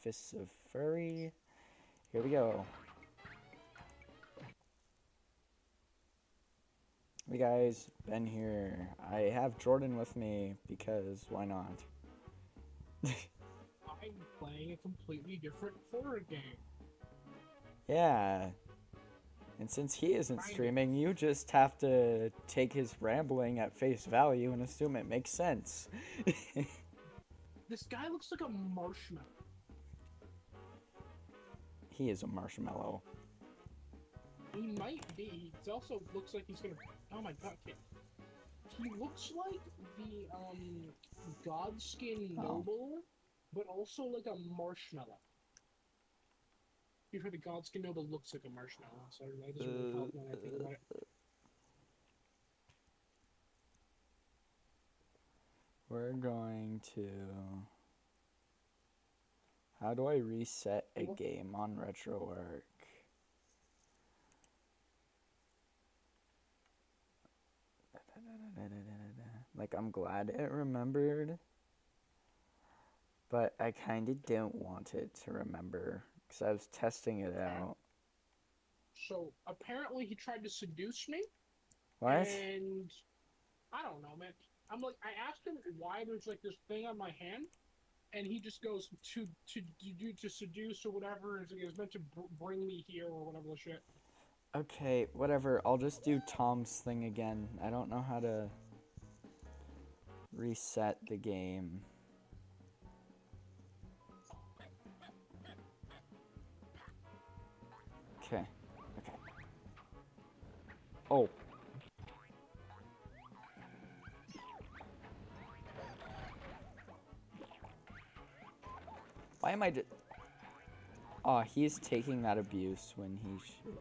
Fists of Furry. Here we go. Hey guys, Ben here. I have Jordan with me because why not? I'm playing a completely different horror game. Yeah. And since he isn't Kind of. streaming, you just have to take his rambling at face value and assume it makes sense. This guy looks like a marshmallow. He is a marshmallow. He might be. He also looks like he's gonna. Oh my god! Okay. He looks like the Godskin Oh. Noble, but also like a marshmallow. You've heard the Godskin Noble looks like a marshmallow, so that doesn't really help when I think about it. We're going to... How do I reset a game on RetroArch? Like, I'm glad it remembered, but I kind of don't want it to remember because I was testing it out. So apparently he tried to seduce me, What? and I don't know, man. I asked him why there's like this thing on my hand, and he just goes to seduce or whatever. It's meant to bring me here or whatever the shit. Okay, whatever. I'll just do Tom's thing again. I don't know how to reset the game. Okay. Okay. Oh. Why am I Oh, he's taking that abuse when he should.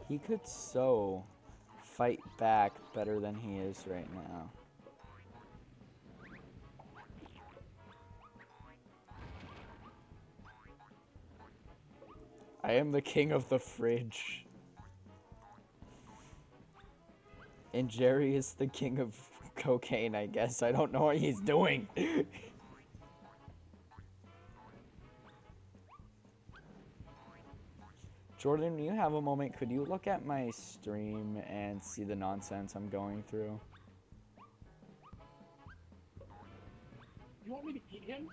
He could so fight back better than he is right now. I am the king of the fridge. And Jerry is the king of cocaine, I guess. I don't know what he's doing. Jordan, when you have a moment, could you look at my stream and see the nonsense I'm going through? You want me to eat him?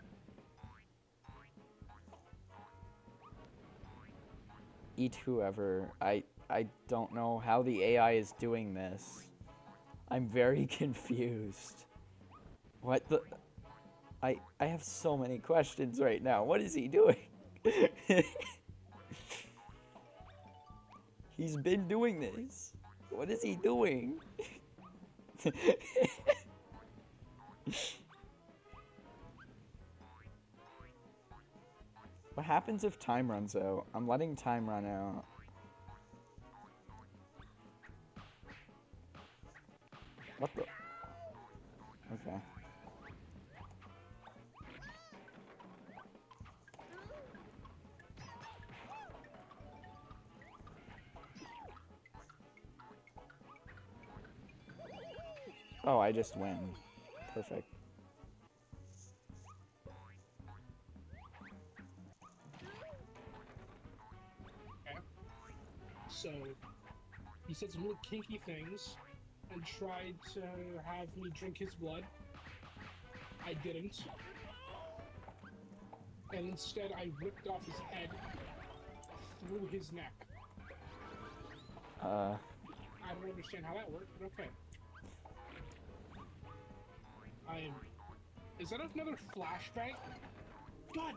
Eat whoever. I don't know how the AI is doing this. I'm very confused. What the... I have so many questions right now. What is he doing? He's been doing this. What is he doing? What happens if time runs out? I'm letting time run out. What the? Okay. Oh, I just win. Perfect. Okay. So he said some really kinky things and tried to have me drink his blood. I didn't. And instead I ripped off his head through his neck. I don't understand how that worked, but okay. Is that another flashbang? God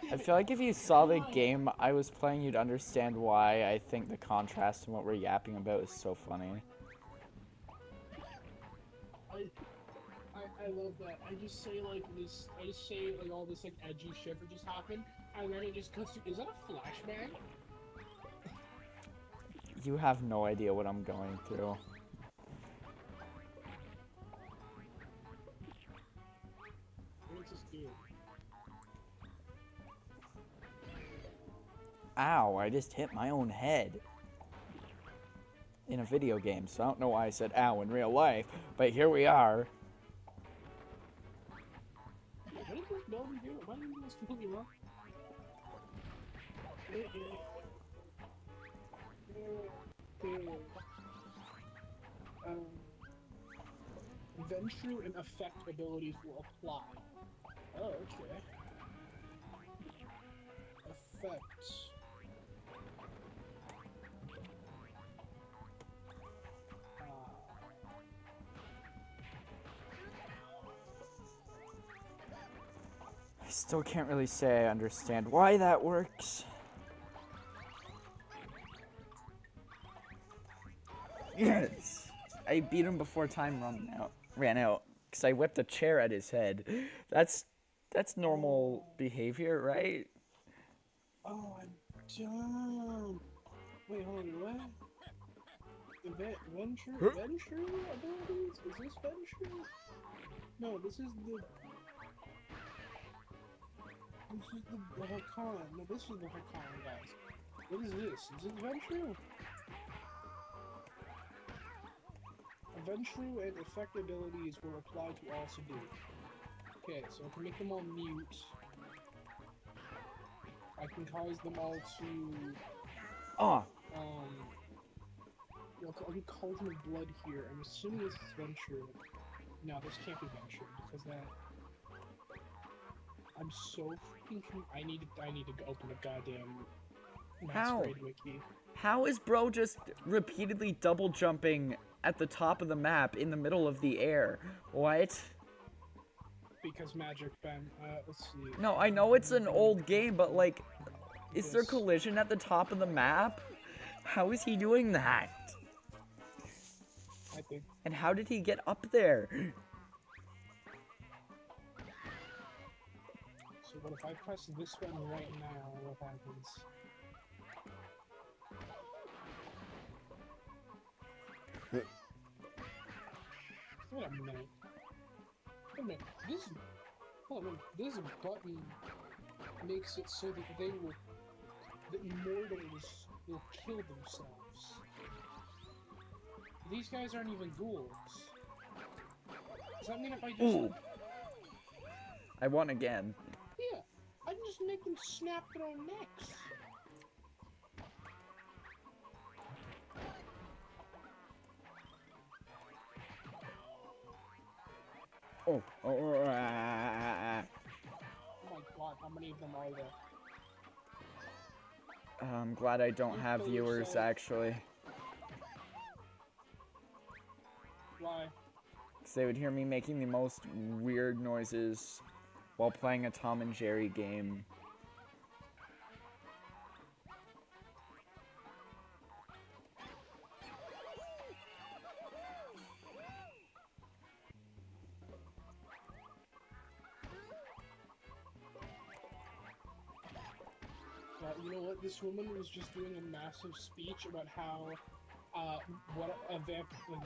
damn I it. feel like if you saw the game I was playing, you'd understand why I think the contrast in what we're yapping about is so funny. I love that. I just say like this. I just say like all this like edgy shit that just happened, and then it just cuts to. Is that a flashbang? You have no idea what I'm going through. What does this do? Ow, I just hit my own head. in a video game, so I don't know why I said ow in real life, but here we are. What does this building do? Why did this completely wrong? Venture and effect abilities will apply. Oh, okay. Effects. I still can't really say I understand why that works. Yes! I beat him before time ran out. Because I whipped a chair at his head. That's normal behavior, right? Oh, I'm dumb. Wait, hold on, what? Venture abilities? Is this venture? No, this is the Hakan. No, this is the Hakan, guys. What is this? Is it venture? Venture and effect abilities will apply to all subdued. Okay, so I can make them all mute. I can cause them all to... Oh! I can cause them blood here. I'm assuming this is venture. No, this can't be venture, because that... I'm so freaking... I need to open a goddamn... Masquerade wiki. How is bro just repeatedly double jumping at the top of the map in the middle of the air? What? Because magic, Ben. Let's see. No, I know it's an old game, but like, is there collision at the top of the map? How is he doing that? I think. And how did he get up there? So what if I press this one right now? What happens? Wait a minute. Wait a minute. Hold on. This button makes it so that mortals will kill themselves. These guys aren't even ghouls. Does that mean if I just... Ooh. I won again. Yeah, I can just make them snap their own necks. Oh. Oh my god, how many of them are there? I'm glad I don't have viewers, actually. Why? Because they would hear me making the most weird noises while playing a Tom and Jerry game. You know what? This woman was just doing a massive speech about how,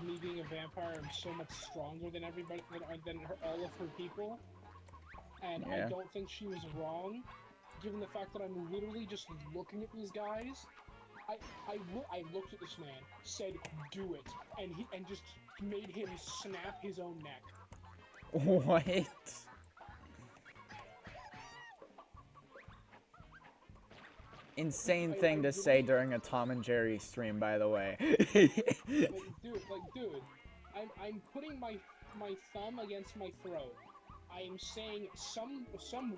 me being a vampire, I'm so much stronger than everybody, than all of her people. And yeah. I don't think she was wrong, given the fact that I'm literally just looking at these guys. I looked at this man, said, "Do it," and just made him snap his own neck. What? Insane thing to say during a Tom and Jerry stream, by the way. dude, I'm putting my thumb against my throat. I am saying some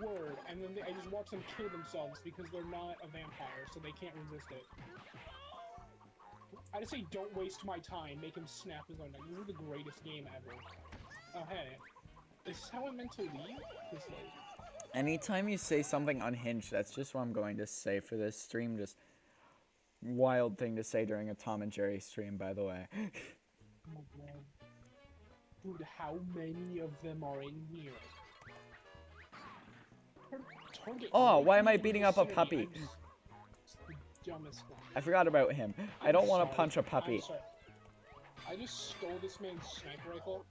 word, and then I just watch them kill themselves because they're not a vampire, so they can't resist it. I just say, don't waste my time. Make him snap his own neck. This is the greatest game ever. Oh hey, is this how I'm meant to leave? This like. Anytime you say something unhinged, that's just what I'm going to say for this stream. Just wild thing to say during a Tom and Jerry stream, by the way. Oh my god. Dude, how many of them are in here? Oh, why am I beating up a puppy? Dumbest one. I forgot about him. I don't want to punch a puppy. I just stole this man's sniper rifle.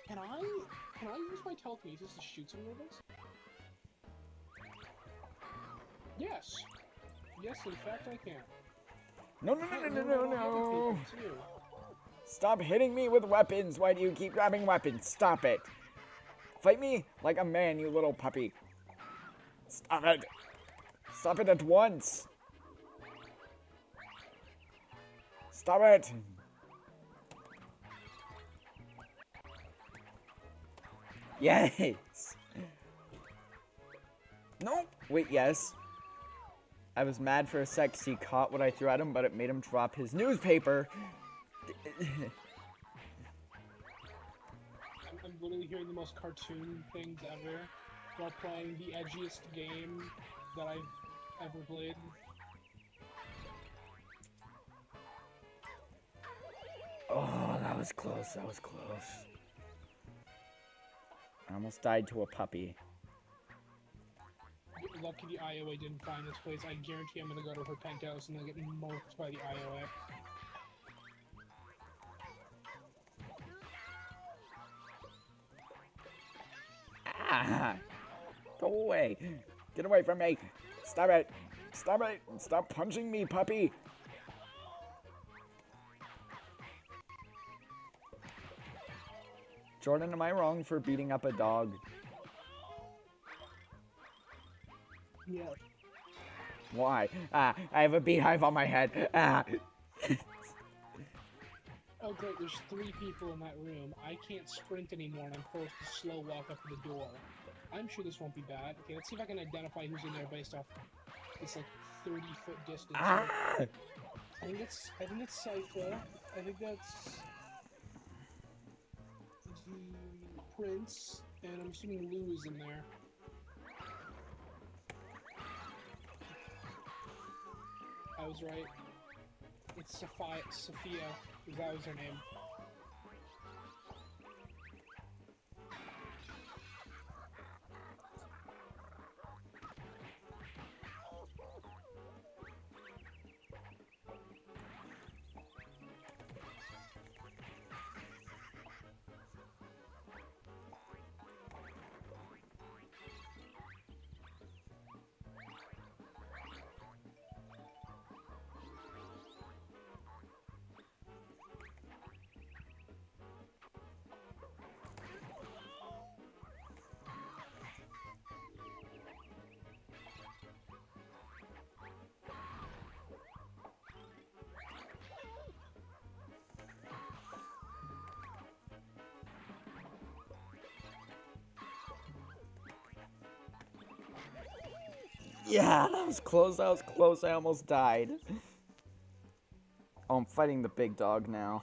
Can I use my telekinesis to shoot some robots? Yes. Yes, in fact I can. No, no, no, no, no, Apparently, no, all the other no. people, too. Stop hitting me with weapons. Why do you keep grabbing weapons? Stop it. Fight me like a man, you little puppy. Stop it. Stop it at once. Stop it. Yes. No. Wait, yes. I was mad for a sec 'cause he caught what I threw at him, but it made him drop his newspaper. I'm literally hearing the most cartoon things ever while playing the edgiest game that I've ever played. Oh, that was close. That was close. I almost died to a puppy. Lucky the IOA didn't find this place. I guarantee I'm gonna go to her penthouse and then get morphed by the IOA. Ah! Go away. Get away from me. Stop it. Stop it. Stop punching me, puppy. Jordan, am I wrong for beating up a dog? Yeah. Why? Ah, I have a beehive on my head. Ah. Oh great, there's 3 people in that room. I can't sprint anymore and I'm forced to slow walk up to the door. I'm sure this won't be bad. Okay, let's see if I can identify who's in there based off this like 30-foot distance. Ah. I think it's Cypher. I think that's the Prince, and I'm assuming Lou is in there. I was right. It's Sophia, because that was her name. Yeah, that was close. That was close. I almost died. Oh, I'm fighting the big dog now.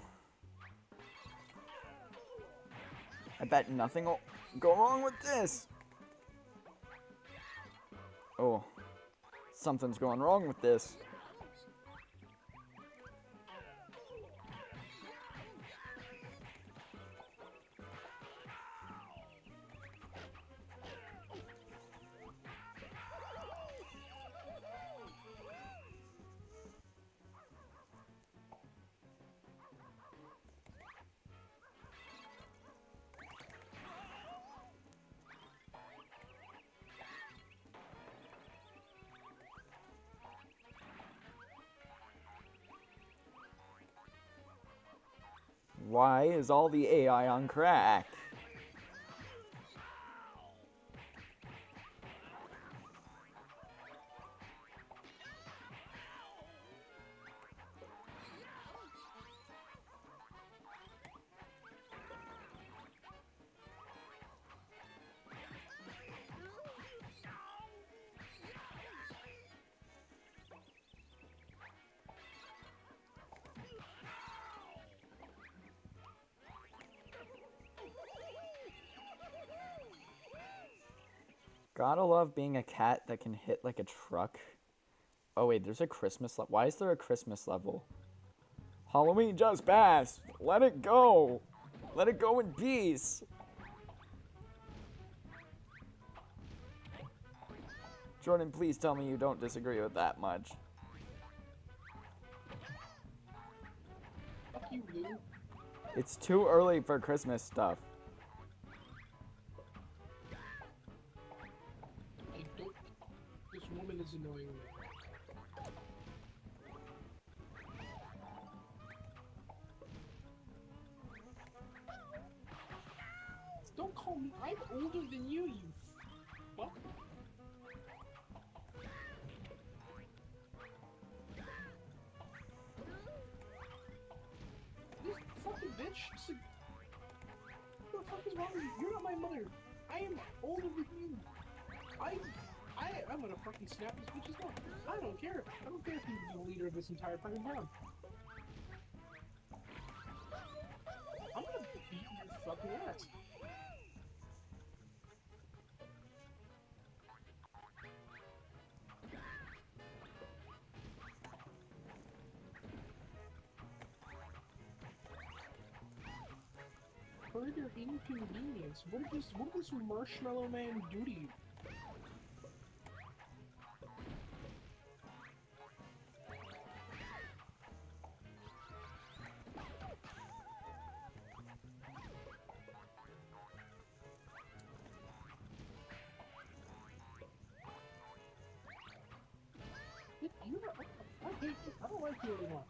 I bet nothing will go wrong with this. Oh, something's going wrong with this. Why is all the AI on crack? Gotta love being a cat that can hit like a truck. Oh wait, there's a Christmas level. Why is there a Christmas level? Halloween just passed. Let it go. Let it go in peace. Jordan, please tell me you don't disagree with that much. Fuck you, Lou. It's too early for Christmas stuff. I don't. This woman is annoying me. older than you, you fuck. This fucking bitch. What the fuck is wrong with you? You're not my mother. I am older than you. I'm gonna fucking snap this bitch's neck. I don't care. I don't care if he's the leader of this entire fucking town. I'm gonna beat your fucking ass. Further inconvenience. What did this marshmallow man do to you? I hate you. I don't like you anymore.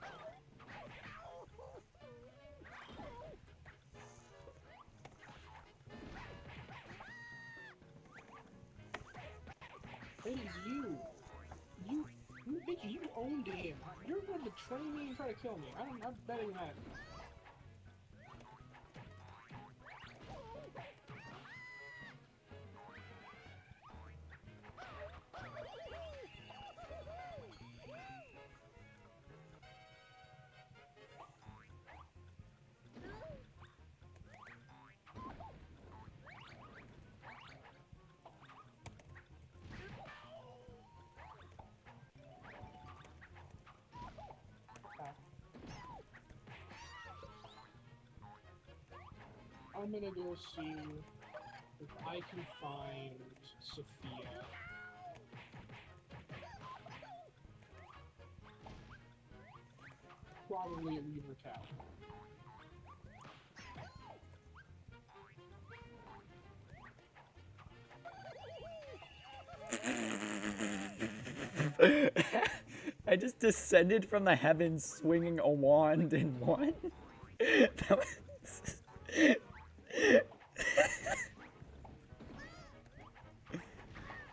It is you. You bitch, you owned him. You're going to betray me and try to kill me. I'm betting that. I'm gonna go see if I can find Sophia. Probably at Weaver Town. I just descended from the heavens swinging a wand and won. That was...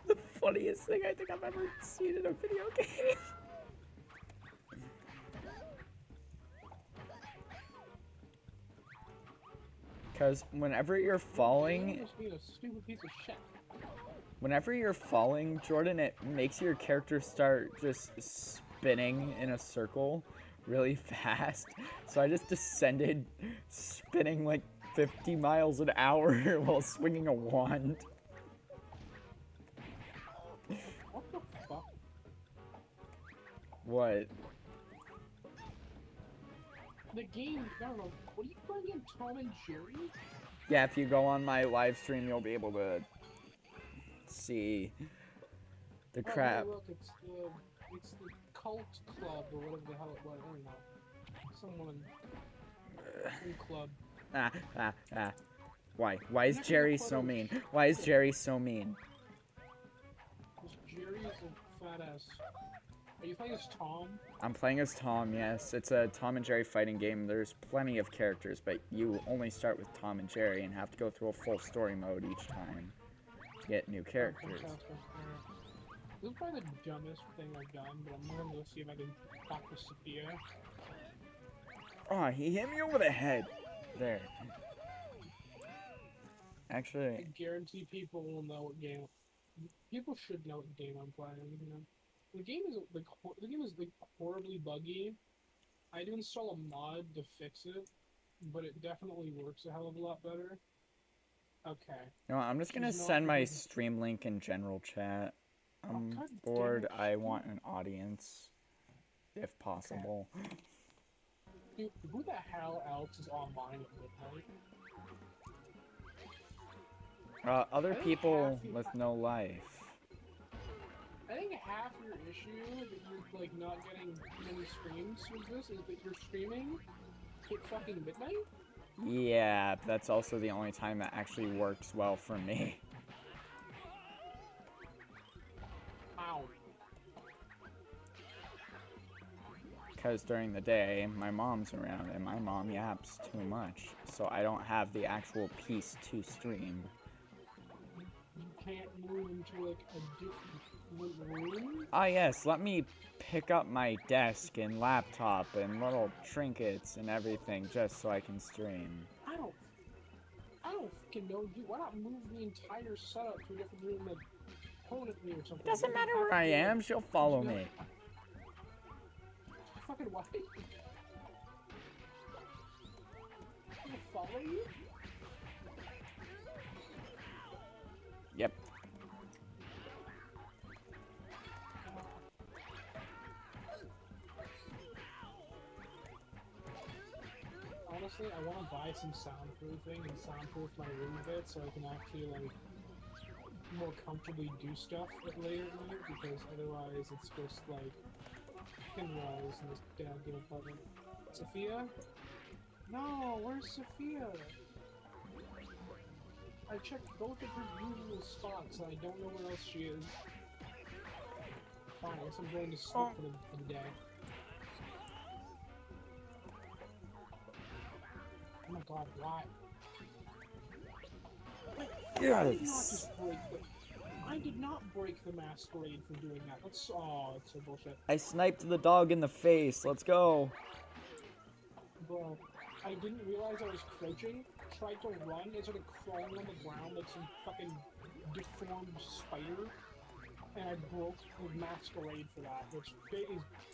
the funniest thing I think I've ever seen in a video game. Because whenever you're falling... Whenever you're falling, Jordan, it makes your character start just spinning in a circle really fast. So I just descended spinning like 50 miles an hour while swinging a wand. What the fuck? What? The game, I don't know, what are you playing in, Tom and Jerry? Yeah, if you go on my live stream, you'll be able to see the crap. Oh, look, it's the cult club or whatever the hell it was. I don't know. Someone in club. Why is Jerry so mean? Why is Jerry so mean? Because Jerry is a fat ass. Are you playing as Tom? I'm playing as Tom, yes. It's a Tom and Jerry fighting game. There's plenty of characters, but you only start with Tom and Jerry and have to go through a full story mode each time to get new characters. This is probably the dumbest thing I've done, but I'm gonna go see if I can talk to Sophia. Oh, he hit me over the head. There. Actually, I guarantee people will know what game. People should know what game I'm playing. You know, the game is like horribly buggy. I do install a mod to fix it, but it definitely works a hell of a lot better. Okay. No, I'm just gonna send my stream link in general chat. I'm bored. I want an audience, if possible. Okay. Dude, who the hell else is online at midnight? Other people with no life. I think half your issue that you're like not getting many streams with this is that you're streaming at fucking midnight? Yeah, that's also the only time that actually works well for me. Ow. Because during the day, my mom's around, and my mom yaps too much, so I don't have the actual piece to stream. can't move into like a different room? Ah, yes, let me pick up my desk and laptop and little trinkets and everything just so I can stream. I don't fucking know, dude. Why not move the entire setup to a different room, like permanently or something? Doesn't You matter have where to I do it. am, she'll follow You know- me. Fucking why? I'll follow you? Yep. Honestly, I want to buy some soundproofing and soundproof my room a bit so I can actually, like, more comfortably do stuff later at night, because otherwise it's just, like, pinwalls in this damn apartment. Sophia? No, where's Sophia? I checked both of her usual spots and I don't know where else she is. Fine, I guess I'm going to sleep for the day. Oh my god, why? Wait, Yes! I did not break the masquerade for doing that. That's it's so bullshit. I sniped the dog in the face. Let's go. Bro, I didn't realize I was crouching, tried to run, and started crawling on the ground like some fucking deformed spider, and I broke the masquerade for that, which is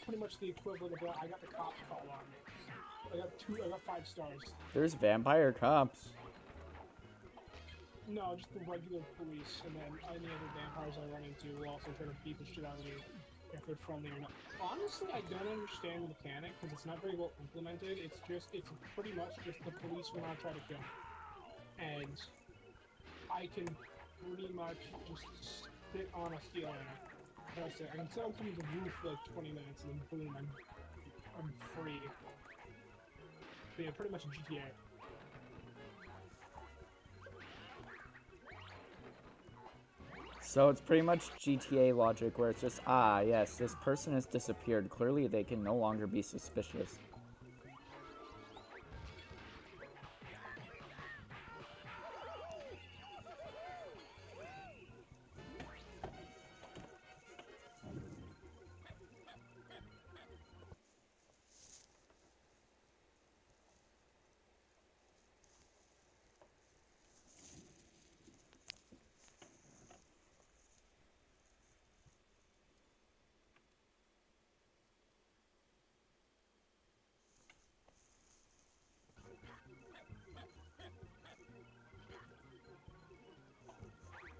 pretty much the equivalent of that. I got the cops called on me. I got 5 stars. There's vampire cops. No, just the regular police, and then any other vampires I run into will also try to beat the shit out of you if they're friendly or not. Honestly, I don't understand the mechanic because it's not very well implemented. It's pretty much just the police will not try to kill me. And I can pretty much just sit on a ceiling. That's it. I can sit on someone's roof for like 20 minutes and then boom, I'm free. But yeah, pretty much a GTA. So it's pretty much GTA logic where it's just, ah, yes, this person has disappeared. Clearly they can no longer be suspicious.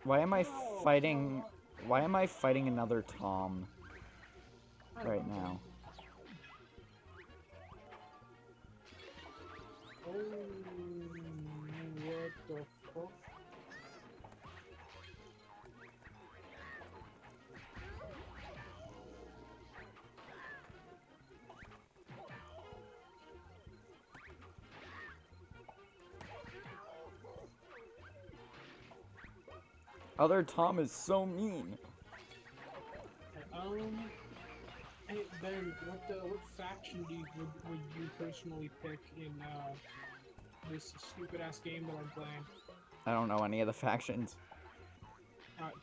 Why am I fighting... Why am I fighting another Tom right now? Oh, what the fuck? Other Tom is so mean. Hey Ben, what faction would you personally pick in this stupid ass game that I'm playing? I don't know any of the factions.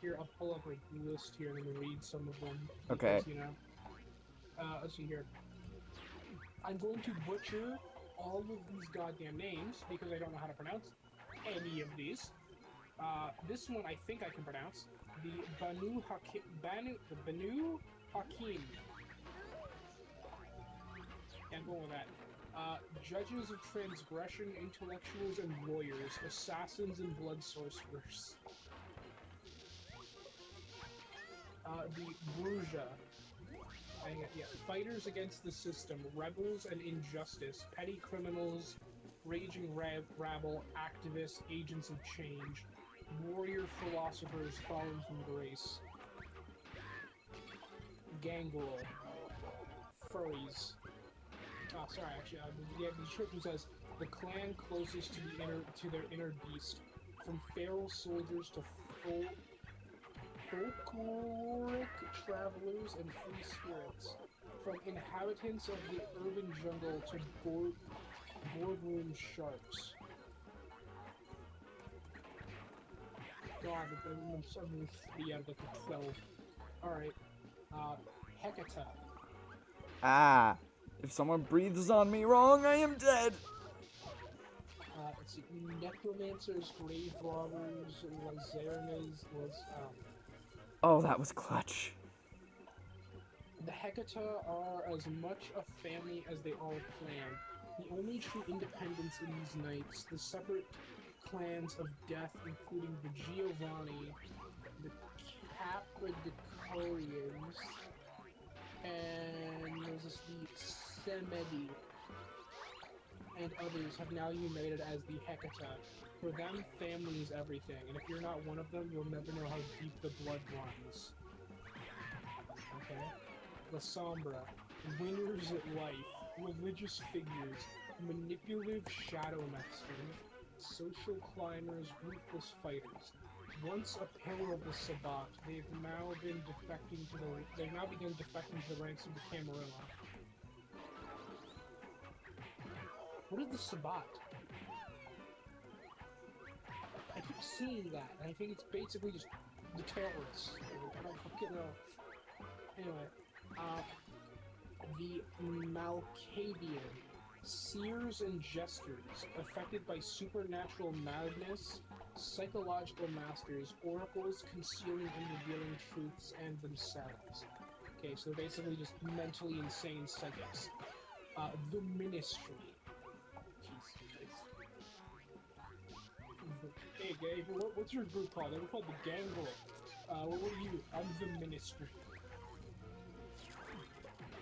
Here, I'll pull up a list here and read some of them. Okay. Because, you know, let's see here. I'm going to butcher all of these goddamn names because I don't know how to pronounce any of these. This one I think I can pronounce. The Banu Hakim. Yeah, I'm going with that. Judges of transgression, intellectuals and lawyers, assassins and blood sorcerers. The Bruja. Yeah, fighters against the system, rebels and injustice, petty criminals, raging rabble, activists, agents of change, warrior philosophers fallen from grace, gangrel, furries. Oh, sorry, actually, the description says the clan closest to their inner beast, from feral soldiers to folkloric travelers and free spirits, from inhabitants of the urban jungle to boardroom sharks. god, I'm 3 out of the 12. Alright, Hecata. Ah! If someone breathes on me wrong, I am dead! Let's see, Necromancers, Grave Robbers, Lazernas, Oh, that was clutch. the Hecata are as much a family as they are a clan. The only true independence in these knights, the separate clans of death, including the Giovanni, the Cappadicorians, and there's this, the Semedi, and others have now united as the Hecata. For them, family is everything, and if you're not one of them, you'll never know how deep the blood runs. Okay? La Sombra, winners at life, religious figures, manipulative shadow masters, social climbers, ruthless fighters. Once a pillar of the Sabbat, they've now begun defecting to the ranks of the Camarilla. What is the Sabbat? I keep seeing that, and I think it's basically just the terrorists. I don't fucking know. Anyway, the Malkavian, seers and jesters, affected by supernatural madness, psychological masters, oracles concealing and revealing truths and themselves. Okay, so basically just mentally insane psychics. The Ministry. Hey, Gabe, what's your group called? They were called the Gangrel. What are you? I'm the Ministry.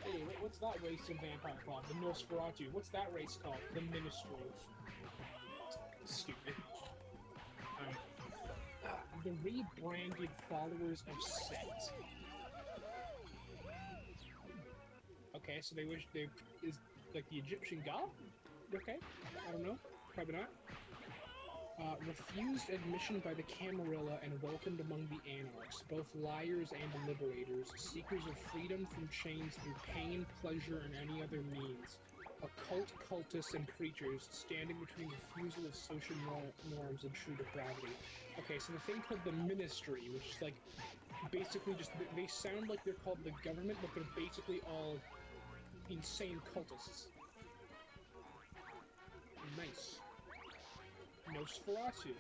Hey, what's that race of vampire called? The Nosferatu. What's that race called? The Ministry. Stupid. The rebranded followers of Set. Okay, so is like the Egyptian god? Okay, I don't know. Probably not. Refused admission by the Camarilla and welcomed among the Anarchs, both liars and liberators, seekers of freedom from chains through pain, pleasure, and any other means. Occult cultists and preachers standing between refusal of social norms and true depravity. Okay, so the thing called the Ministry, which is like basically just they sound like they're called the government, but they're basically all insane cultists. Nice. Nosferatu.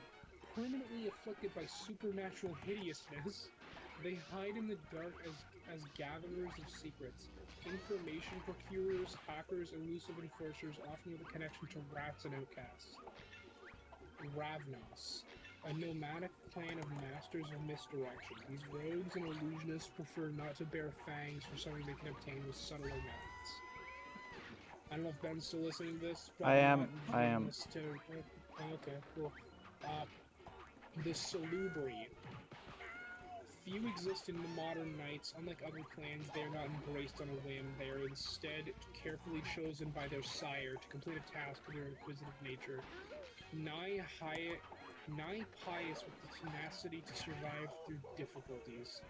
Permanently afflicted by supernatural hideousness, they hide in the dark as gatherers of secrets, information procurers, hackers, elusive enforcers, often with a connection to rats and outcasts. Ravnos. A nomadic clan of masters of misdirection. These rogues and illusionists prefer not to bear fangs for something they can obtain with subtler methods. I don't know if Ben's still listening to this. I am. Okay, cool. The Salubri. Few exist in the modern knights. Unlike other clans, they are not embraced on a whim. They are instead carefully chosen by their sire to complete a task of their inquisitive nature. Nigh pious with the tenacity to survive through difficulties.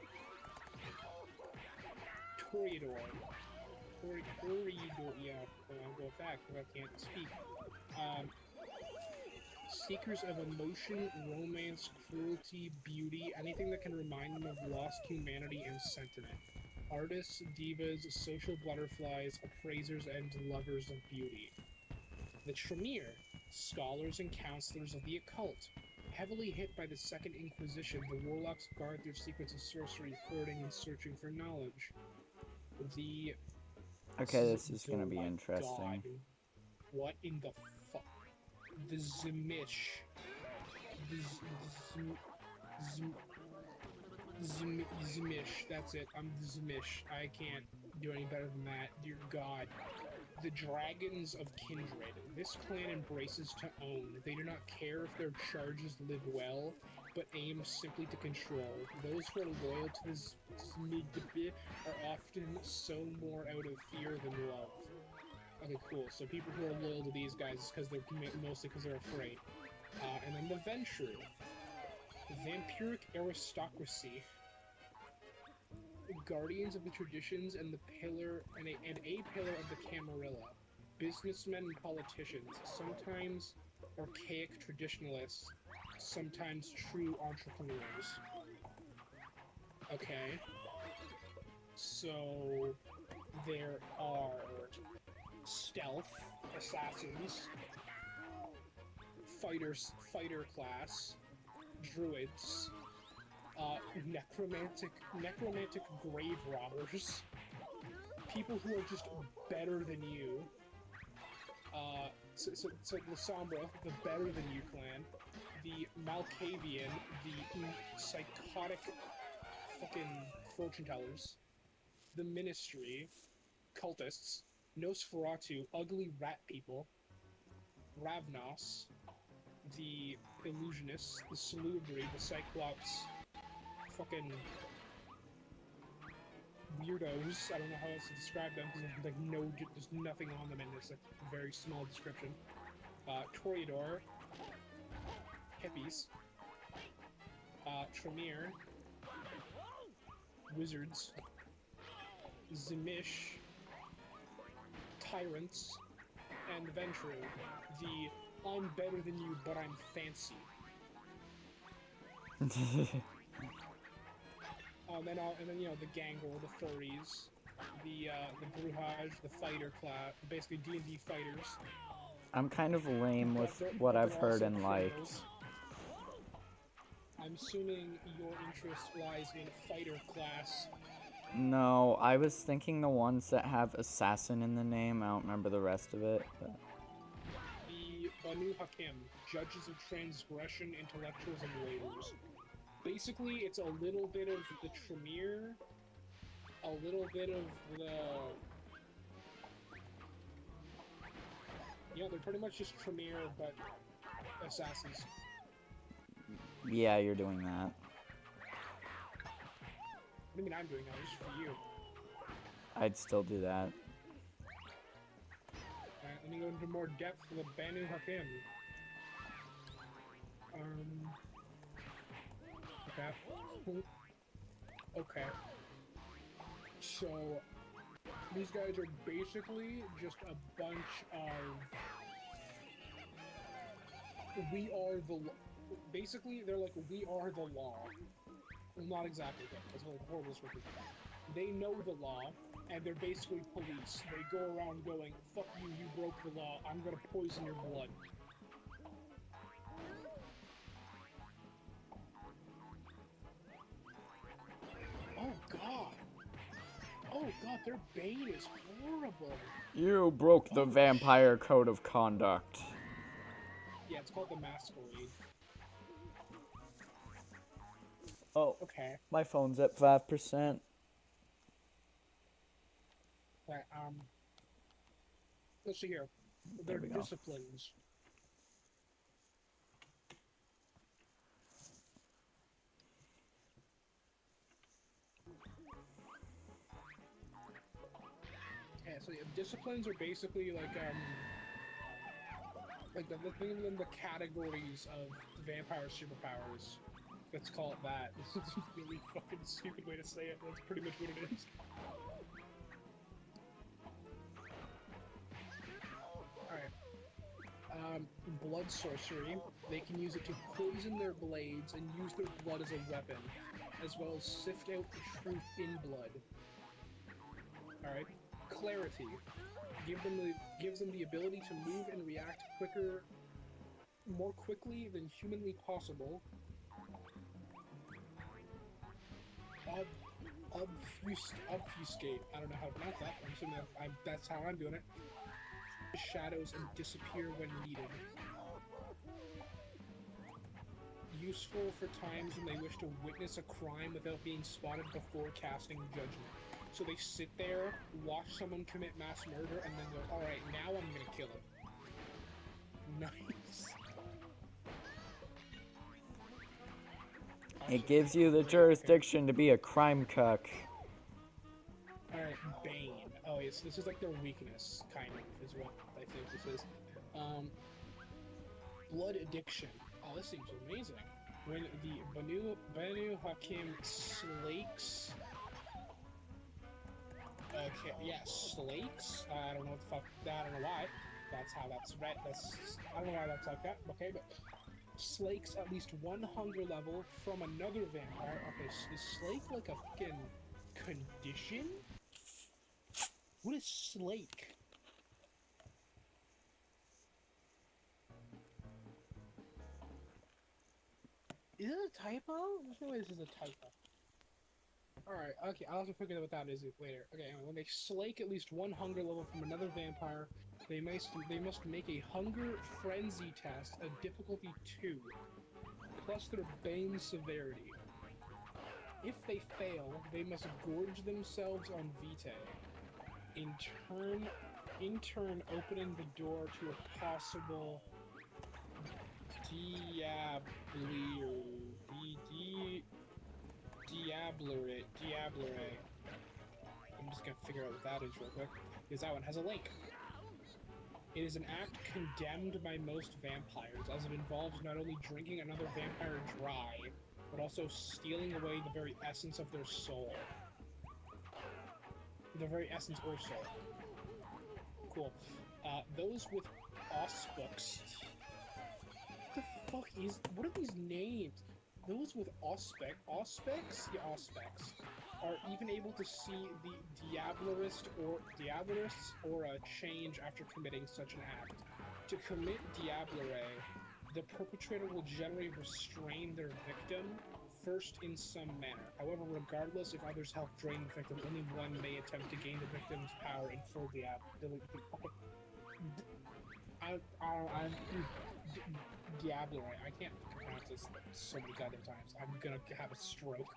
Toreador. Yeah, I'll go with that because I can't speak. Seekers of emotion, romance, cruelty, beauty, anything that can remind them of lost humanity and sentiment. Artists, divas, social butterflies, appraisers, and lovers of beauty. The Tremere, scholars and counselors of the occult. Heavily hit by the Second Inquisition, the warlocks guard their secrets of sorcery, hoarding and searching for knowledge. The... Okay, this is gonna be interesting. God. What in the fuck? The Zimish. Zimish. That's it. I'm the Zimish. I can't do any better than that. Dear God. The Dragons of Kindred. This clan embraces to own. They do not care if their charges live well, but aim simply to control. Those who are loyal to this Zmidbi are often so more out of fear than love. Okay, cool. So people who are loyal to these guys is because they're mostly because they're afraid. And then the Venture. Vampiric aristocracy. Guardians of the traditions and a pillar of the Camarilla. Businessmen and politicians, sometimes archaic traditionalists, sometimes true entrepreneurs. Okay. So there are stealth assassins, fighter class, druids, necromantic grave robbers, people who are just better than you. So the Sombra, the better than you clan, the Malkavian, the psychotic fucking fortune tellers, the Ministry, cultists, Nosferatu, ugly rat people, Ravnos, the Illusionists, the Salubri, the Cyclops, fucking weirdos. I don't know how else to describe them because there's nothing on them in this. Like, very small description. Toreador, hippies, Tremere, wizards, Zimish, tyrants, and Ventru, the I'm better than you, but I'm fancy. And then you know the Gangle, the Furries, the Brujaj, the fighter class, basically D&D fighters. I'm kind of lame with what I've heard and liked. I'm assuming your interest lies in fighter class. No, I was thinking the ones that have assassin in the name. I don't remember the rest of it. But... The Banu Hakim, judges of transgression, intellectuals, and lawyers. Basically, it's a little bit of the Tremere, a little bit of the... Yeah, they're pretty much just Tremere, but assassins. Yeah, you're doing that. What do you mean I'm doing that? Just for you. I'd still do that. Alright, let me go into more depth for the Banu Hakim. Okay. Okay. So, these guys are basically just a bunch of... We are the... Basically, they're like, we are the law. Well, not exactly that, because it's a horrible description. They know the law, and they're basically police. They go around going, fuck you, you broke the law, I'm gonna poison your blood. Oh god! Oh god, their bane is horrible! You broke the vampire code of conduct. Yeah, it's called the Masquerade. Oh, okay. My phone's at 5%. Right, let's see here. Their disciplines. Yeah, so disciplines are basically like the thing in the categories of vampire superpowers. Let's call it that. This is a really fucking stupid way to say it. That's pretty much what it is. Alright. Blood sorcery. They can use it to poison their blades and use their blood as a weapon, as well as sift out the truth in blood. Alright. Clarity. Gives them the ability to move and react more quickly than humanly possible. Obfuscate. I don't know how to pronounce that. I'm assuming that's how I'm doing it. Shadows and disappear when needed. Useful for times when they wish to witness a crime without being spotted before casting judgment. So they sit there, watch someone commit mass murder, and then go, alright, now I'm gonna kill him. Nice. It gives you the jurisdiction to be a crime cuck. Alright, Bane. Oh yes, this is like their weakness, kind of, is what I think this is. Blood addiction. Oh, this seems amazing. When the Banu Hakim slakes... Okay, yeah, slakes? I don't know what the fuck, I don't know why. That's how that's read, I don't know why that's like that, okay, but... slakes at least one hunger level from another vampire. Okay, is slake like a fucking condition? What is slake? Is it a typo? There's no way this is a typo. Alright, okay, I'll have to figure out what that is later. Okay, anyway, when they slake at least one hunger level from another vampire, they must make a hunger frenzy test, a difficulty 2, plus their bane severity. If they fail, they must gorge themselves on vitae, in turn opening the door to a possible Diablere. I'm just gonna figure out what that is real quick, because that one has a link. It is an act condemned by most vampires, as it involves not only drinking another vampire dry, but also stealing away the very essence of their soul. The very essence or soul. Cool. Those with auspex. What the fuck is... What are these names? Those with auspex, are even able to see the diabolarists or a change after committing such an act. To commit diablere, the perpetrator will generally restrain their victim first in some manner. However, regardless if others help drain the victim, only one may attempt to gain the victim's power and full diablere. I can't pronounce this so many goddamn times. I'm gonna have a stroke.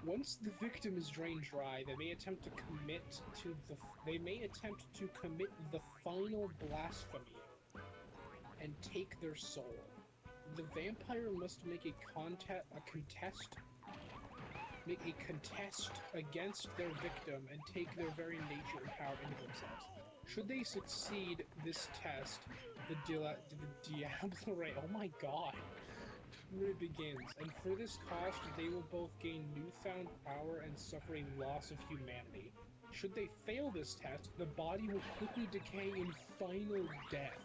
Once the victim is drained dry, they may attempt to commit the final blasphemy and take their soul. The vampire must make a contest against their victim and take their very nature and power into themselves. Should they succeed this test, the diablere, oh my god, where it begins, and for this cost they will both gain newfound power and suffer a loss of humanity. Should they fail this test, the body will quickly decay in final death.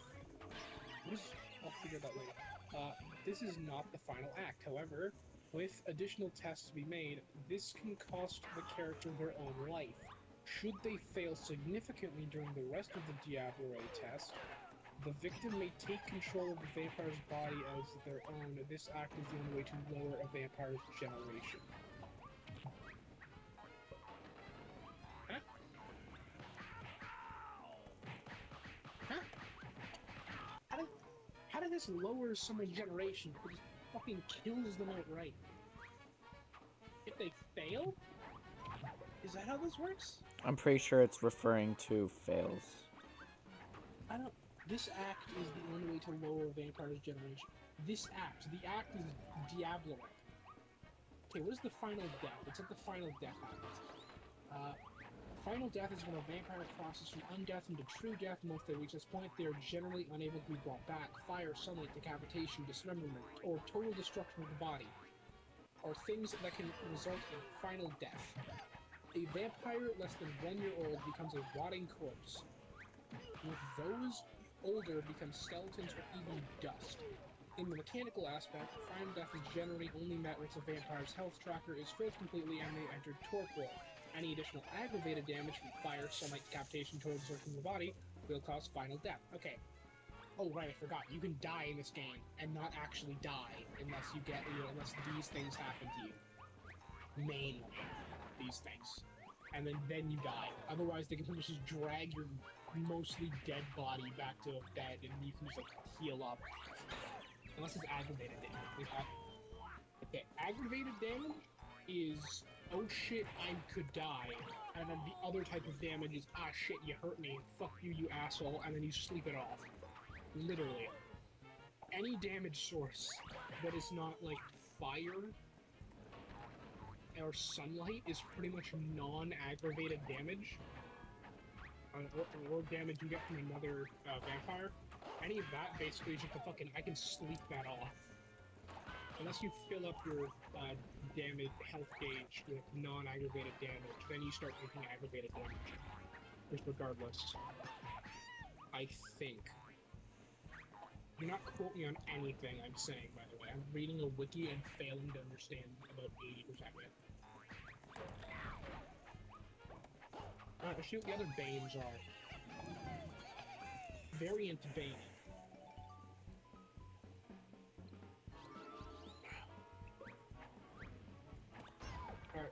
I'll figure that later. This is not the final act, however, with additional tests to be made, this can cost the character their own life. Should they fail significantly during the rest of the diablere test, the victim may take control of the vampire's body as their own. This act is the only way to lower a vampire's generation. Huh? Huh? How did this lower someone's generation? It just fucking kills them outright. If they fail? Is that how this works? I'm pretty sure it's referring to fails. This act is the only way to lower a vampire's generation. This act, the act is diablere. Okay, what is the final death? It's at the final death act. Final death is when a vampire crosses from undeath into true death. Once they reach this point, they are generally unable to be brought back. Fire, sunlight, decapitation, dismemberment, or total destruction of the body are things that can result in final death. A vampire less than 1 year old becomes a rotting corpse. With those older become skeletons or even dust. In the mechanical aspect, final death is generally only met once a vampire's health tracker is filled completely and they enter torpor. Any additional aggravated damage from fire, sunlight, decapitation, total destruction of the body will cause final death. Okay. Oh right, I forgot. You can die in this game and not actually die unless unless these things happen to you. Mainly these things. And then you die. Otherwise, they can pretty much just drag your mostly dead body back to bed and you can just like heal up. Unless it's aggravated damage. Okay, aggravated damage is, oh shit, I could die. And then the other type of damage is, ah shit, you hurt me, fuck you, you asshole, and then you sleep it off. Literally. Any damage source that is not like fire or sunlight is pretty much non-aggravated damage. Or damage you get from another vampire. Any of that basically is just a fucking, I can sleep that off. Unless you fill up your damage health gauge with non-aggravated damage, then you start taking aggravated damage. Just regardless. I think. Do not quote me on anything I'm saying, by the way. I'm reading a wiki and failing to understand about 80% of it. Let's see what the other Banes are. Variant Bane. Alright.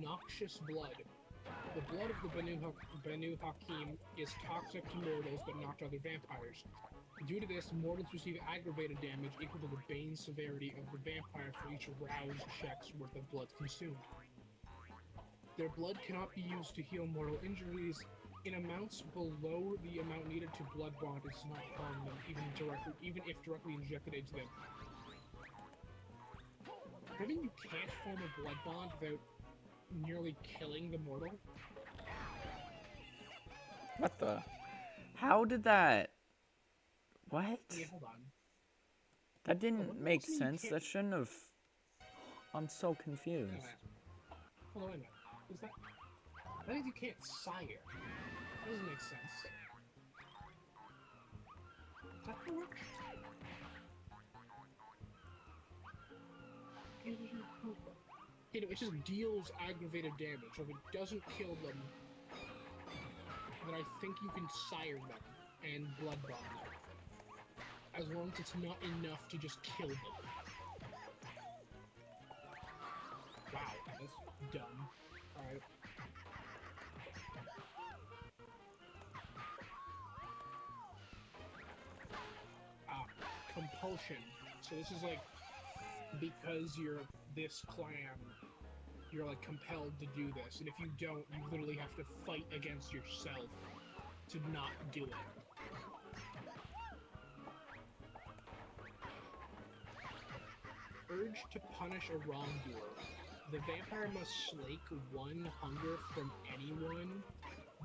Noxious blood. The blood of the Banu Hakim is toxic to mortals but not to other vampires. Due to this, mortals receive aggravated damage equal to the bane severity of the vampire for each roused check's worth of blood consumed. Their blood cannot be used to heal mortal injuries. In amounts below the amount needed to blood bond, it does not harm them, even if directly injected into them. I mean, you can't form a blood bond without nearly killing the mortal. What the? How did that? What? Yeah, hold on. That didn't make sense. That shouldn't have. I'm so confused. Hold on a minute. Is that? That means you can't sire. That doesn't make sense. Does that work? You know, it just deals aggravated damage. So if it doesn't kill them, then I think you can sire them and blood bond them. As long as it's not enough to just kill them. Wow, that's dumb. Alright. Compulsion. So this is like, because you're this clan, you're like compelled to do this. And if you don't, you literally have to fight against yourself to not do it. Urge to punish a wrongdoer. The vampire must slake one hunger from anyone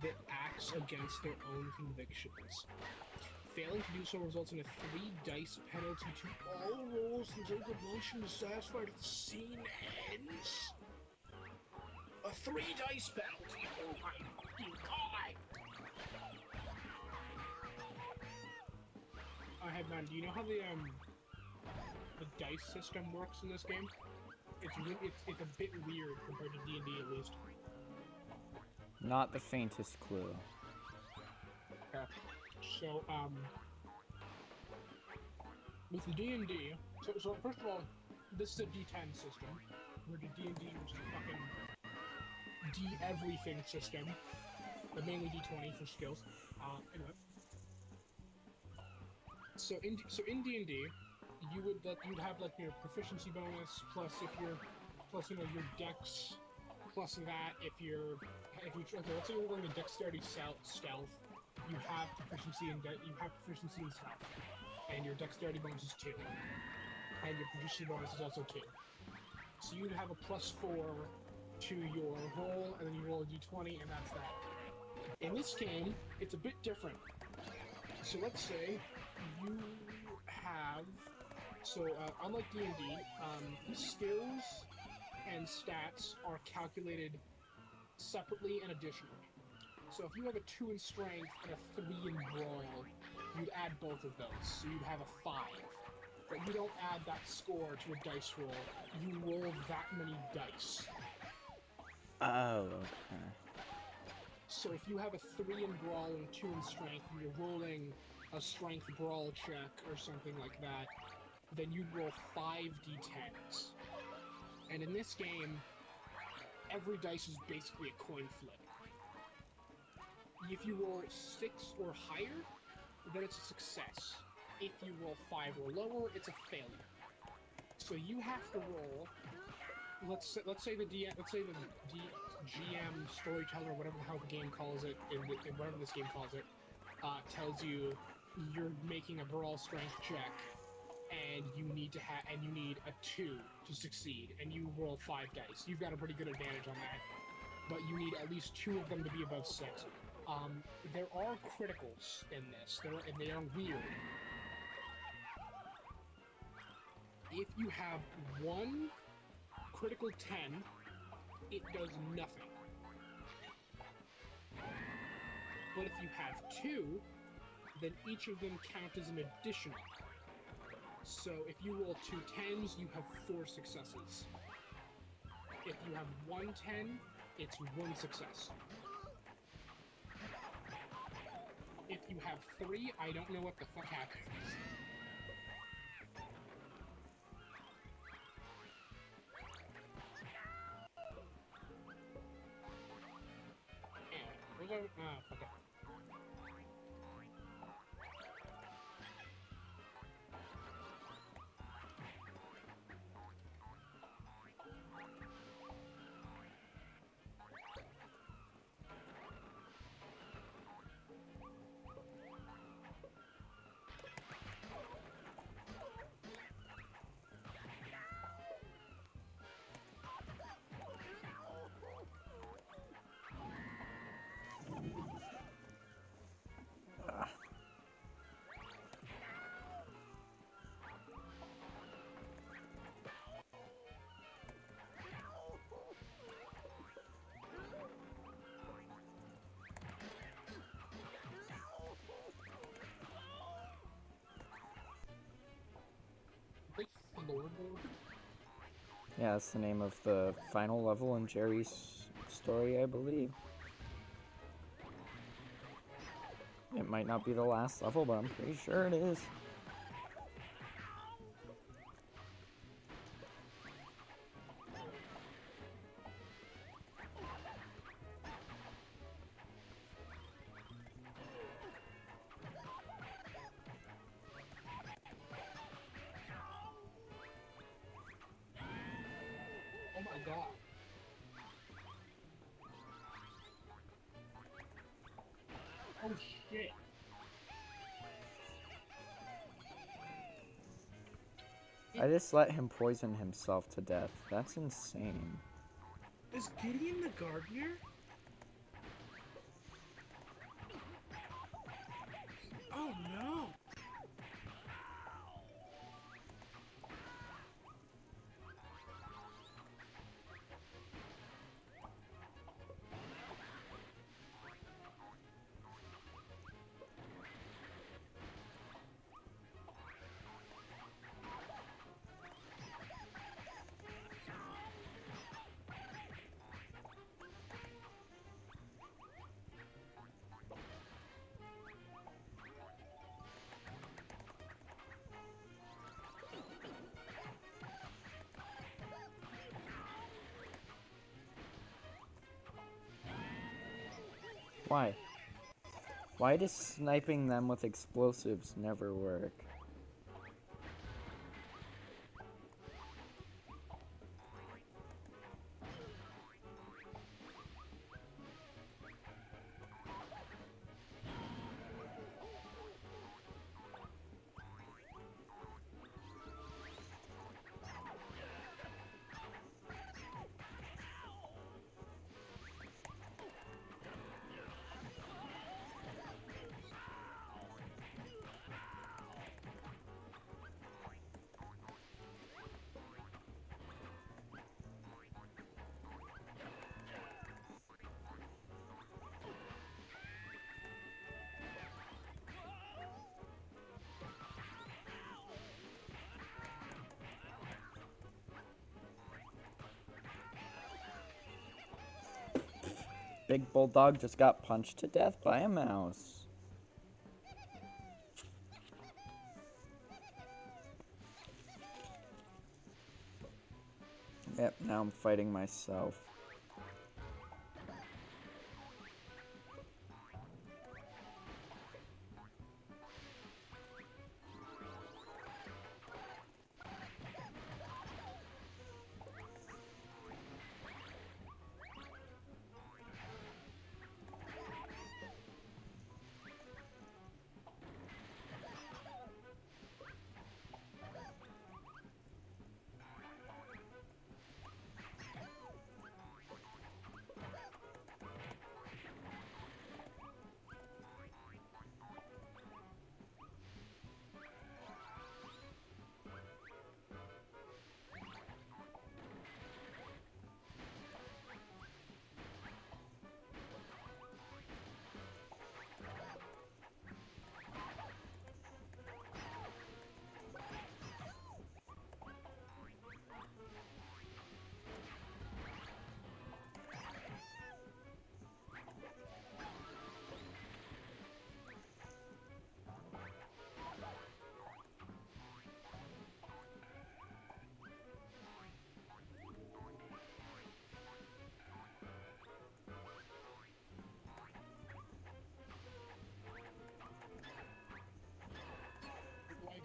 that acts against their own convictions. Failing to do so results in a 3-dice penalty to all rolls until the motion is satisfied if the scene ends. A 3-dice penalty? Oh my fucking god! Headman, do you know how the dice system works in this game? It's a bit weird compared to D&D at least. Not the faintest clue. Okay. So, with the D&D, so first of all, this is a D10 system, where the D&D was a fucking D-everything system, but mainly D20 for skills. Anyway. So in D&D, you'd have like your proficiency bonus plus your dex plus that if let's say you're going to dexterity stealth, you have proficiency in stealth, and your dexterity bonus is 2, and your proficiency bonus is also 2. So you'd have a +4 to your roll, and then you roll a d20, and that's that. In this game, it's a bit different. So let's say you have, unlike D&D, skills and stats are calculated separately and additionally. So if you have a 2 in strength and a 3 in brawl, you'd add both of those, so you'd have a 5. But you don't add that score to a dice roll, you roll that many dice. Oh, okay. So if you have a 3 in brawl and a 2 in strength, and you're rolling a strength brawl check or something like that, then you'd roll 5 d10s. And in this game, every dice is basically a coin flip. If you roll 6 or higher, then it's a success. If you roll 5 or lower, it's a failure. So you have to roll. Let's say the GM, storyteller, whatever the hell the game calls it, whatever this game calls it, tells you you're making a brawl strength check, and you need a 2 to succeed, and you roll 5 dice. You've got a pretty good advantage on that, but you need at least 2 of them to be above 6. There are criticals in this, and they are weird. If you have 1 critical 10, it does nothing. But if you have 2, then each of them count as an additional. So if you roll 2 10s, you have 4 successes. If you have 1 10, it's 1 success. If you have 3, I don't know what the fuck happens. Fuck it. Like floorboard? Yeah, that's the name of the final level in Jerry's story, I believe. It might not be the last level, but I'm pretty sure it is. Oh my god. Oh shit. I just let him poison himself to death. That's insane. Is Gideon the gardener? Oh no. Why? Why does sniping them with explosives never work? Big Bulldog just got punched to death by a mouse. Yep, now I'm fighting myself.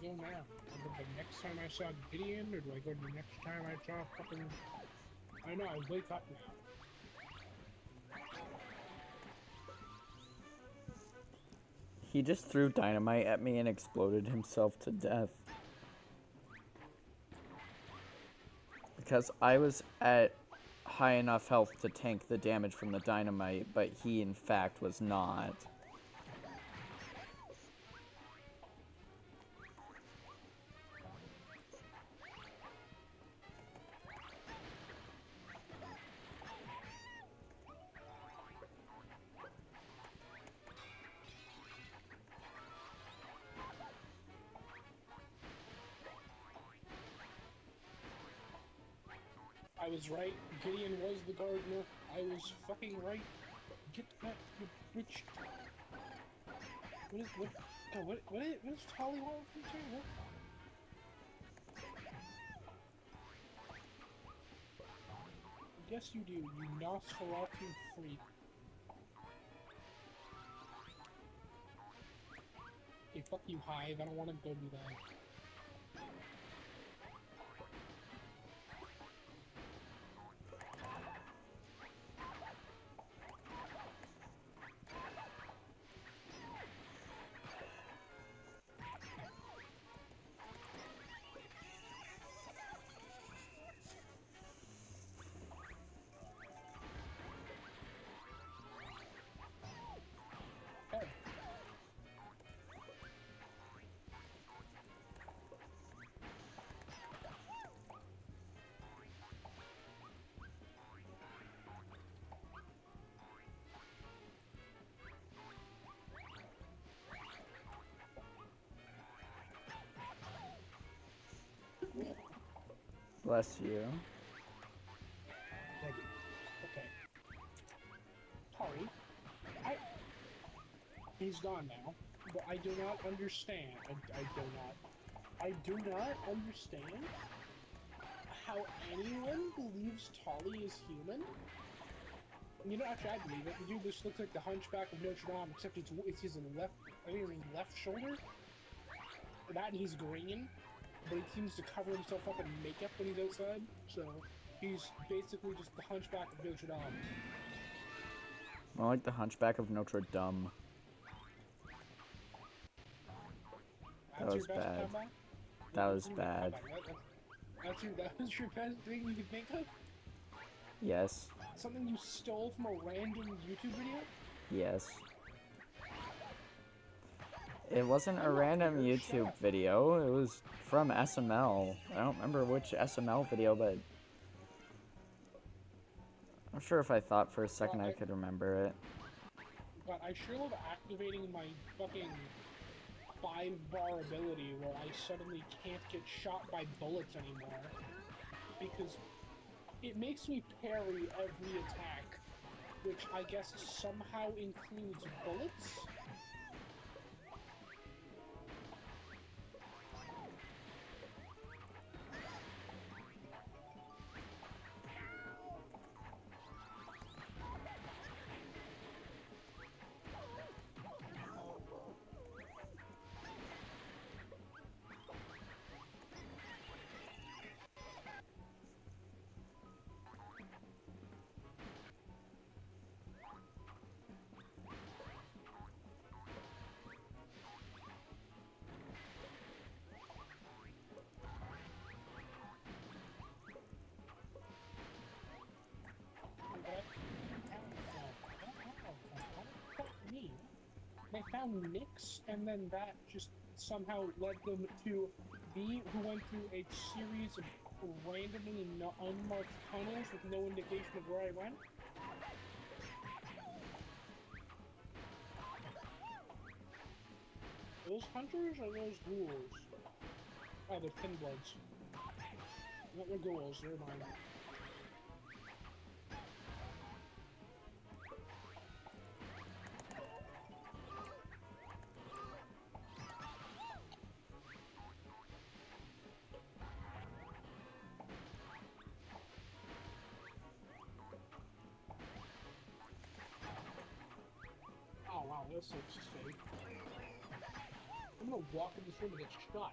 go now? Do I go the next time I saw Gideon, or do I go the next time I saw fucking... I don't know, I wake up now. He just threw dynamite at me and exploded himself to death. Because I was at high enough health to tank the damage from the dynamite, but he in fact was not. I was right. Gideon was the gardener. I was fucking right. Get that, you bitch. What is Tolly want from me? What? Yes, you do, you Nosferatu freak. Hey, fuck you, Hive. I don't want to go do that. Bless you. Okay. Tari, he's gone now, but I do not understand. I do not understand how anyone believes Tolly is human. You know, actually, I believe it. The dude just looks like the Hunchback of Notre Dame, except it's his left. I think it's his left shoulder. That and he's green. But he seems to cover himself up in makeup when he's outside, so he's basically just the Hunchback of Notre Dame. More like the Hunchback of Notre Dame. That was bad. That was bad. That was your best thing you could think of? Yes. Something you stole from a random YouTube video? Yes. It wasn't a random YouTube video, it was from SML. I don't remember which SML video, but I'm sure if I thought for a second I could remember it. But I sure love activating my fucking 5-bar ability where I suddenly can't get shot by bullets anymore. Because it makes me parry every attack, which I guess somehow includes bullets. They found Nyx, and then that just somehow led them to B, who went through a series of randomly unmarked tunnels with no indication of where I went. Those hunters or those ghouls? Oh, they're Pinbloods. Not the ghouls, they're mine. Oh wow, this looks safe. I'm gonna walk in this room and get shot.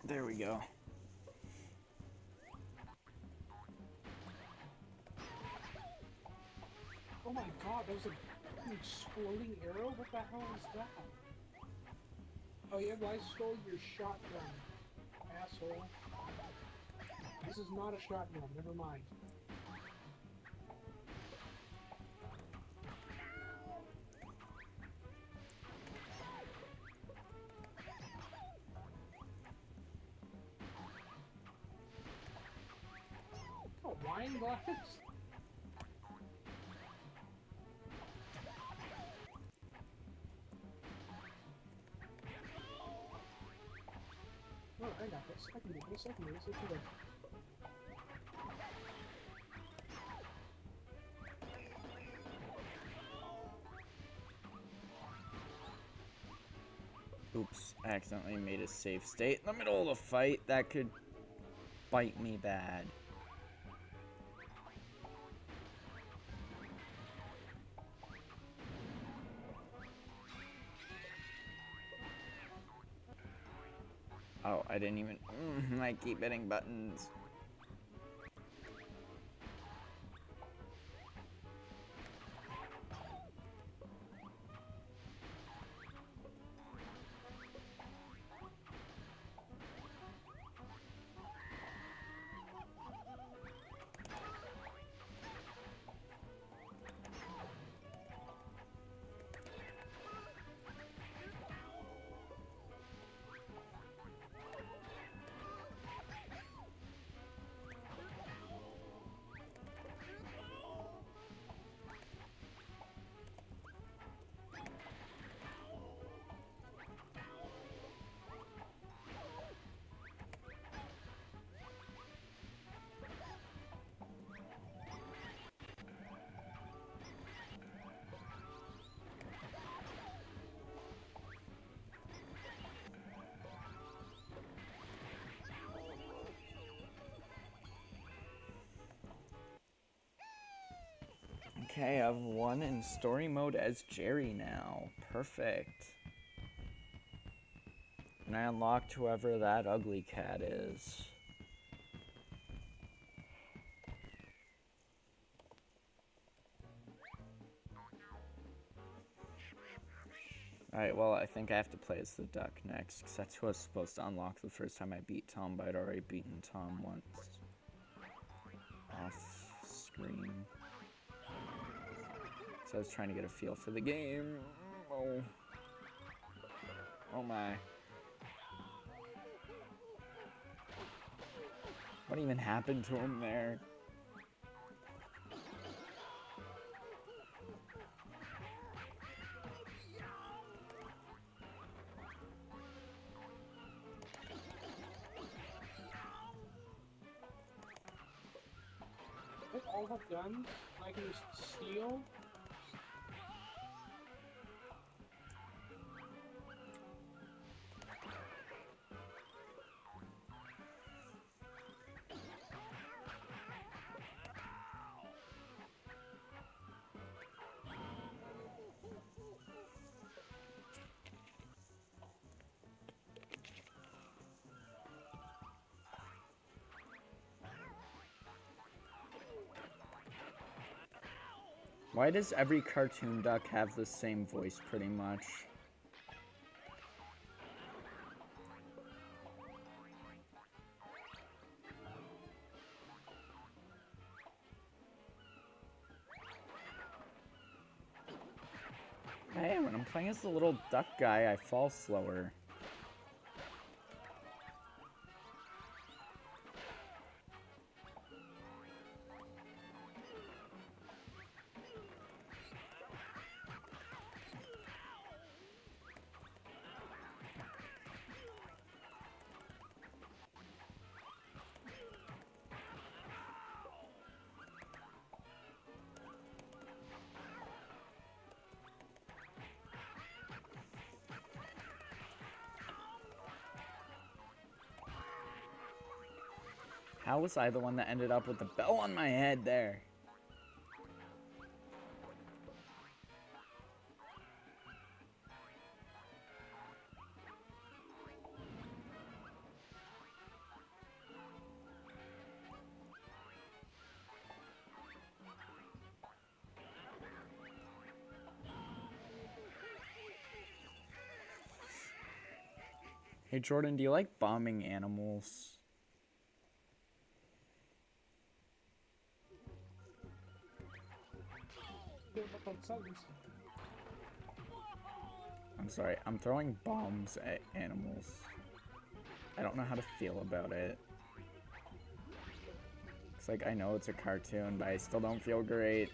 There we go. Oh my god, that was an exploding arrow? What the hell was that? Oh yeah, well, I stole your shotgun, asshole. This is not a shotgun, never mind. Oh, wine glass? Oh, I got this. I can do this. I can do this. I can do this. Oops, I accidentally made a save state in the middle of the fight. That could bite me bad. Oh, I didn't even... I keep hitting buttons. Okay, I've won in story mode as Jerry now. Perfect. And I unlocked whoever that ugly cat is. Alright, well, I think I have to play as the duck next, because that's who I was supposed to unlock the first time I beat Tom, but I'd already beaten Tom once. Off screen. So I was trying to get a feel for the game. Oh. Oh my. What even happened to him there? They all have guns I can just steal. Why does every cartoon duck have the same voice, pretty much? Hey, I'm gonna I'm playing as the little duck guy, I fall slower. How was I the one that ended up with the bell on my head there? Hey Jordan, do you like bombing animals? I'm sorry, I'm throwing bombs at animals. I don't know how to feel about it. It's like, I know it's a cartoon, but I still don't feel great.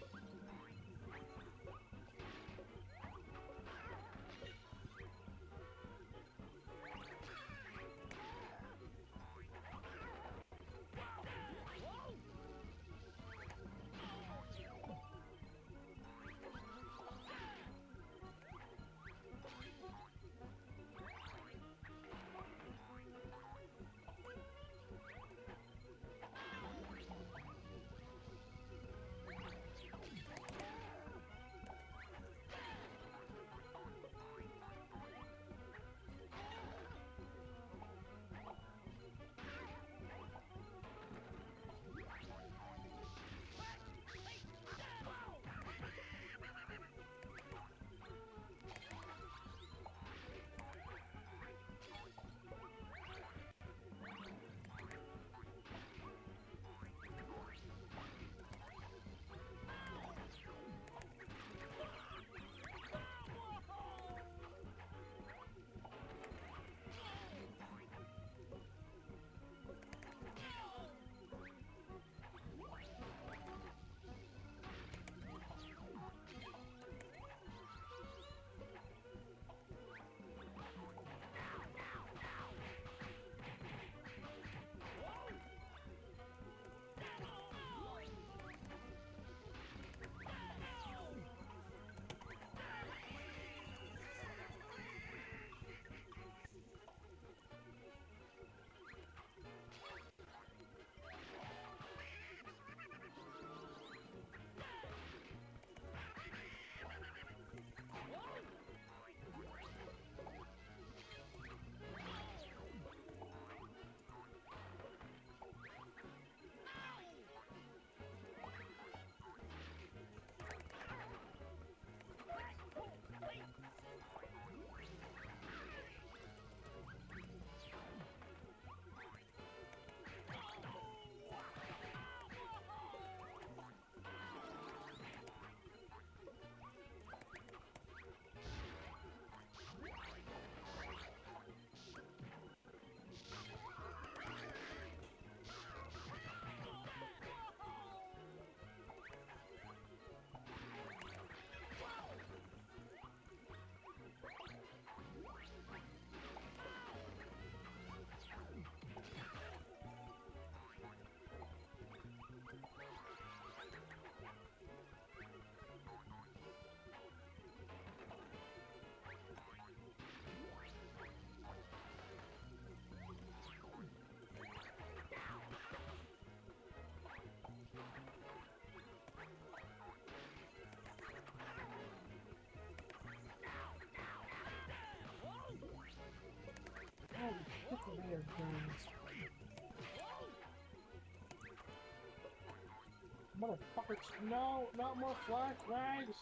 Motherfuckers, no, not more flashbangs.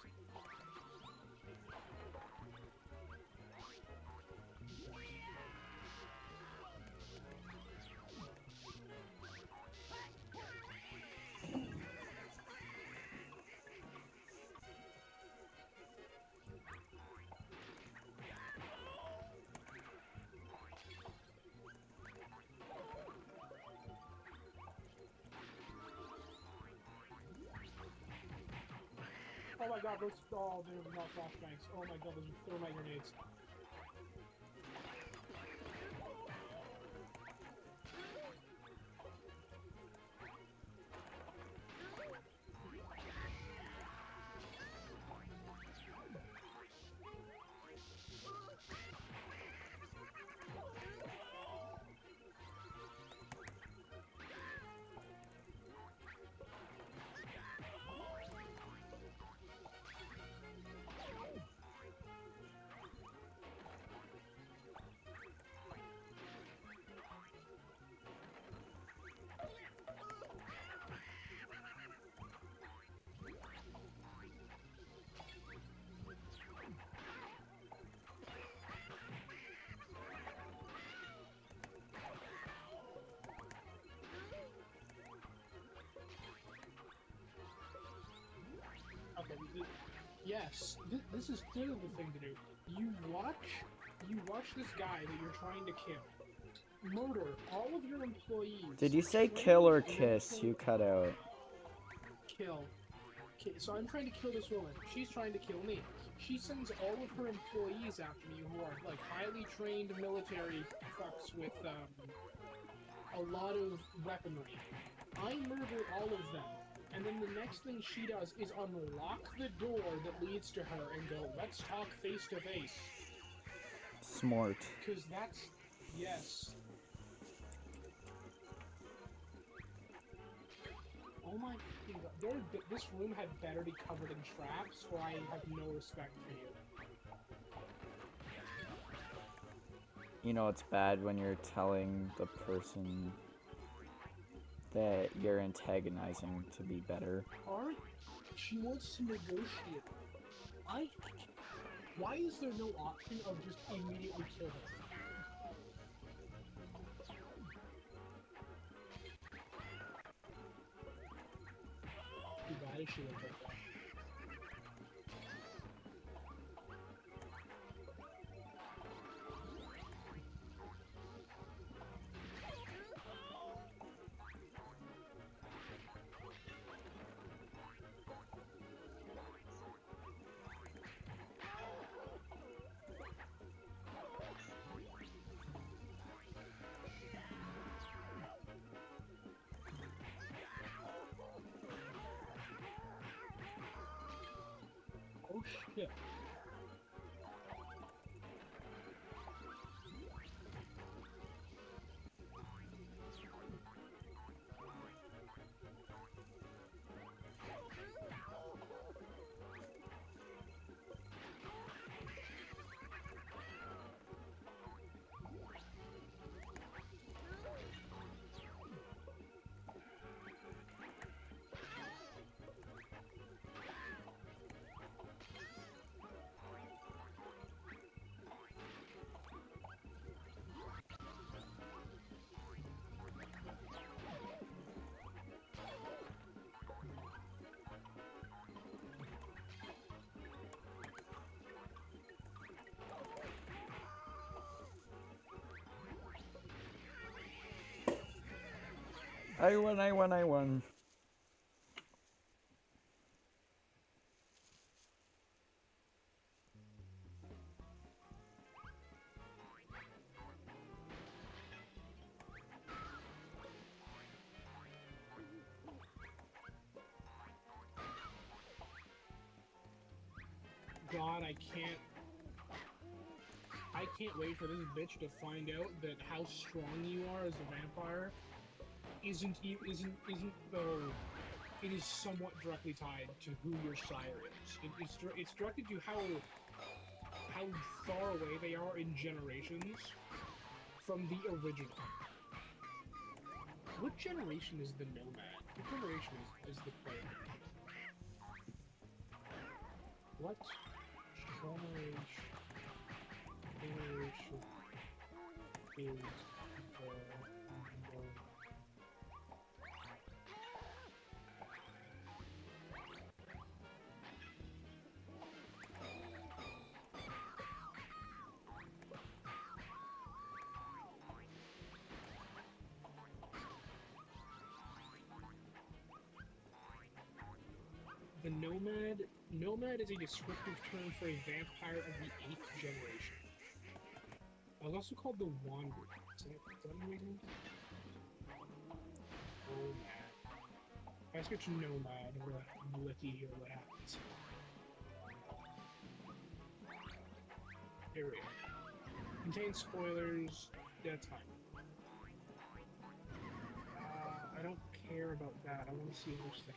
Oh my god, those. Oh, they're not flashbangs. Oh my god, those are thermite grenades. Okay, yes, this is clearly the thing to do. You watch this guy that you're trying to kill. Murder all of your employees. Did you say kill or kiss? You cut out. Kill. So I'm trying to kill this woman. She's trying to kill me. She sends all of her employees after me who are like highly trained military fucks with a lot of weaponry. I murder all of them. And then the next thing she does is unlock the door that leads to her and go, let's talk face to face. Smart. Because that's... Yes. Oh my fucking god. This room had better be covered in traps, or I have no respect for you. You know it's bad when you're telling the person that you're antagonizing to be better. She wants to negotiate. Why is there no option of just immediately kill her? Too bad if she looked like that. Oh shit. I won. God, I can't wait for this bitch to find out that how strong you are as a vampire isn't though it is somewhat directly tied to who your sire is. It's directed to how far away they are in generations from the original. What generation is the nomad? What generation is the player? What generation is the The nomad Nomad is a descriptive term for a vampire of the 8th generation. It was also called the Wanderer. Is that what it means? Nomad. I search Nomad or Wiki or what happens. Here we go. Contains spoilers. That's fine. I don't care about that. I want to see which thing.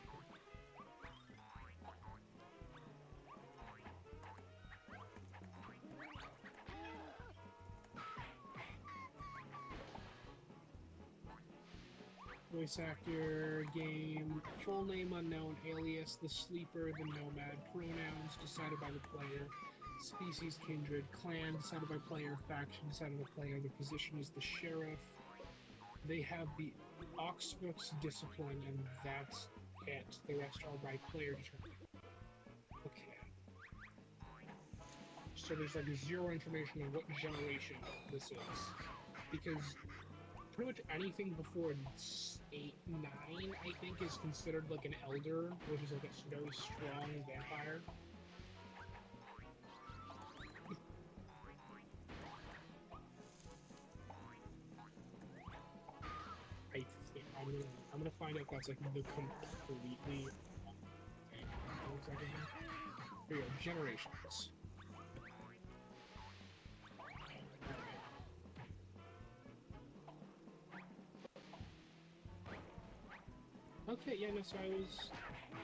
Voice actor, game, full name unknown, alias, the sleeper, the nomad, pronouns decided by the player, species, kindred, clan decided by player, faction decided by player, the position is the sheriff. They have the Oxbox discipline, and that's it. The rest are by player determined. Okay. So there's like zero information on what generation this is. Because pretty much anything before 8, 9, I think, is considered like an elder, which is like a very strong vampire. I think I'm gonna find out if that's like the completely wrong thing. Here we go, generations. Okay, yeah, no, so I was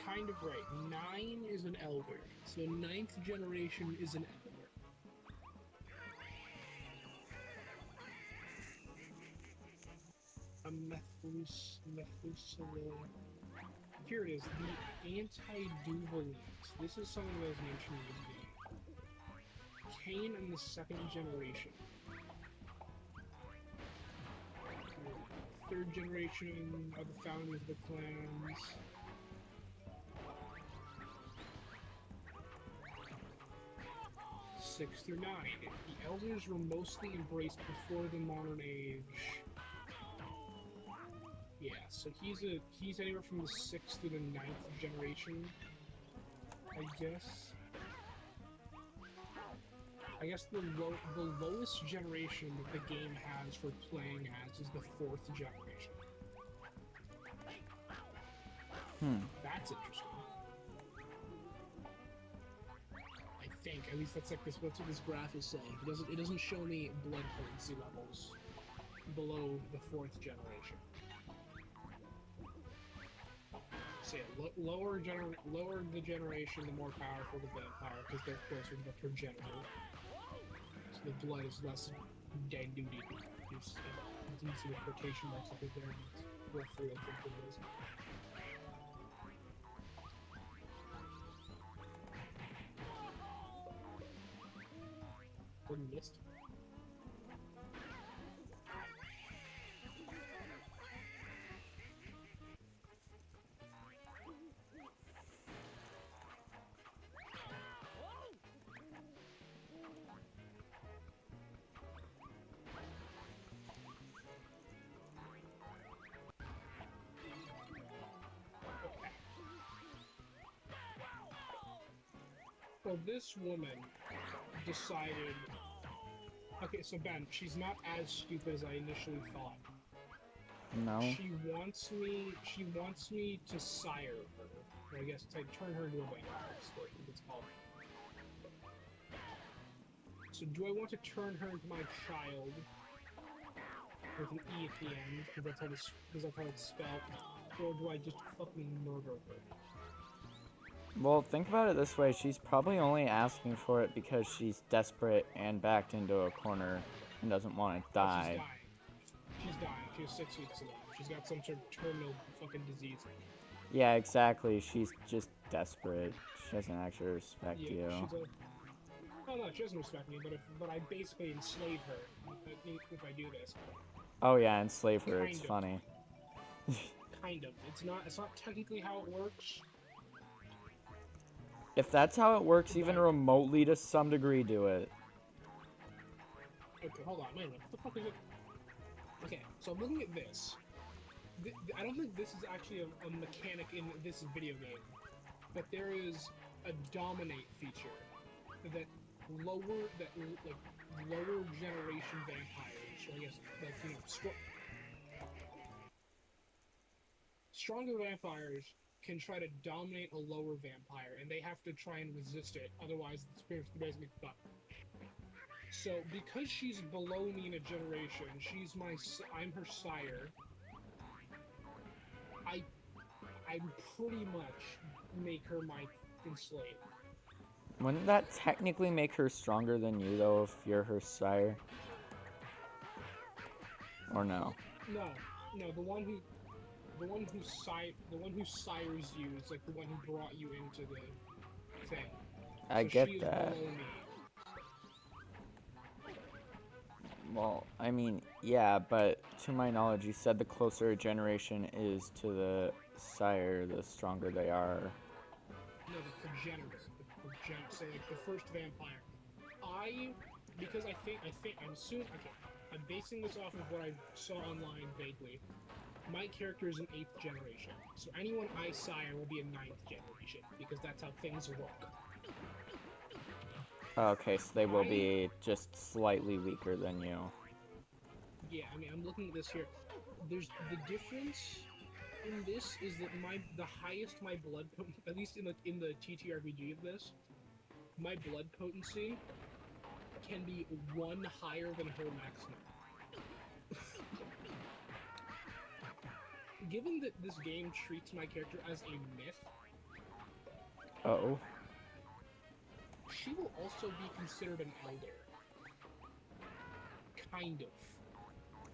kind of right. 9 is an elder, so 9th generation is an elder. A Methuselah. Here it is, the anti-Duvalines. This is something that was mentioned in the Cain and the 2nd generation. 3rd generation are the founders of the clans. Six through 9. The elders were mostly embraced before the modern age. Yeah, so he's anywhere from the 6th to the 9th generation, I guess. I guess the lowest generation that the game has for playing as is the 4th generation. That's interesting. I think, at least that's what this graph is saying. It doesn't show me blood potency levels below the 4th generation. So yeah, lower the generation, the more powerful the vampire, because they're closer to the progenitor. So the blood is less diluted. I didn't see the quotation marks up there. It's roughly what it is. Or missed. So this woman decided... Okay, so Ben, she's not as stupid as I initially thought. No. She wants me to sire her. Or I guess to turn her into a vampire, is what it's called. So do I want to turn her into my child with an E at the end, because that's how it's spelled, or do I just fucking murder her? Well, think about it this way. She's probably only asking for it because she's desperate and backed into a corner and doesn't want to die. She's dying. She has 6 weeks left. She's got some sort of terminal fucking disease. Yeah, exactly. She's just desperate. She doesn't actually respect you. Oh no, she doesn't respect me, but I basically enslave her if I do this. Oh yeah, enslave her. Kind it's of. Funny. Kind of. It's not technically how it works. If that's how it works, even remotely to some degree, do it. Okay, hold on. Wait a minute. What the fuck is it? Okay, so I'm looking at this. I don't think this is actually a mechanic in this video game, but there is a dominate feature that lower generation vampires, or I guess stronger vampires can try to dominate a lower vampire, and they have to try and resist it. Otherwise, the spirit's basically fucked. So because she's below me in a generation, I'm her sire. I pretty much make her my slave. Wouldn't that technically make her stronger than you, though, if you're her sire? Or no? No, the one who sires you is like the one who brought you into the thing. I so get she is that. below me. Well, I mean, yeah, but to my knowledge, you said the closer a generation is to the sire, the stronger they are. No, the progenitor. Say like the first vampire. Because I'm basing this off of what I saw online vaguely. My character is an 8th generation, so anyone I sire will be a 9th generation, because that's how things work. Okay, so they will be just slightly weaker than you. Yeah, I mean, I'm looking at this here. There's the difference in this is that the highest my blood potency, at least in the TTRPG of this, my blood potency can be 1 higher than her maximum. Given that this game treats my character as a myth, Uh-oh. she will also be considered an elder. Kind of.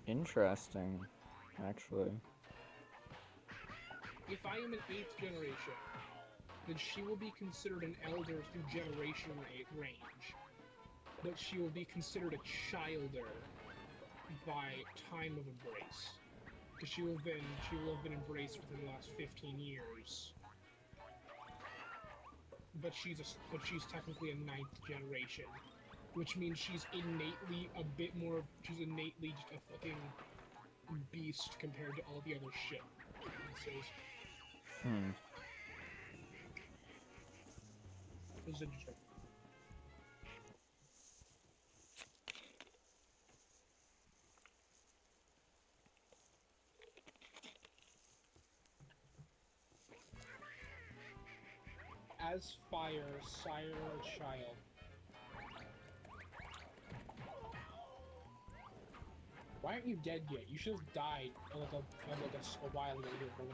Interesting, actually. If I am an 8th generation, then she will be considered an elder through generational range. But she will be considered a childer by time of embrace. Because she will have been embraced within the last 15 years. But she's technically a 9th generation, which means she's innately she's innately just a fucking beast compared to all the other shit. This is interesting. As fire, sire, or child. Why aren't you dead yet? You should have died a while ago here, bro.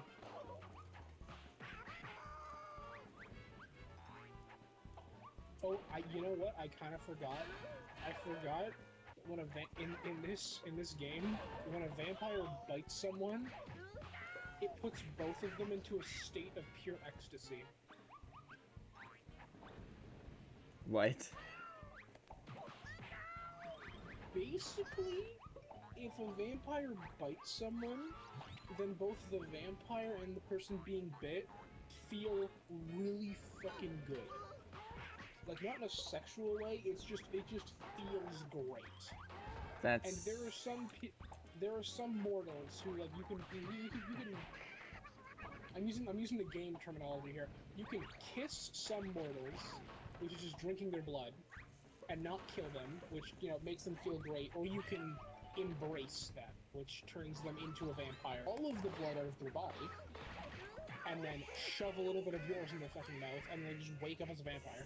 Oh, you know what? I kind of forgot. I forgot when in this game, when a vampire bites someone, it puts both of them into a state of pure ecstasy. What? Basically, if a vampire bites someone, then both the vampire and the person being bit feel really fucking good. Like, not in a sexual way, it just feels great. That's... And there are some mortals who, like, you can I'm using the game terminology here. You can kiss some mortals, which is just drinking their blood, and not kill them, which, you know, makes them feel great, or you can embrace them, which turns them into a vampire. All of the blood out of their body, and then shove a little bit of yours in their fucking mouth, and then just wake up as a vampire.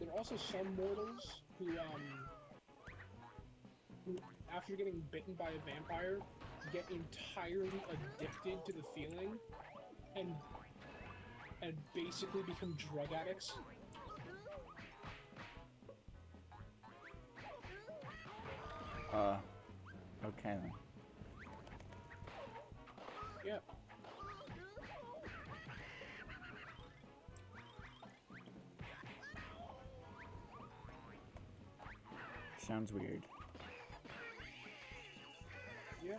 There are also some mortals who after getting bitten by a vampire, get entirely addicted to the feeling, and basically become drug addicts. Okay then. Yeah. Sounds weird. Yeah.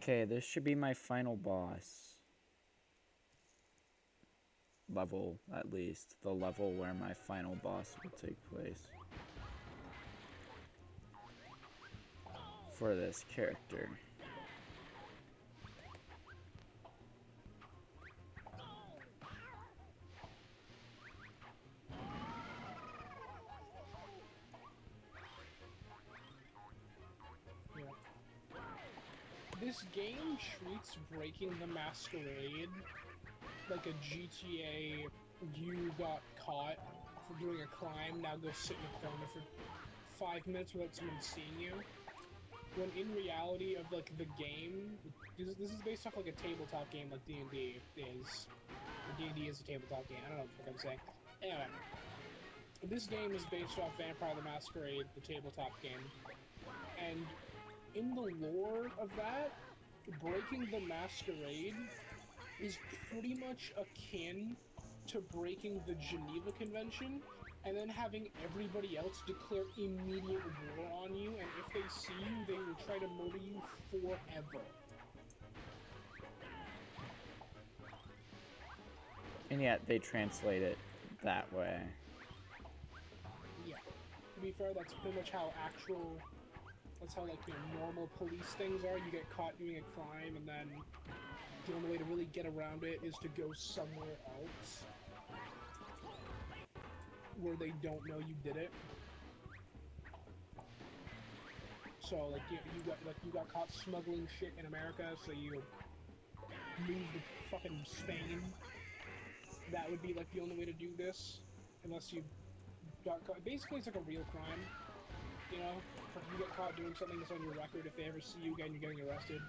Okay, this should be my final boss. Level, at least. The level where my final boss will take place. for this character. This game treats Breaking the Masquerade like a GTA, you got caught for doing a crime, now go sit in a corner for 5 minutes without someone seeing you. When in reality of like the game, this is based off like a tabletop game like D&D is. D&D is a tabletop game, I don't know what I'm saying. Anyway, this game is based off Vampire the Masquerade, the tabletop game. And in the lore of that, Breaking the Masquerade is pretty much akin to breaking the Geneva Convention and then having everybody else declare immediate war on you, and if they see you, they will try to murder you forever. And yet they translate it that way. Yeah. To be fair, that's pretty much how that's how, like, you know, normal police things are. You get caught doing a crime, and then the only way to really get around it is to go somewhere else where they don't know you did it. So, like, you got caught smuggling shit in America, so you moved to fucking Spain. That would be, like, the only way to do this, unless you got caught. Basically, it's like a real crime, you know? If you get caught doing something that's on your record, if they ever see you again, you're getting arrested.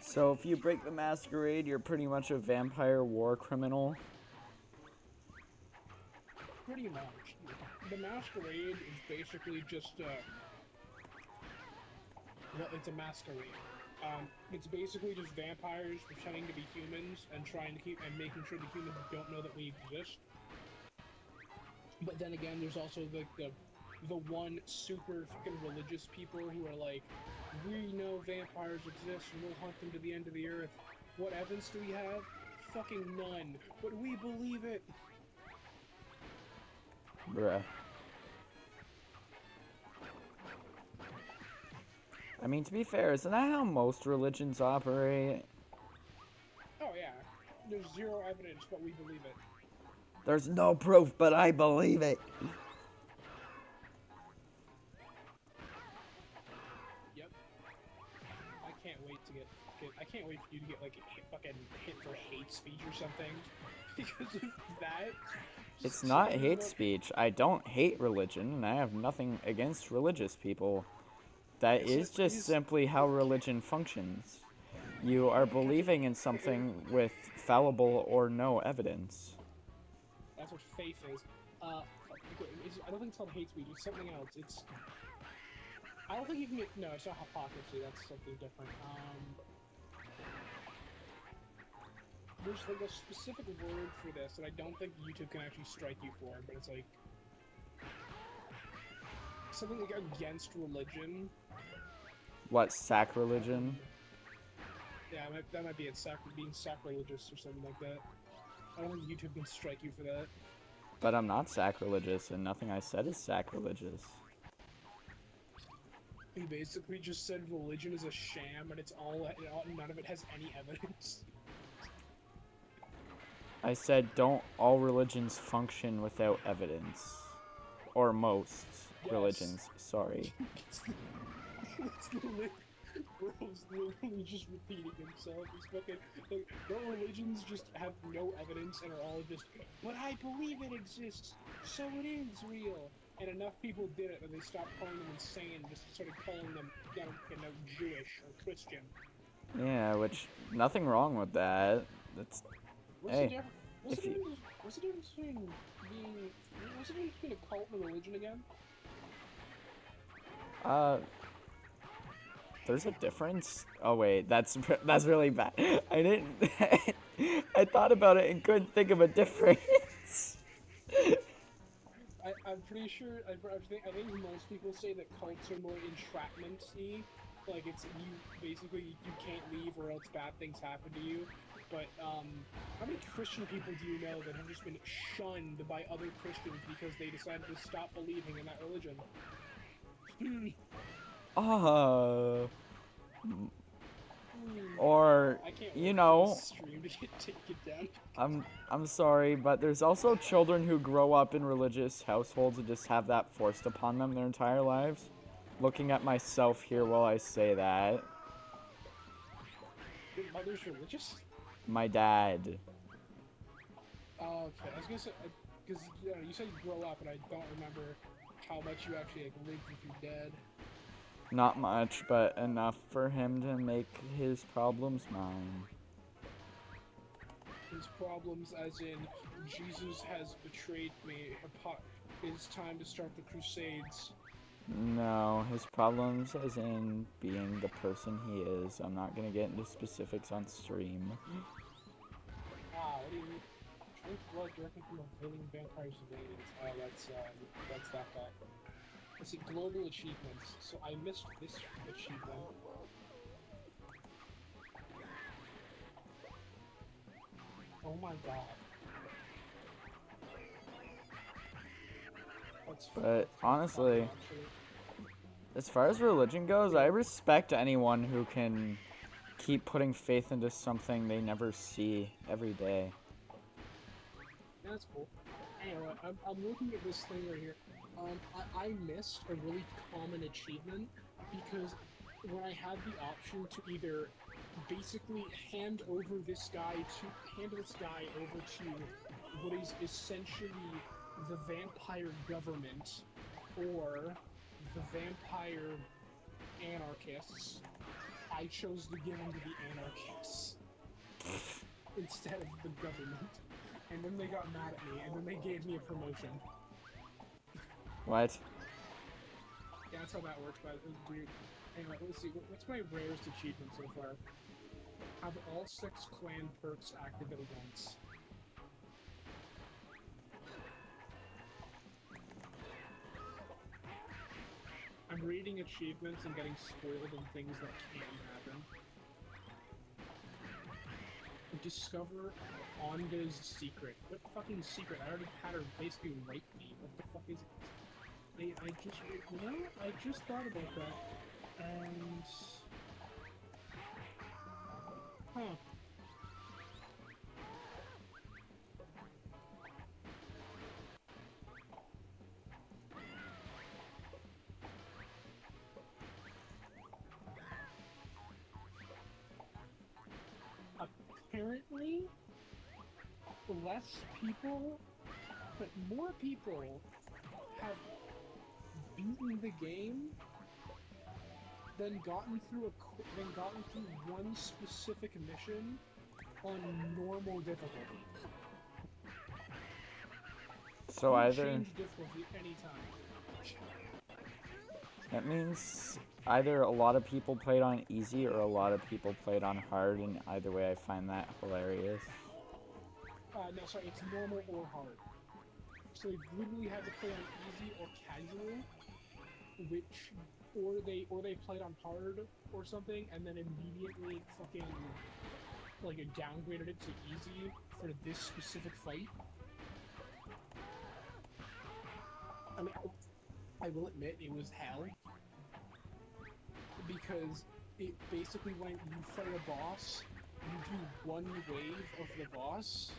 So if you break the Masquerade, you're pretty much a vampire war criminal. Pretty much. The Masquerade is basically just well, it's a masquerade. It's basically just vampires pretending to be humans and trying to making sure the humans don't know that we exist. But then again, there's also like the one super fucking religious people who are like, we know vampires exist and we'll hunt them to the end of the earth. What evidence do we have? Fucking none. But we believe it. Bruh. I mean, to be fair, isn't that how most religions operate? Oh yeah. There's zero evidence, but we believe it. There's no proof, but I believe it. Yep. I can't wait for you to get like fucking hit for hate speech or something because of that. It's not hate speech. I don't hate religion, and I have nothing against religious people. That is just simply how religion functions. You are believing in something with fallible or no evidence. That's what faith is. I don't think it's called hate speech. It's something else. I don't think you can get. No, it's not hypocrisy. That's something different. There's like a specific word for this that I don't think YouTube can actually strike you for, but it's like something like against religion. What, sacrilegion? Yeah, that might be it. Being sacrilegious or something like that. I don't think YouTube can strike you for that. But I'm not sacrilegious, and nothing I said is sacrilegious. He basically just said religion is a sham and none of it has any evidence. I said, don't all religions function without evidence? Or most religions, sorry. It's literally, bro's literally just repeating himself. He's fucking, like, don't religions just have no evidence and are all just, but I believe it exists, so it is real. And enough people did it that they stopped calling them insane and just started calling them, Jewish or Christian. Yeah, which, nothing wrong with that. That's, What's hey, the difference? What's the difference between a cult and a religion again? There's a difference? Oh wait, that's really bad. I didn't, I thought about it and couldn't think of a difference. I'm pretty sure. I think most people say that cults are more entrapment-y. Like it's you can't leave or else bad things happen to you. But how many Christian people do you know that have just been shunned by other Christians because they decided to stop believing in that religion? Or, you know, stream to get taken down. I'm sorry, but there's also children who grow up in religious households and just have that forced upon them their entire lives. Looking at myself here while I say that. Your mother's religious? My dad. Oh, okay. I was gonna say, because you said you grow up, and I don't remember how much you actually lived with your dad. Not much, but enough for him to make his problems mine. His problems, as in Jesus has betrayed me. It's time to start the Crusades. No, his problems as in being the person he is. I'm not gonna get into specifics on stream. What do you mean? Drink blood directly from a living vampire's veins. That's that guy. Let's see, global achievements. So I missed this achievement. Oh my god. But honestly, as far as religion goes, I respect anyone who can keep putting faith into something they never see every day. That's cool. Anyway, I'm looking at this thing right here. I missed a really common achievement because when I had the option to either basically hand this guy over to what is essentially the vampire government or the vampire anarchists, I chose to give him to the anarchists instead of the government. And then they got mad at me, and then they gave me a promotion. What? Yeah, that's how that works, but it was weird. Anyway, let's see, what's my rarest achievement so far? Have all 6 clan perks active at once. I'm reading achievements and getting spoiled on things that can happen. Discover Onda's secret. What fucking secret? I already had her basically rape me. What the fuck is it? I just thought about that. And... Huh. Apparently, less people, but more people have beaten the game than gotten through one specific mission on normal difficulty. So either change difficulty anytime. that means either a lot of people played on easy or a lot of people played on hard, and either way I find that hilarious. No, sorry, it's normal or hard. So they literally had to play on easy or casual, or they played on hard or something, and then immediately fucking downgraded it to easy for this specific fight. I mean, I will admit it was hell. because it basically when you fight a boss, you do one wave of the boss,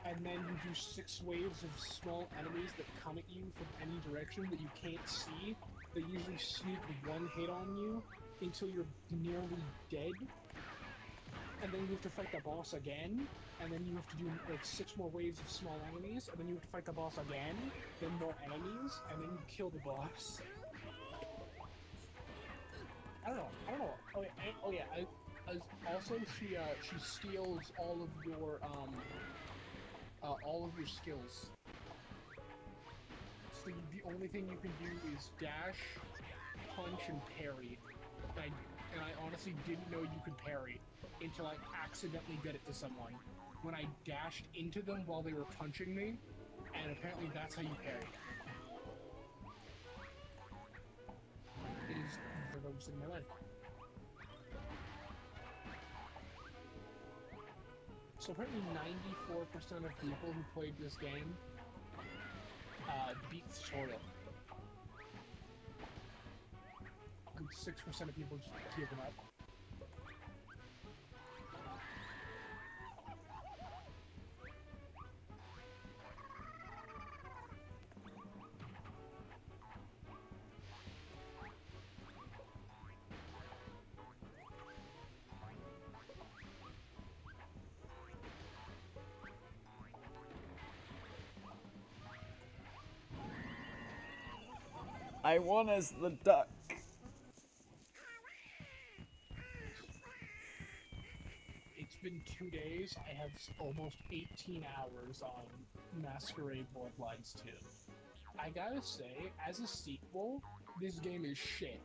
and then you do 6 waves of small enemies that come at you from any direction that you can't see. They usually sneak one hit on you until you're nearly dead. And then you have to fight the boss again, and then you have to do like 6 more waves of small enemies, and then you have to fight the boss again, then more enemies, and then you kill the boss. I don't know. Oh yeah. Also, she steals all of your skills. So the only thing you can do is dash, punch, and parry. And I honestly didn't know you could parry until I accidentally did it to someone. When I dashed into them while they were punching me, and apparently that's how you parry. It is the most in my life. So apparently 94% of people who played this game beat the tutorial. And 6% of people just give them up. I won as the duck. It's been 2 days. I have almost 18 hours on Masquerade Bloodlines 2. I gotta say, as a sequel, this game is shit.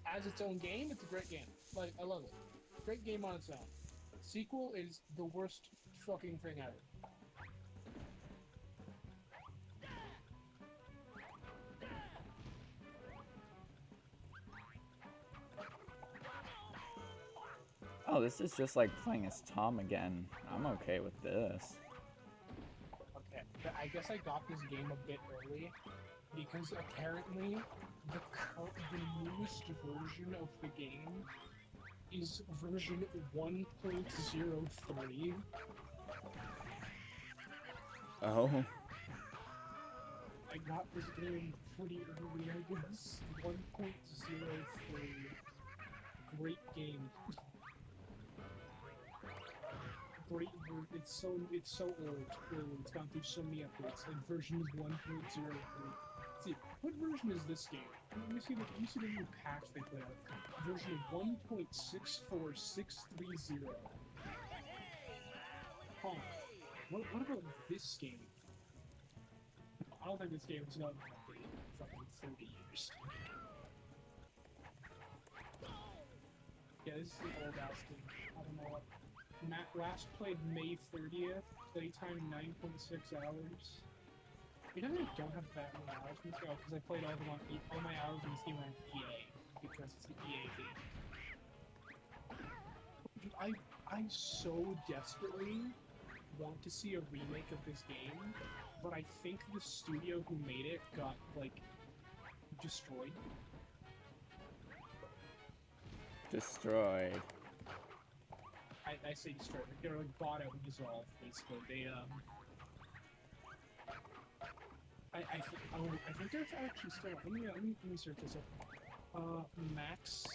As its own game, it's a great game. Like, I love it. Great game on its own. Sequel is the worst fucking thing ever. Oh, this is just like playing as Tom again. I'm okay with this. Okay, but I guess I got this game a bit early because apparently the newest version of the game is version 1.03. Oh. I got this game pretty early, I guess. 1.03. Great game. Great, it's so old. It's gone through so many updates. Like version is 1.03. See, what version is this game? Let me see the new patch they put out. Version 1.64630. Huh. What about this game? I don't think this game is not updated in fucking 30 years. Yeah, this is an old ass game. I don't know what. Last played May 30th, playtime 9.6 hours. You know, I don't have that many hours in this game because I played all my hours in this game on EA because it's an EA game. Dude, I so desperately want to see a remake of this game, but I think the studio who made it got like destroyed. Destroyed. I say destroyed. They were like bought out and dissolved, basically. They I think there's actually still. Let me search this up. Max.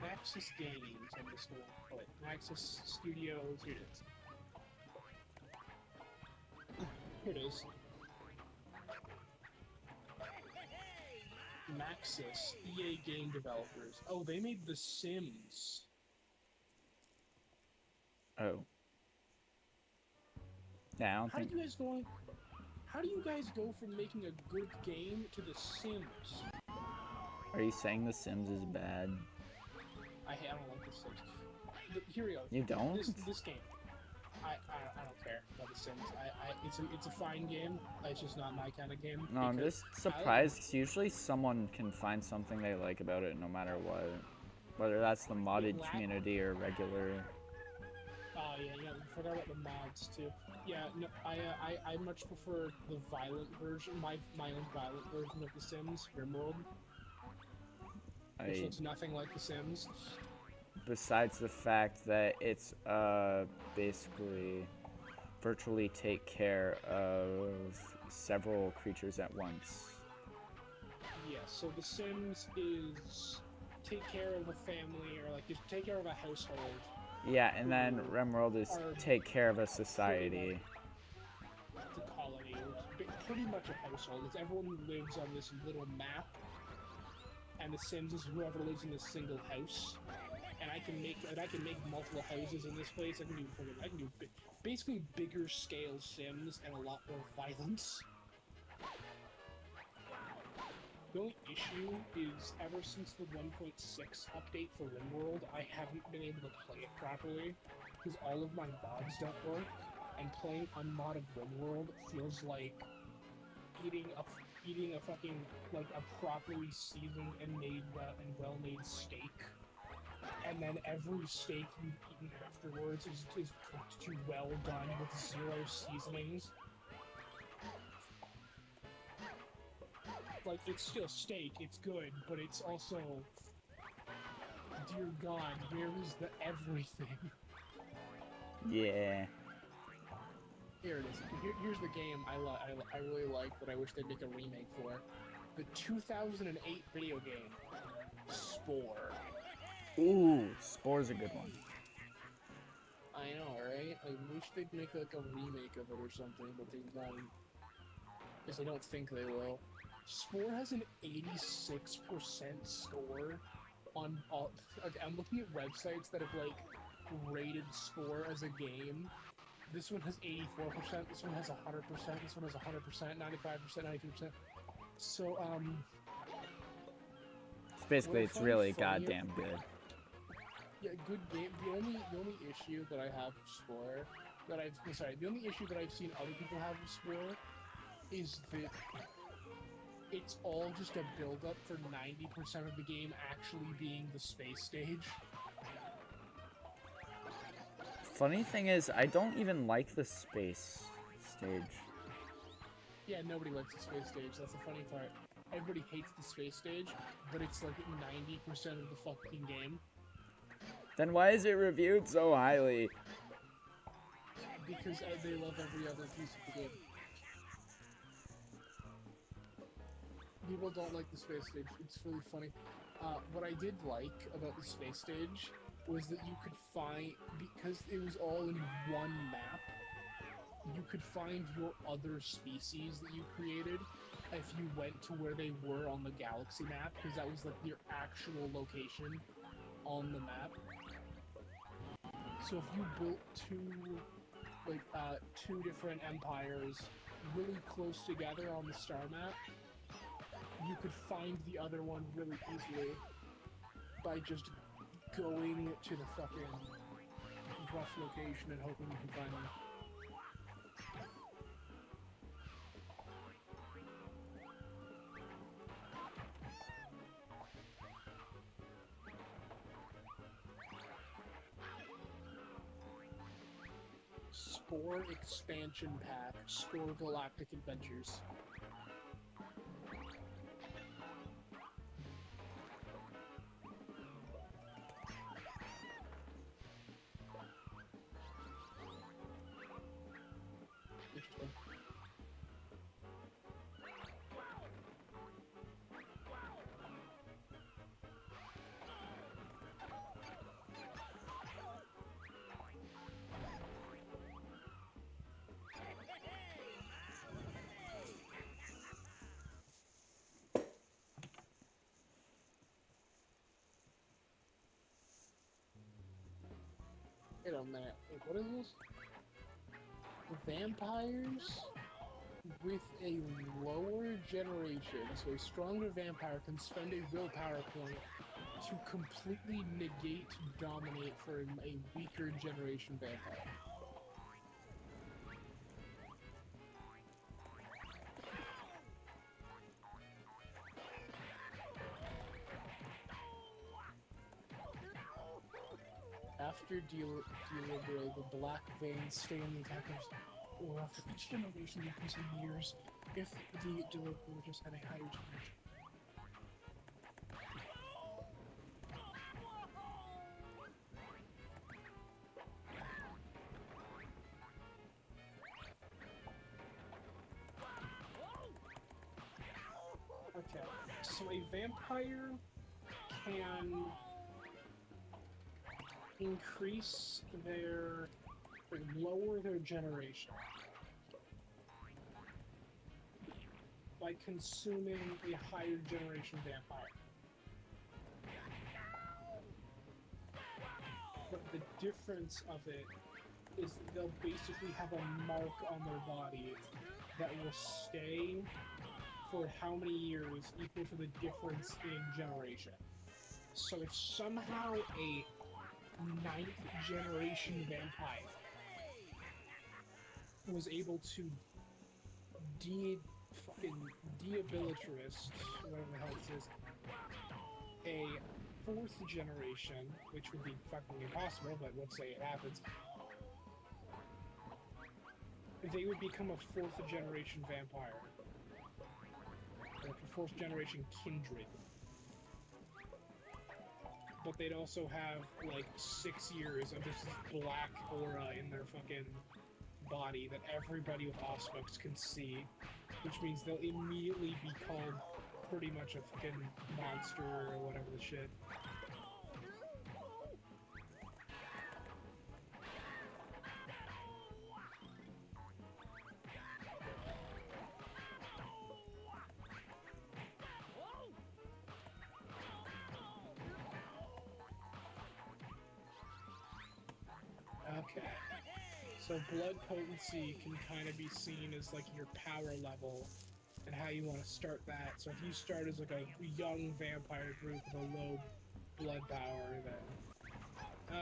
Maxis Games. I'm just gonna put Maxis Studios. Here it is. Here it is. Maxis, EA game developers. Oh, they made The Sims. Oh. Yeah, I don't think... How do you guys go from making a good game to The Sims? Are you saying The Sims is bad? I don't like The Sims. Here we go. You don't? This game. I don't care about The Sims. It's a fine game. It's just not my kind of game. No, I'm just surprised because usually someone can find something they like about it no matter what. Whether that's the modded community or regular. Oh yeah, yeah. I forgot about the mods too. Yeah, no, I much prefer the violent version, my own violent version of The Sims, RimWorld, which I looks nothing like The Sims. besides the fact that it's basically virtually take care of several creatures at once. Yeah, so The Sims is take care of a family or like just take care of a household. Yeah, and then RimWorld is Are take care of a society. the colony, pretty much a household. It's everyone who lives on this little map, and The Sims is whoever lives in this single house. And I can make multiple houses in this place. I can do basically bigger scale Sims and a lot more violence. The only issue is ever since the 1.6 update for RimWorld, I haven't been able to play it properly because all of my mods don't work, and playing unmodded RimWorld feels like eating a fucking like a properly seasoned and made well made steak, and then every steak you've eaten afterwards is cooked to well done with zero seasonings. Like, it's still steak, it's good, but it's also, dear God, where is the everything? Yeah. Here it is. Here's the game I really like that I wish they'd make a remake for. The 2008 video game, Spore. Ooh, Spore's a good one. I know, right? I wish they'd make like a remake of it or something, but they won't. Because I don't think they will. Spore has an 86% score on all. Okay, I'm looking at websites that have like rated Spore as a game. This one has 84%. This one has 100%. This one has 100%, 95%, 92%. So Basically, it's really goddamn good. Yeah, good game. The only issue that I have with Spore, the only issue that I've seen other people have with Spore is that it's all just a build-up for 90% of the game actually being the space stage. Funny thing is, I don't even like the space stage. Yeah, nobody likes the space stage. That's the funny part. Everybody hates the space stage, but it's like 90% of the fucking game. Then why is it reviewed so highly? Because they love every other piece of the game. People don't like the space stage. It's really funny. What I did like about the space stage was that you could find, because it was all in one map, you could find your other species that you created if you went to where they were on the galaxy map, because that was like your actual location on the map. So if you built two different empires really close together on the star map, you could find the other one really easily by just going to the fucking rough location and hoping you can find them. Spore Expansion Pack, Spore Galactic Adventures. Interesting. Wait a minute. Wait, what is this? Vampires with a lower generation, so a stronger vampire can spend a willpower point to completely negate dominate for a weaker generation vampire. after delivery, the black veins stay in the attacker's aura for each generation that comes in years if the deliverer just had a higher generation. Okay, so a vampire can increase or lower their generation by consuming a higher generation vampire. But the difference of it is that they'll basically have a mark on their body that will stay for how many years equal to the difference in generation. So if somehow a 9th generation vampire was able to debilitarist, whatever the hell this is, a 4th generation, which would be fucking impossible, but let's say it happens, they would become a 4th generation vampire. Like a 4th generation kindred. But they'd also have, like, 6 years of this black aura in their fucking body that everybody with Auspex can see, which means they'll immediately be called pretty much a fucking monster or whatever the shit. Okay. So blood potency can kind of be seen as like your power level and how you want to start that. So if you start as like a young vampire group with a low blood power, then...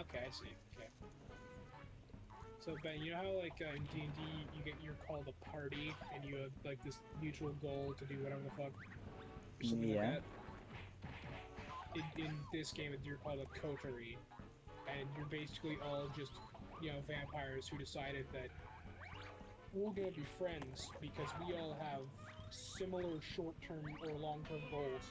Okay, I see. Okay. So Ben, you know how like in D&D you're called a party and you have like this mutual goal to do whatever the fuck? Or something like that? In this game you're called a coterie. And you're basically all just, you know, vampires who decided that we're gonna be friends because we all have similar short-term or long-term goals.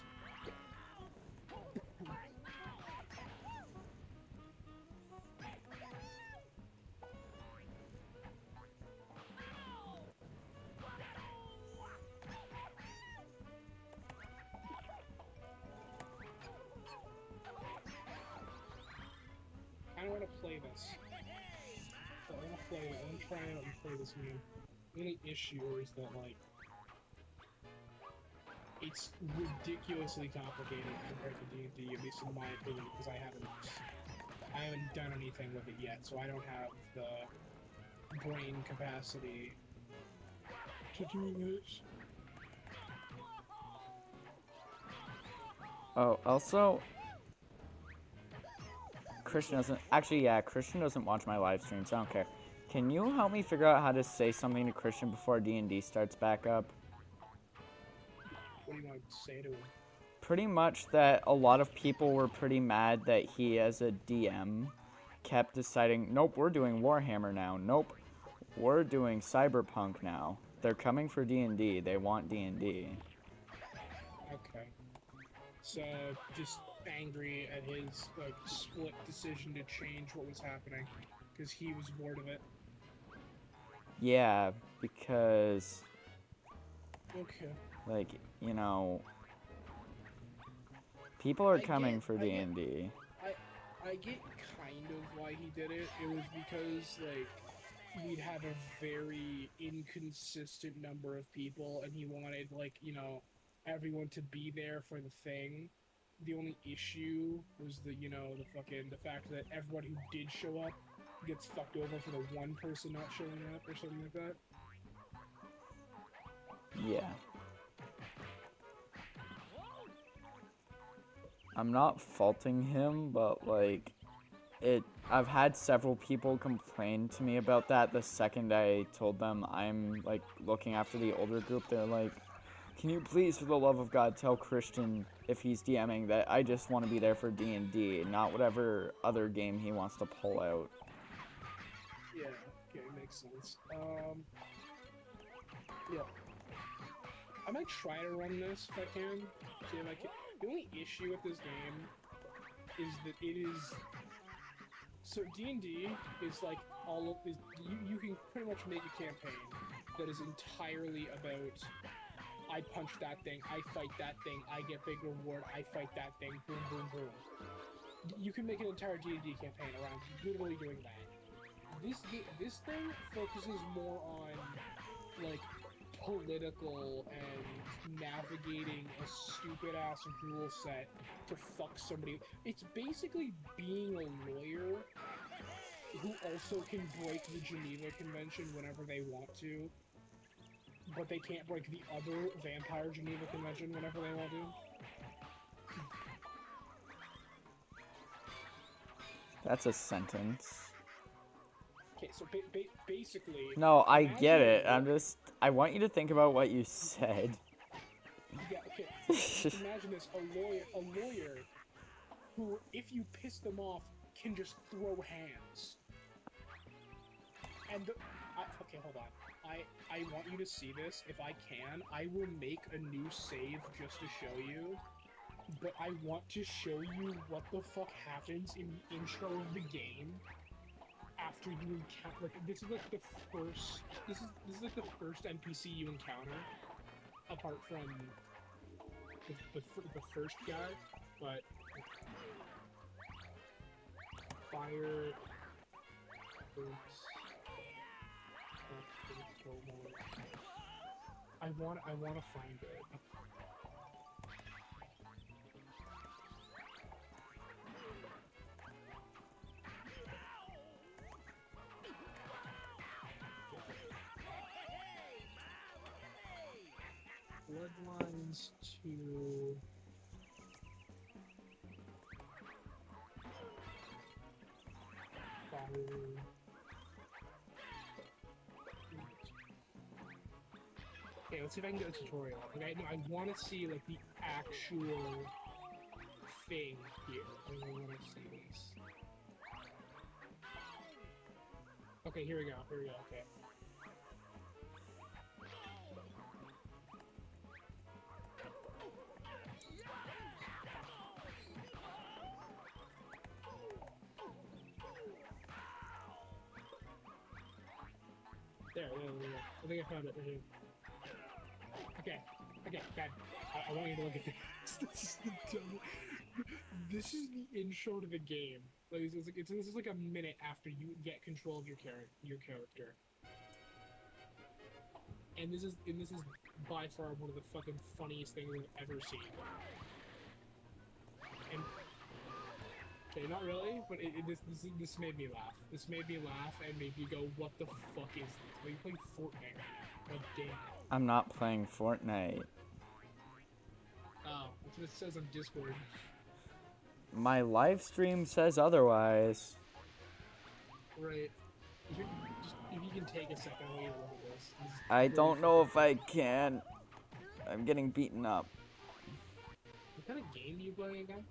I want to play this. I want to play it. I want to try out and play this game. The only issue is that, like, it's ridiculously complicated compared to D&D, at least in my opinion, because I haven't done anything with it yet, so I don't have the brain capacity to do this. Oh, also, Christian doesn't watch my live streams, so I don't care. Can you help me figure out how to say something to Christian before D&D starts back up? What do you want to say to him? Pretty much that a lot of people were pretty mad that he, as a DM, kept deciding, nope, we're doing Warhammer now. Nope, we're doing Cyberpunk now. They're coming for D&D. They want D&D. Okay. So, just angry at his, like, split decision to change what was happening, because he was bored of it. Yeah, because... Okay. Like, you know... People are coming for D&D. I get kind of why he did it. It was because, like, we'd have a very inconsistent number of people, and he wanted, like, you know, everyone to be there for the thing. The only issue was the fact that everyone who did show up gets fucked over for the one person not showing up or something like that. Yeah. I'm not faulting him, but, like, I've had several people complain to me about that the second I told them I'm, like, looking after the older group. They're like, Can you please, for the love of God, tell Christian, if he's DMing, that I just want to be there for D&D, not whatever other game he wants to pull out. Yeah, okay, makes sense. Yeah. I might try to run this if I can. See if I can. The only issue with this game is that it is... So D&D is like all of... You can pretty much make a campaign that is entirely about... I punch that thing, I fight that thing, I get big reward, I fight that thing, boom, boom, boom. You can make an entire D&D campaign around literally doing that. This thing focuses more on, like, political and navigating a stupid-ass rule set to fuck somebody. It's basically being a lawyer who also can break the Geneva Convention whenever they want to, but they can't break the other Vampire Geneva Convention whenever they want to. That's a sentence. Okay, so basically... No, I get it. I want you to think about what you said. Yeah, okay. Imagine this, a lawyer who, if you piss them off, can just throw hands. And okay, hold on. I want you to see this. If I can, I will make a new save just to show you. But I want to show you what the fuck happens in the intro of the game after you encounter. Like, this is like the first. This is like the first NPC you encounter, apart from the first guy. But fire. I want to find it. Bloodlines to fire. Okay, let's see if I can get a tutorial. Okay, no, I want to see like the actual thing here. I want to see this. Okay, here we go. Okay. There. I think I found it right here. Okay, bad. I want you to look at this. This is the intro to the game. Like, this is like a minute after you get control of your character. And this is by far one of the fucking funniest things I've ever seen. And okay, not really, but this made me laugh. This made me laugh and made me go, "What the fuck is this? Are you playing Fortnite right now? God damn it." I'm not playing Fortnite. Oh, that's what it says on Discord. My live stream says otherwise. Right. If you can take a second, I want you to look at this. I don't know if I can. I'm getting beaten up. What kind of game are you playing again?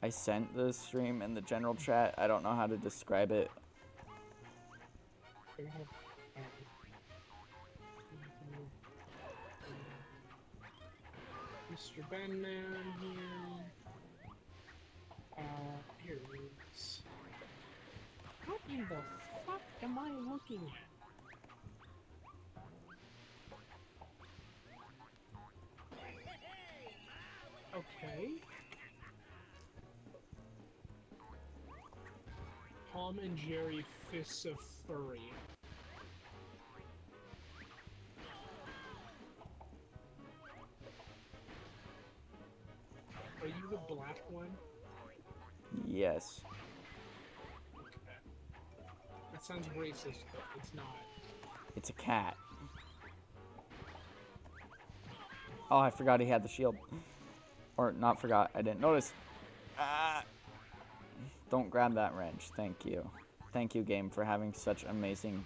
I sent the stream in the general chat. I don't know how to describe it. Mr. Bandman here. Here it is. What in the fuck am I looking at? Okay. Tom and Jerry Fists of Furry. Are you the black one? Yes. Okay. That sounds racist, but it's not. It's a cat. Oh, I forgot he had the shield. Or not forgot, I didn't notice. Ah! Don't grab that wrench, thank you. Thank you, game, for having such amazing...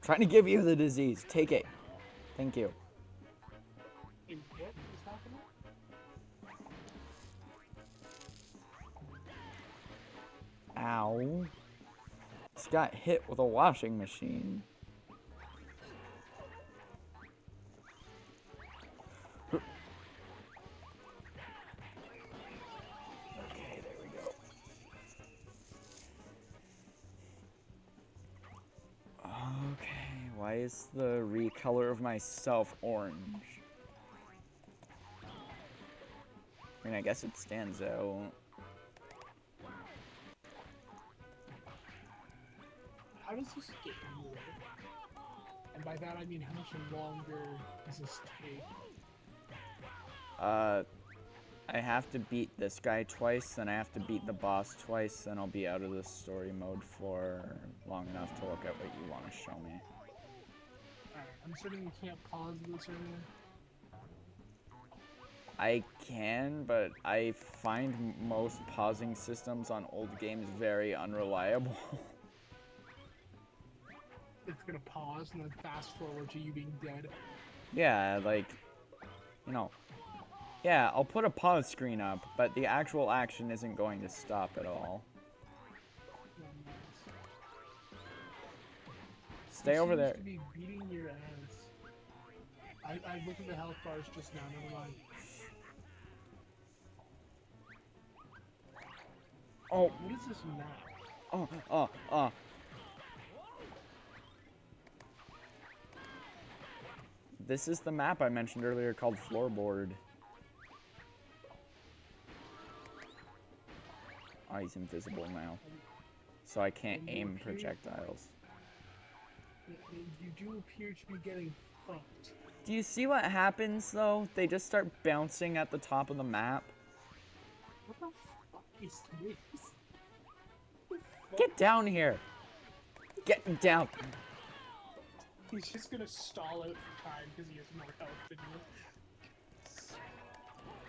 Trying to give you the disease. Take it. Thank you. Hey, what is happening? Ow. This got hit with a washing machine. Okay, there we go. Okay, why is the recolor of myself orange? I mean, I guess it stands out. How does this get more? And by that I mean how much longer does this take? I have to beat this guy twice, then I have to beat the boss twice, then I'll be out of the story mode for long enough to look at what you want to show me. Alright, I'm certain you can't pause this or anything. I can, but I find most pausing systems on old games very unreliable. It's gonna pause and then fast forward to you being dead. Yeah, like, you know, yeah, I'll put a pause screen up, but the actual action isn't going to stop at all. Stay over there. To be beating your ass. I looked at the health bars just now, never mind. Oh, What is this map? oh. This is the map I mentioned earlier called Floorboard. Oh, he's invisible now. So I can't aim projectiles. You do appear to be getting fucked. Do you see what happens, though? They just start bouncing at the top of the map. What the fuck is this? Get down here! Get down! He's just gonna stall out for time because he has more health than you.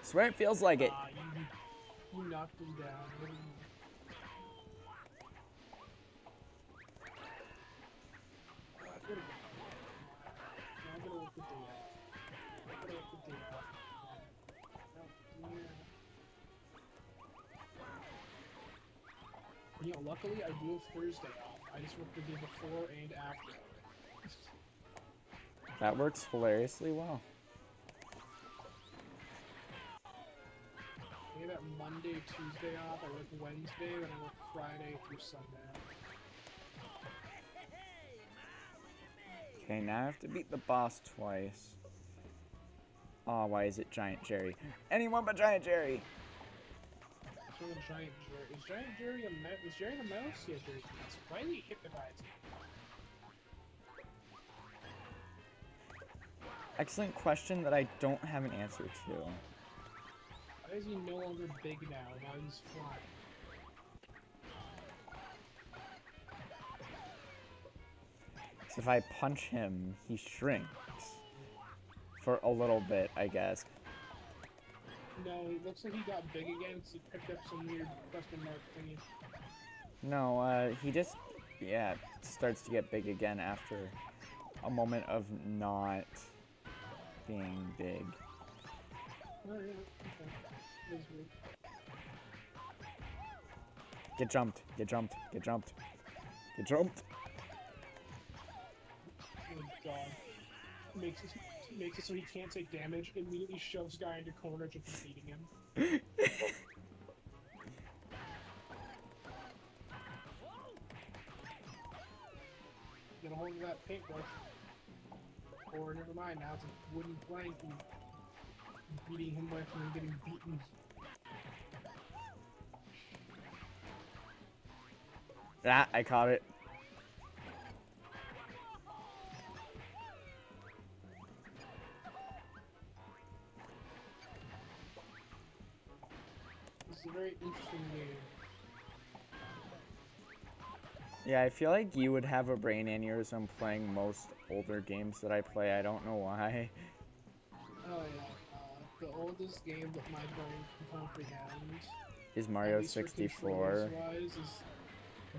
Swear it feels like it. You knocked him down. You know, luckily I do have Thursday off. I just work the day before and after. That works hilariously well. I get that Monday, Tuesday off. I work Wednesday, then I work Friday through Sunday. Okay, now I have to beat the boss twice. Oh, why is it Giant Jerry? Anyone but Giant Jerry! So Giant Jerry. Is Giant Jerry a mouse? Is Jerry the mouse? Yeah, Jerry's the mouse. Why did he hypnotize him? Excellent question that I don't have an answer to. Why is he no longer big now? Now he's flying. So if I punch him, he shrinks. For a little bit, I guess. No, it looks like he got big again, so he picked up some weird question mark thingy. No, he just, yeah, starts to get big again after a moment of not being big. Oh, yeah, okay. That's weird. Get jumped, get jumped, get jumped, get jumped. Oh, God. Makes it so he can't take damage, immediately shoves guy into corner just for beating him. Get a hold of that paintbrush. Or never mind, now it's a wooden plank and beating him away from him getting beaten. Ah, I caught it. This is a very interesting game. Yeah, I feel like you would have a brain aneurysm playing most older games that I play. I don't know why. Oh yeah, the oldest game that my brain can comprehend Is Mario at least for 64. controls-wise, is...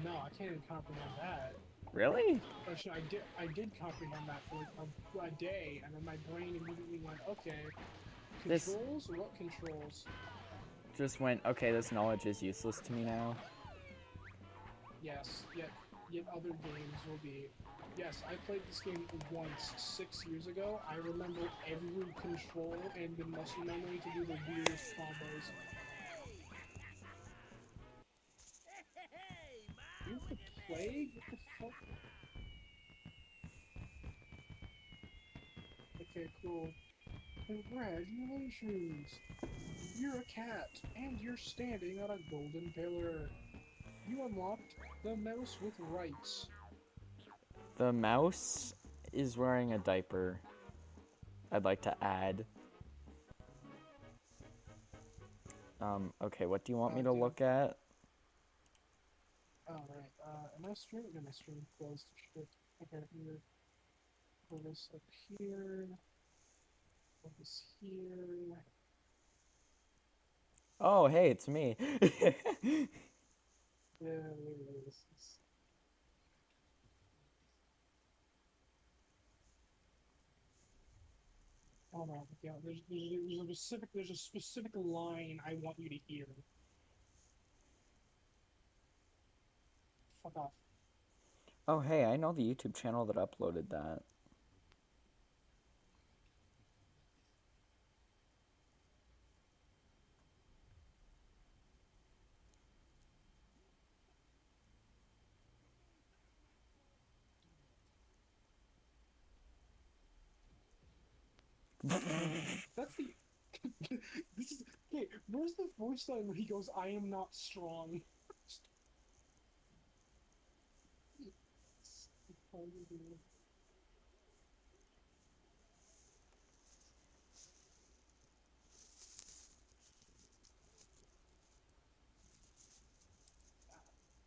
No, I can't even comprehend that. Really? Actually, I did comprehend that for like a day, and then my brain immediately went, okay, This controls? What controls? just went, okay, this knowledge is useless to me now. Yes, yet other games will be. Yes, I played this game once 6 years ago. I remember every control and the muscle memory to do the weirdest combos. You have the plague? What the fuck? Okay, cool. Congratulations! You're a cat, and you're standing on a golden pillar. You unlocked the mouse with rights. The mouse is wearing a diaper. I'd like to add. Okay, what do you want me to Damn. look at? Alright, am I streaming? No, my stream closed. Shit. Okay, here. Put this up here. Put this here. Oh, hey, it's me. Yeah, there it is. Oh no, yeah, there's a specific line I want you to hear. Fuck off. Oh, hey, I know the YouTube channel that uploaded that. That's the. This is. Okay, where's the voice line where he goes, I am not strong?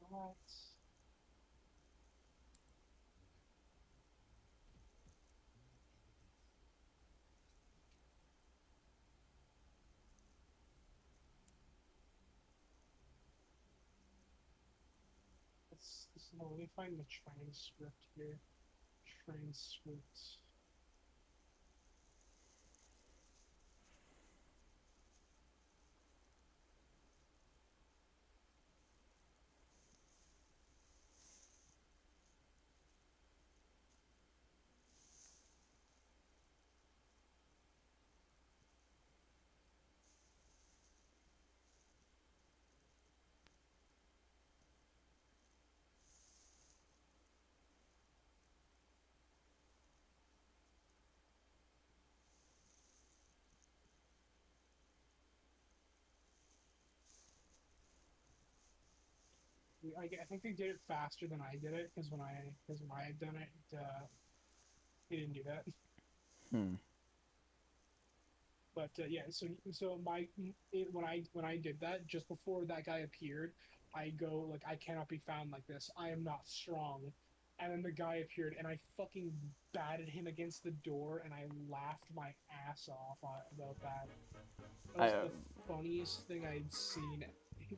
What? No, let me find the transcript here. Transcript. I think they did it faster than I did it because when I had done it, they didn't do that. Hmm. But yeah, so when I did that just before that guy appeared, I go like I cannot be found like this. I am not strong. And then the guy appeared, and I fucking batted him against the door, and I laughed my ass off about that. That was the funniest thing I'd seen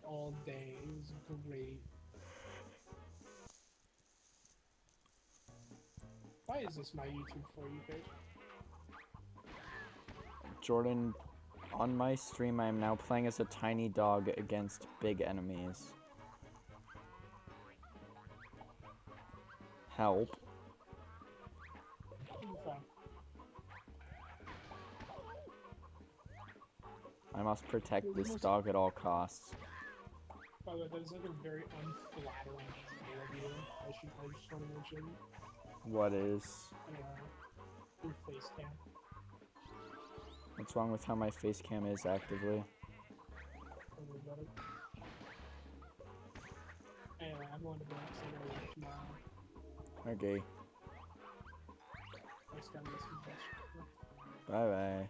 all day. It was great. Why is this my YouTube For You page? Jordan, on my stream, I am now playing as a tiny dog against big enemies. Help. Okay. I must protect this dog at all costs. By the way, that is like a very unflattering view of you. I just want to mention. What is? Your face cam. What's wrong with how my face cam is actively? Don't worry about it. Anyway, I'm going to bed because I gotta work tomorrow. Okay. I just gotta get some rest. Bye bye.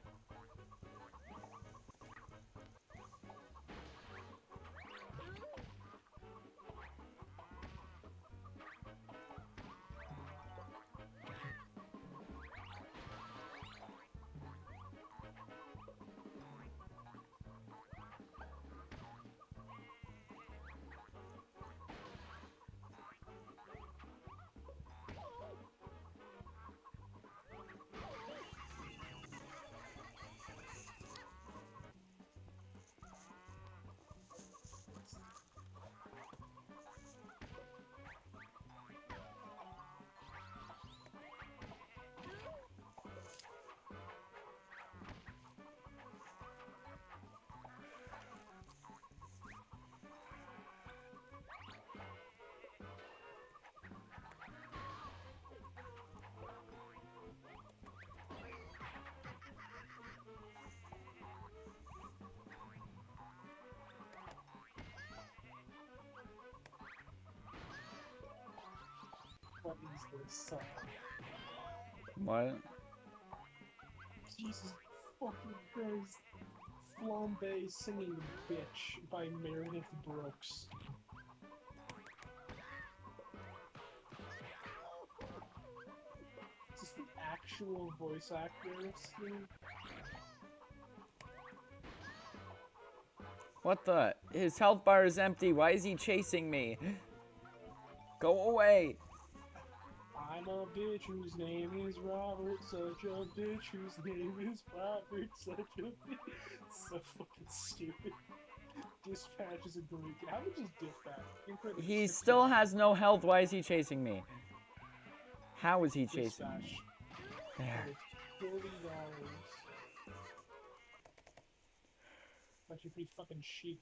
buttons this. What? Jesus fucking Christ. Flambe Singing Bitch by Meredith Brooks. Is this the actual voice actors? What the? His health bar is empty. Why is he chasing me? Go away. I'm a bitch whose name is Robert, such a bitch whose name is Robert, such a bitch. So fucking stupid. Dispatch is a great. How would just dispatch? He still has no health. Why is he chasing me? How is he chasing me? There. $40. Actually pretty fucking cheap.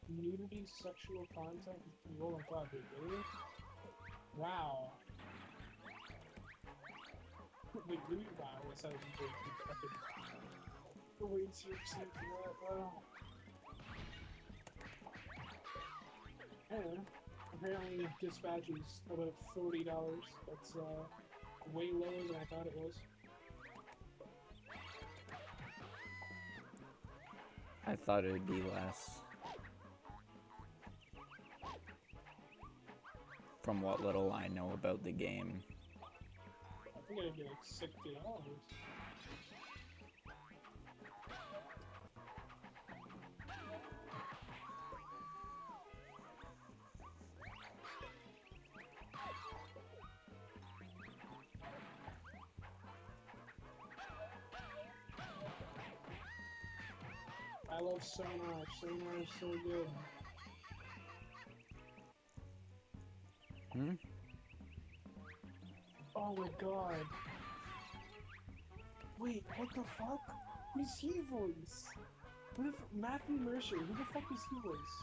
Nudity, sexual content. Oh my god, dude, really? Wow. Wait, really? Wow, that sounds big. Fucking. Wait, seriously, for that? Wow. And apparently, dispatch is about $40. That's way lower than I thought it was. I thought it would be less. From what little I know about the game. I think I'd get like $60. I love Sonar. Sonar is so good. Hmm? Oh my god. Wait, what the fuck? Who's he voice? Who the Matthew Mercer, who the fuck is he voice?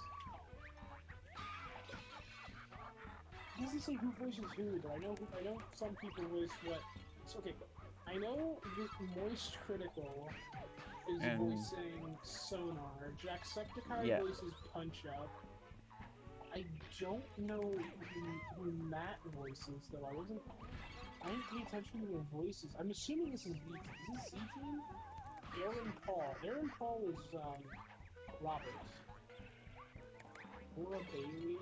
It doesn't say who voices who, but I know some people voice what. So, okay, I know Moist Critical is voicing Sonar. Jacksepticeye voices Punch Up. I don't know who Matt voices though. I didn't pay attention to their voices. I'm assuming this is V. Is this Z-Team? Aaron Paul. Aaron Paul is Roberts. Laura Bailey.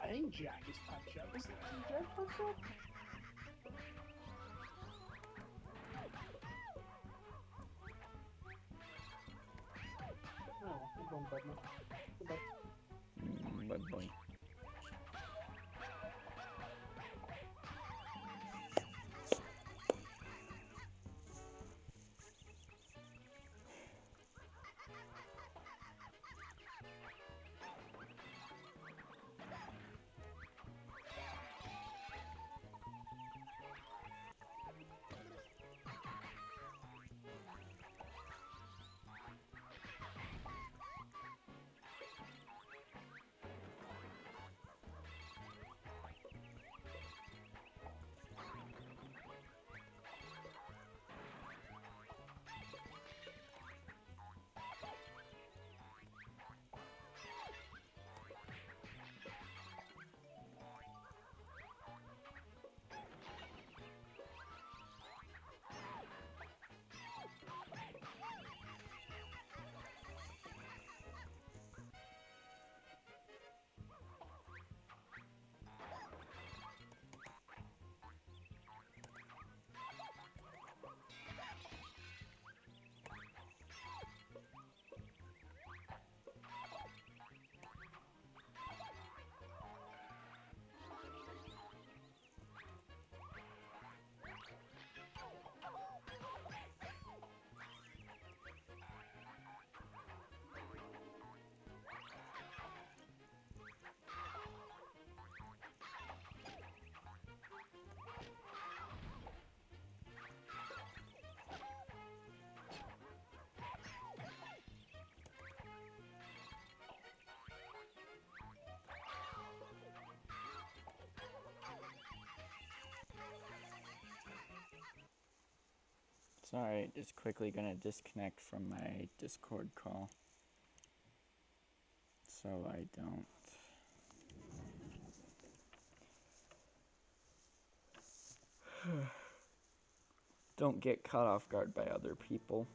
I think Jack is Punch Up. Is Jack Punch Up? Oh, I'm going bad now. Goodbye. Bye-bye. Sorry, just quickly gonna disconnect from my Discord call. So I don't get caught off guard by other people.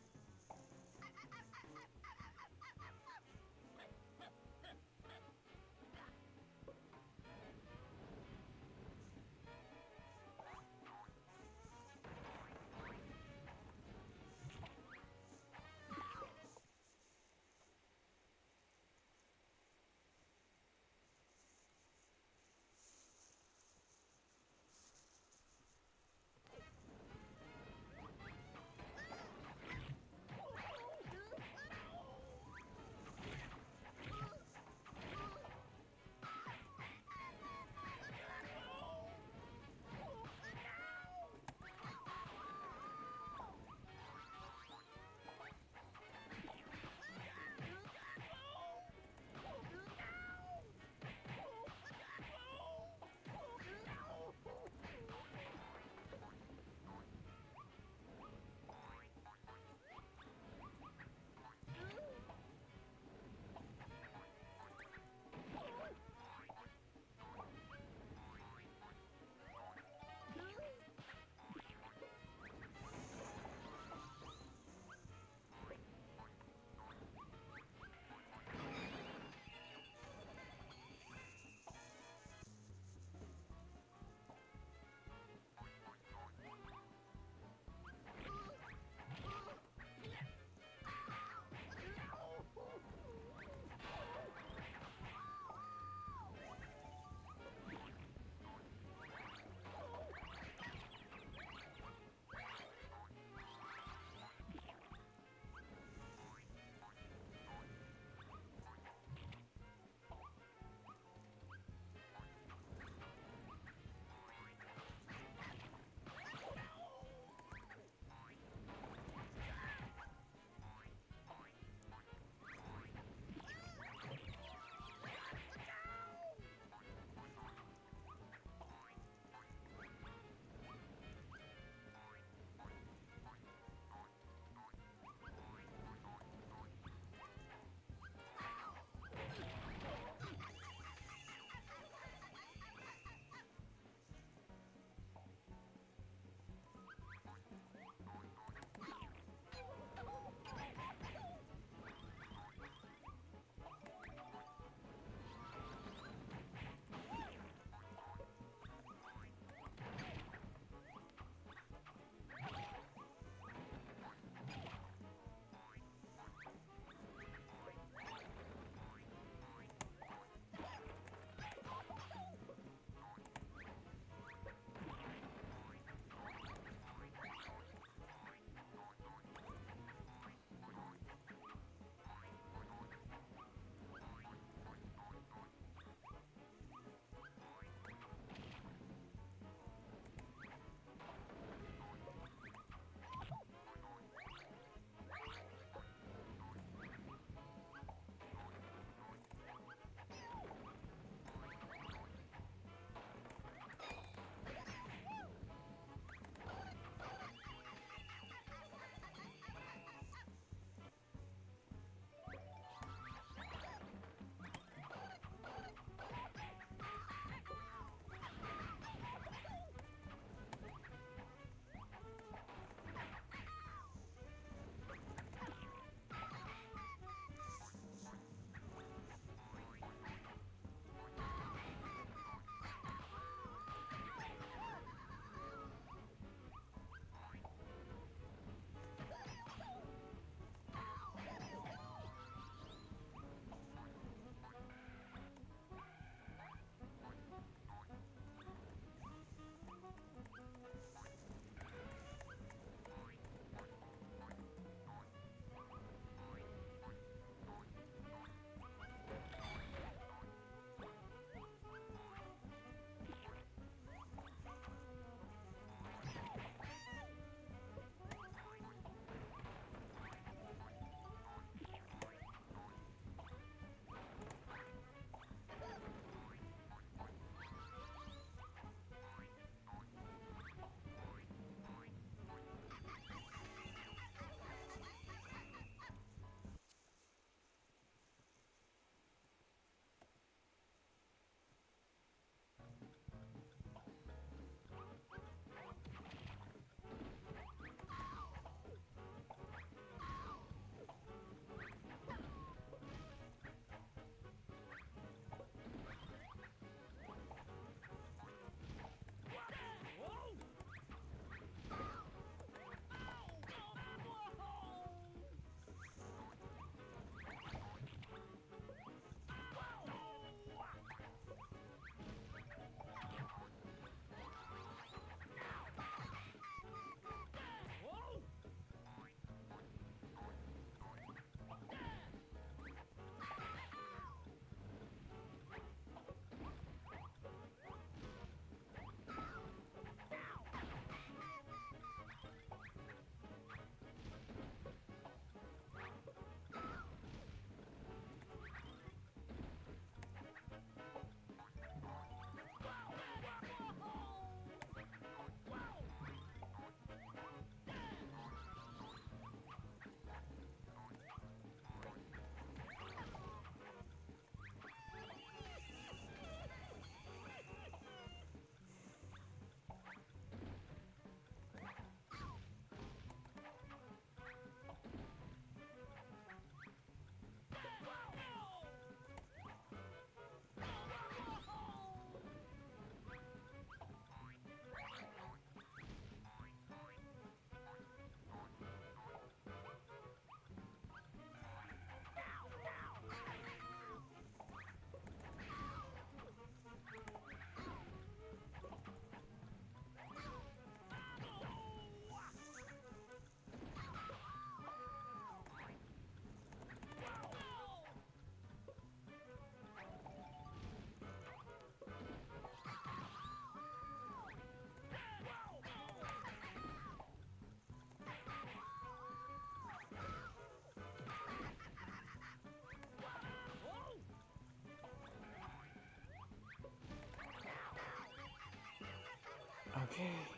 Okay.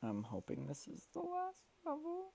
I'm hoping this is the last level.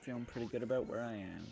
feeling pretty good about where I am.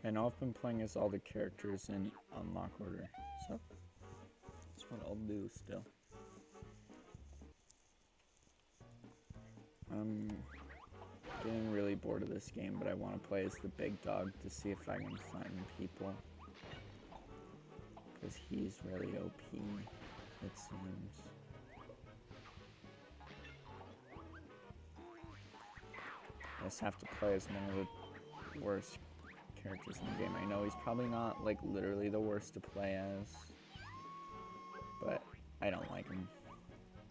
And all I've been playing is all the characters in unlock order, so that's what I'll do still. I'm getting really bored of this game, but I want to play as the big dog to see if I can find people. Because he's really OP, it seems. I just have to play as one of the worst characters in the game. I know he's probably not like literally the worst to play as, but I don't like him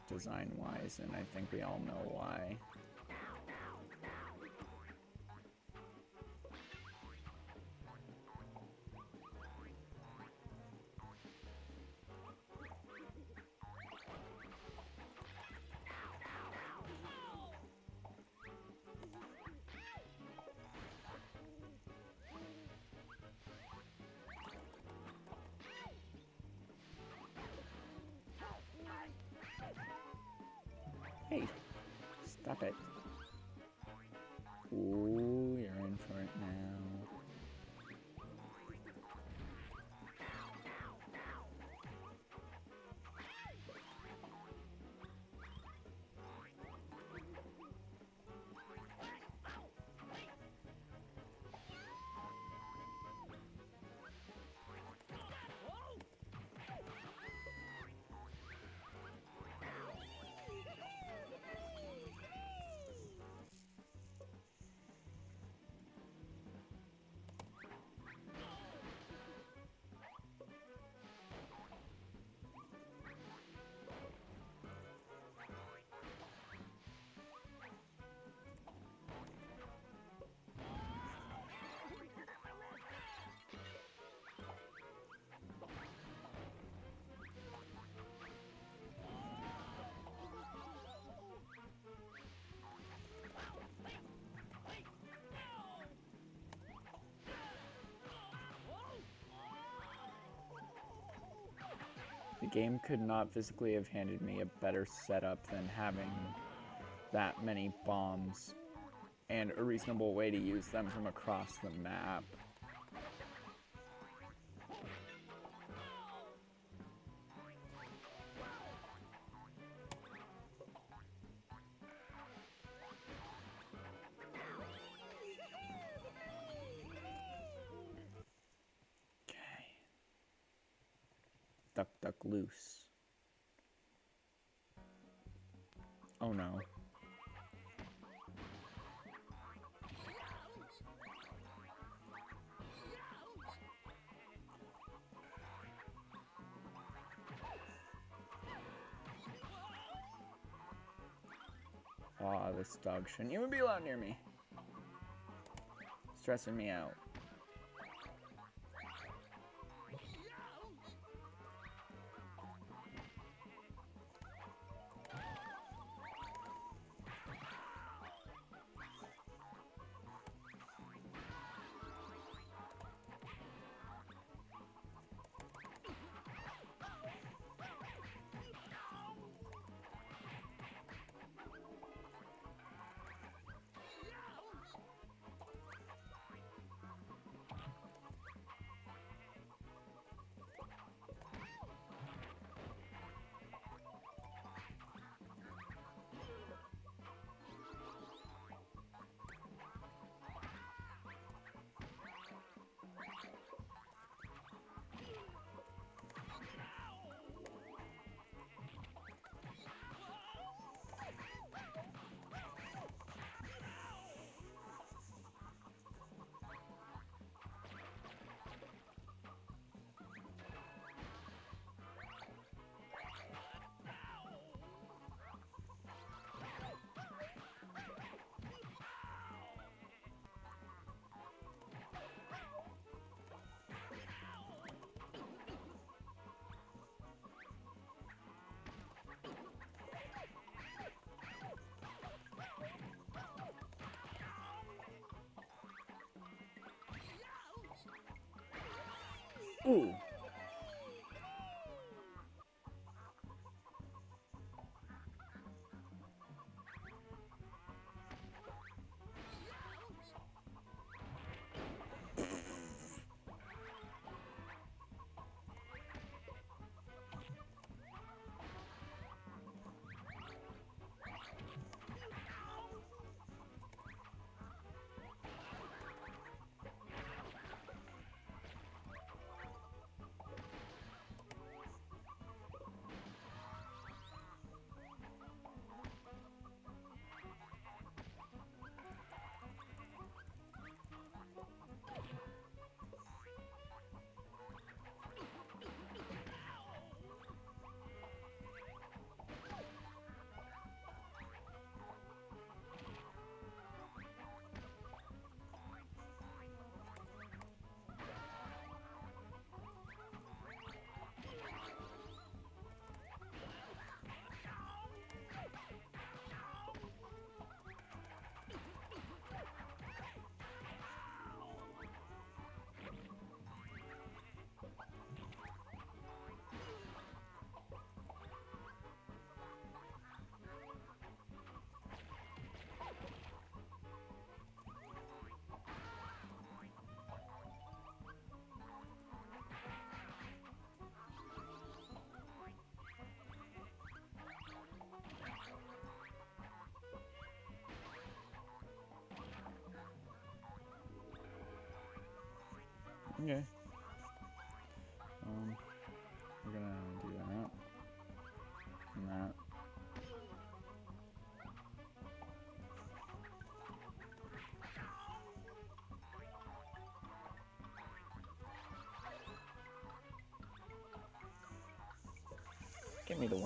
design wise, and I think we all know why. Hey, stop it. Ooh, you're in for it now. The game could not physically have handed me a better setup than having that many bombs and a reasonable way to use them from across the map. Duck, duck, loose. Oh no. Aw, this dog shouldn't even be allowed near me. Stressing me out. Ooh. Okay. We're gonna do that. And that. Give me the win.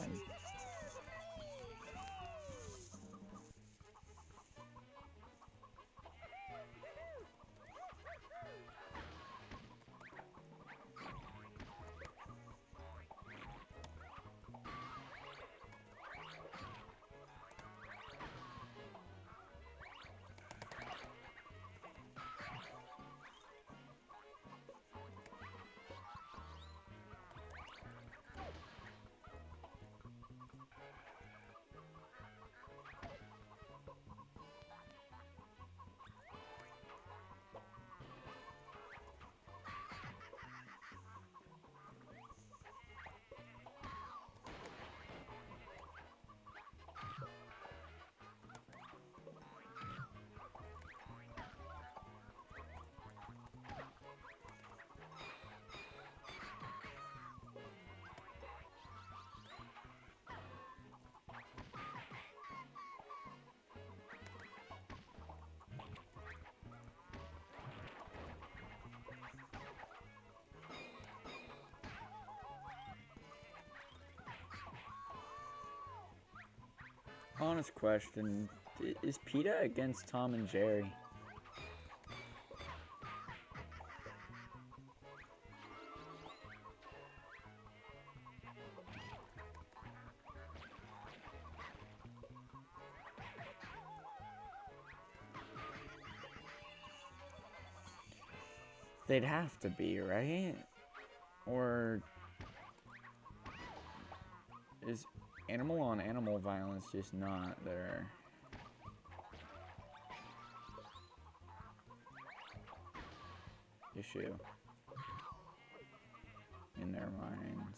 Honest question, is PETA against Tom and Jerry? They'd have to be, right? Or is animal on animal violence just not their issue in their minds?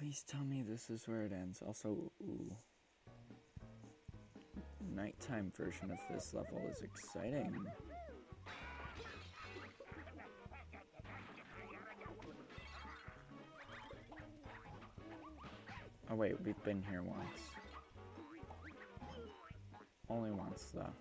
Please tell me this is where it ends. Also, ooh. Nighttime version of this level is exciting. Oh wait, we've been here once. Only once, though.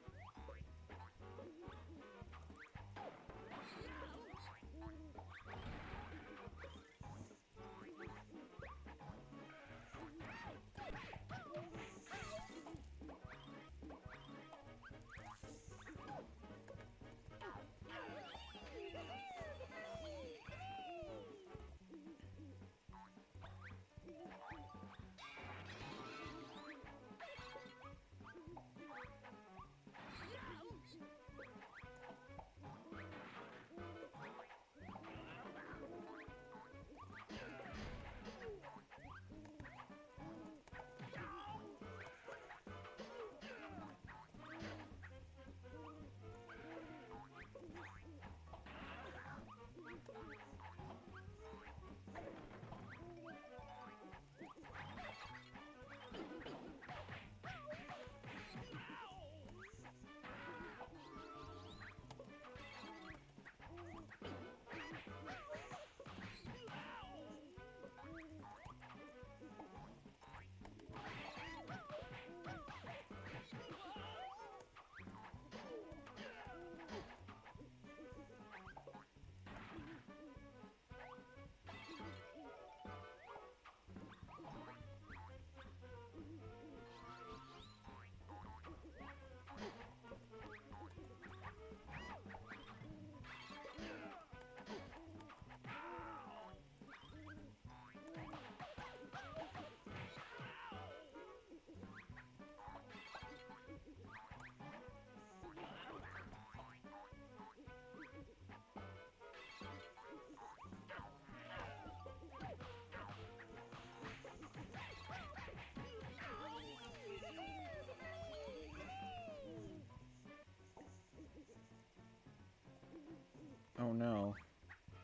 Oh no,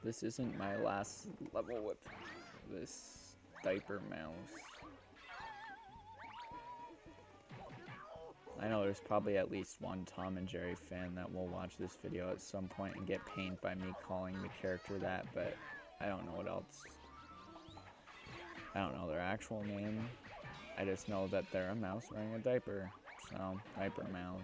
this isn't my last level with this diaper mouse. I know there's probably at least one Tom and Jerry fan that will watch this video at some point and get pained by me calling the character that, but I don't know what else. I don't know their actual name. I just know that they're a mouse wearing a diaper, so diaper mouse.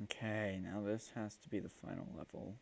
Okay, now this has to be the final level.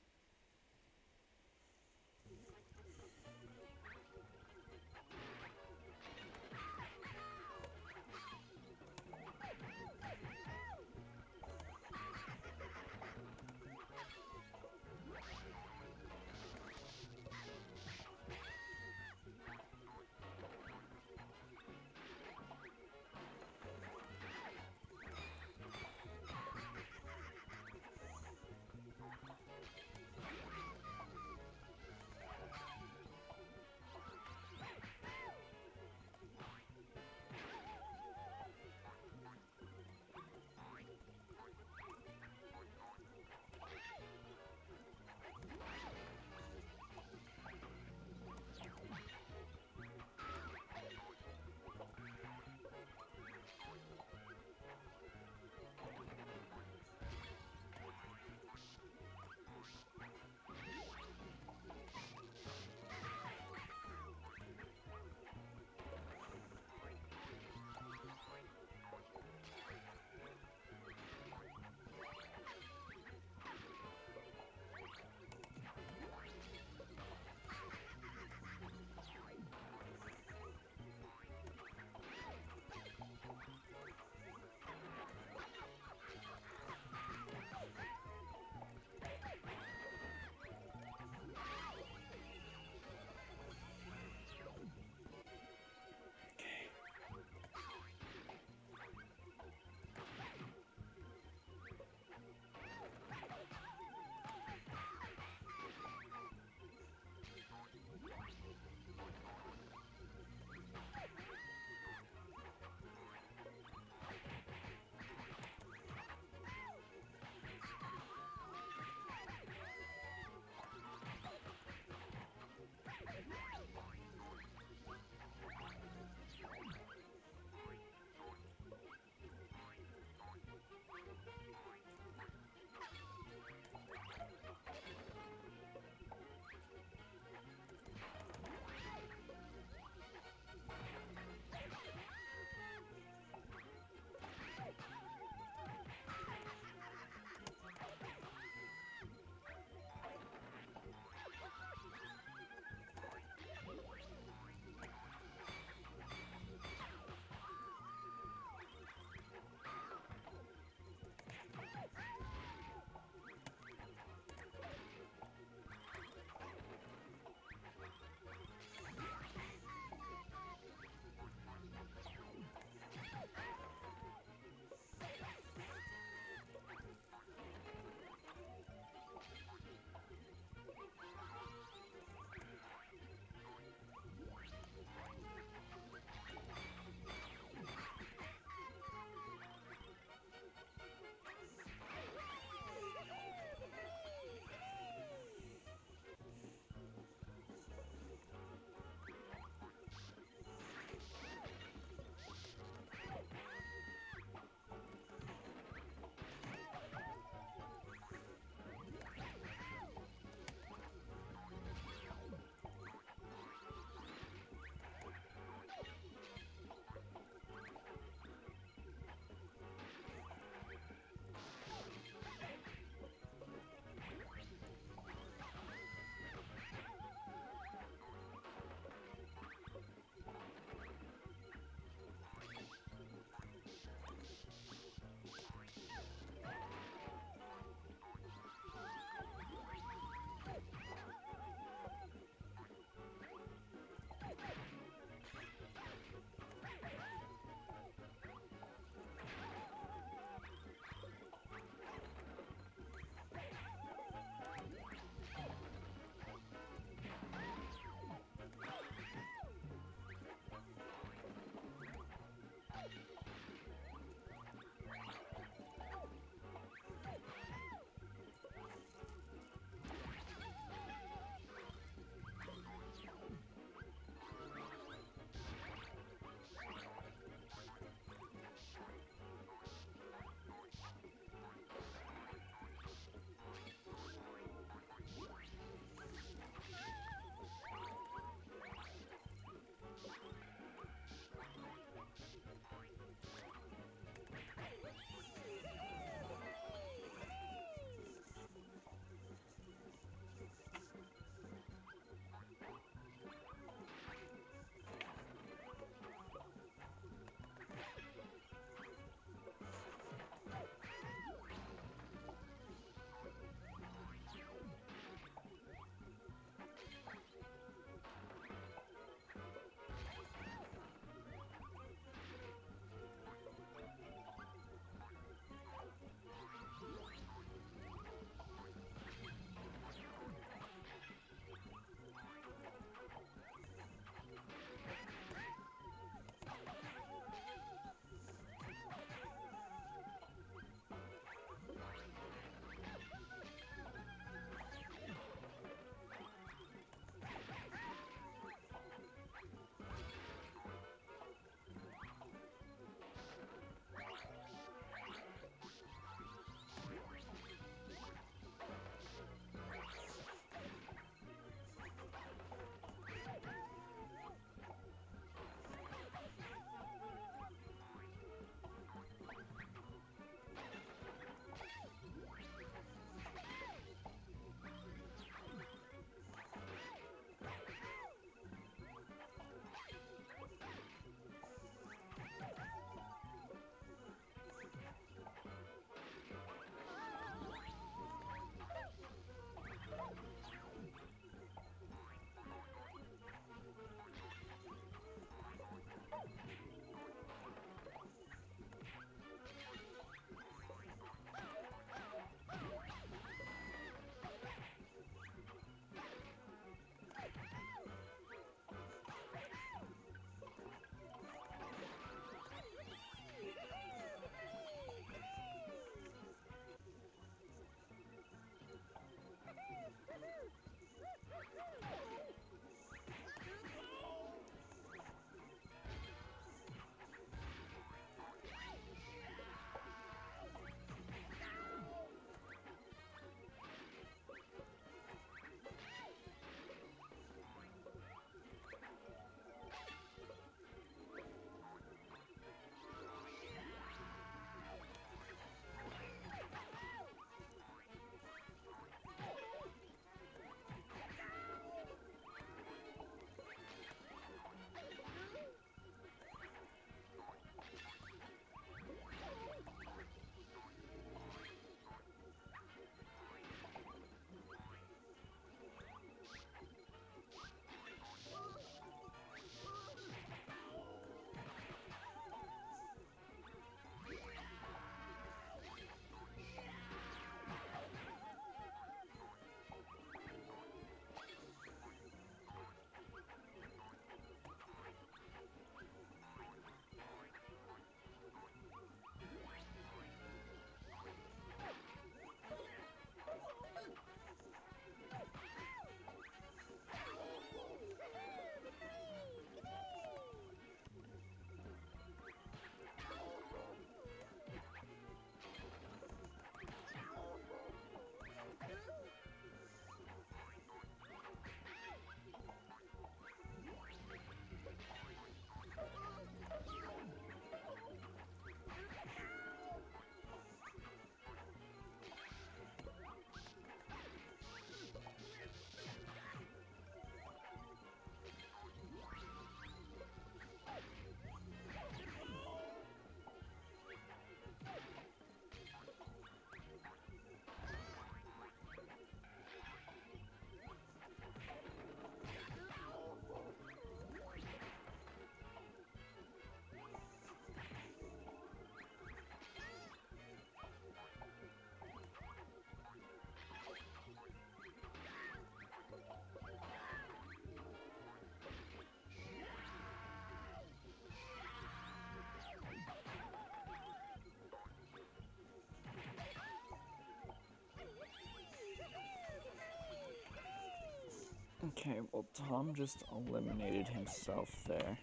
Okay, well, Tom just eliminated himself there.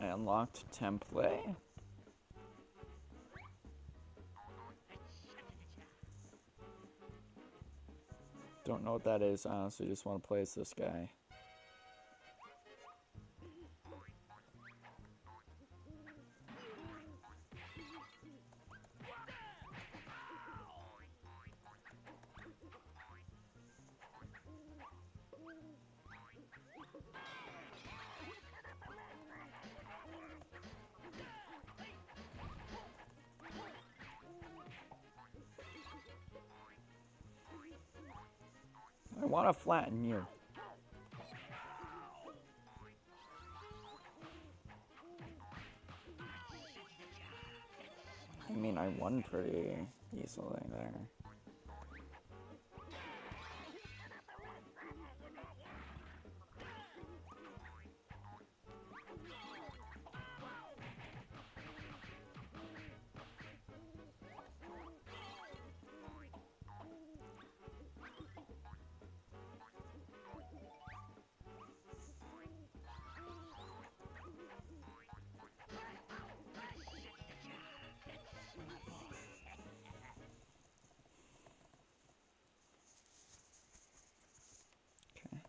I unlocked template. Don't know what that is, honestly, just want to play as this guy. I want to flatten you. I mean, I won pretty easily there. Okay.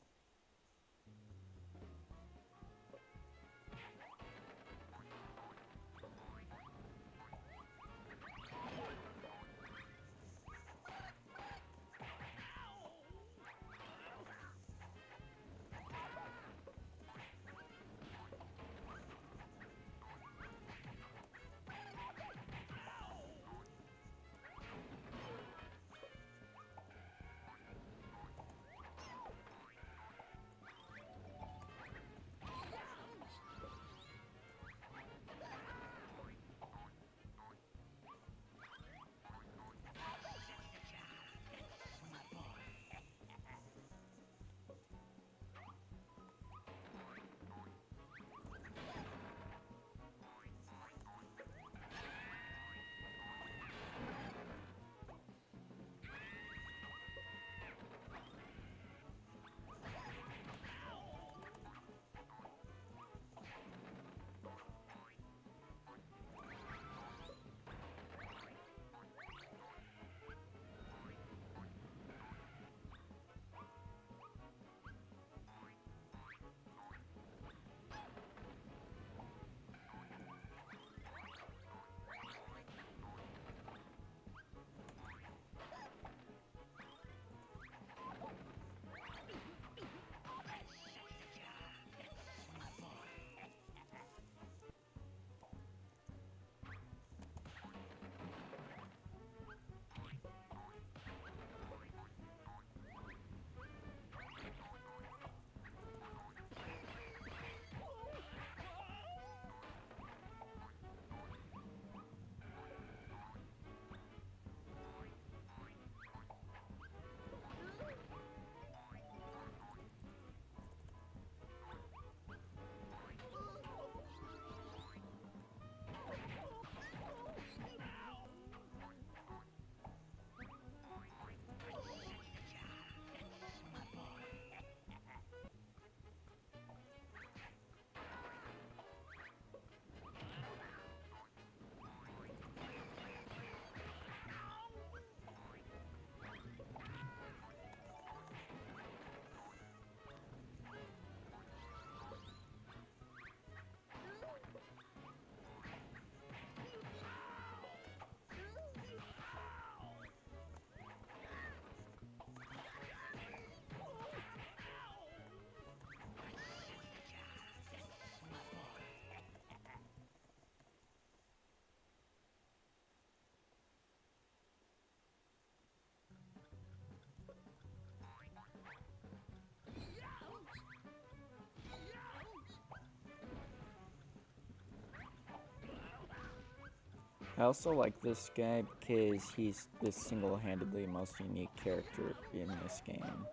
I also like this guy because he's the single-handedly most unique character in this game.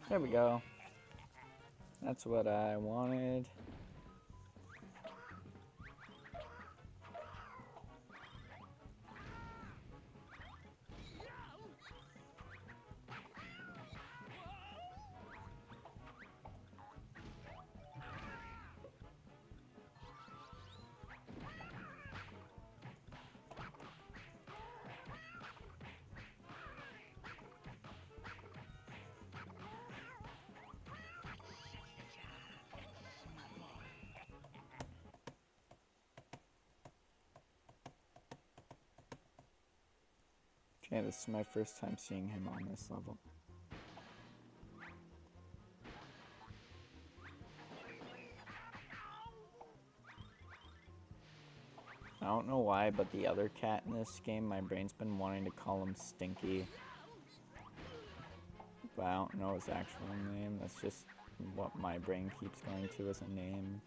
There we go. That's what I wanted. Okay, this is my first time seeing him on this level. I don't know why, but the other cat in this game, my brain's been wanting to call him Stinky. But I don't know his actual name. That's just what my brain keeps going to as a name.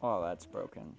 Oh, that's broken.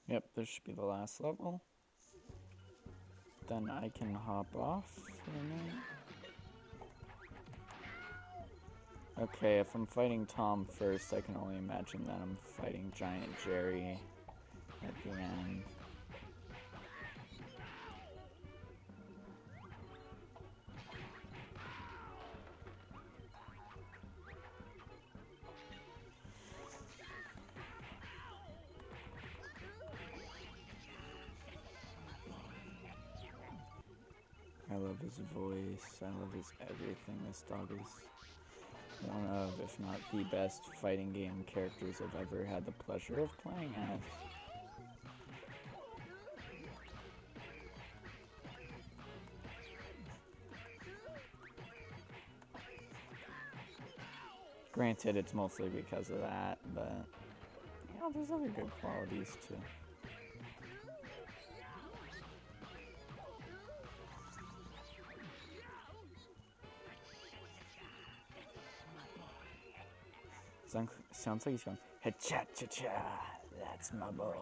Yep, this should be the last level. Then I can hop off for a minute. Okay, if I'm fighting Tom first, I can only imagine that I'm fighting Giant Jerry at the end. I love his voice, I love his everything. This dog is one of, if not the best fighting game characters I've ever had the pleasure of playing as. Granted, it's mostly because of that, but yeah, there's other good qualities too. Sounds like he's going, ha-cha-cha-cha, that's my boy.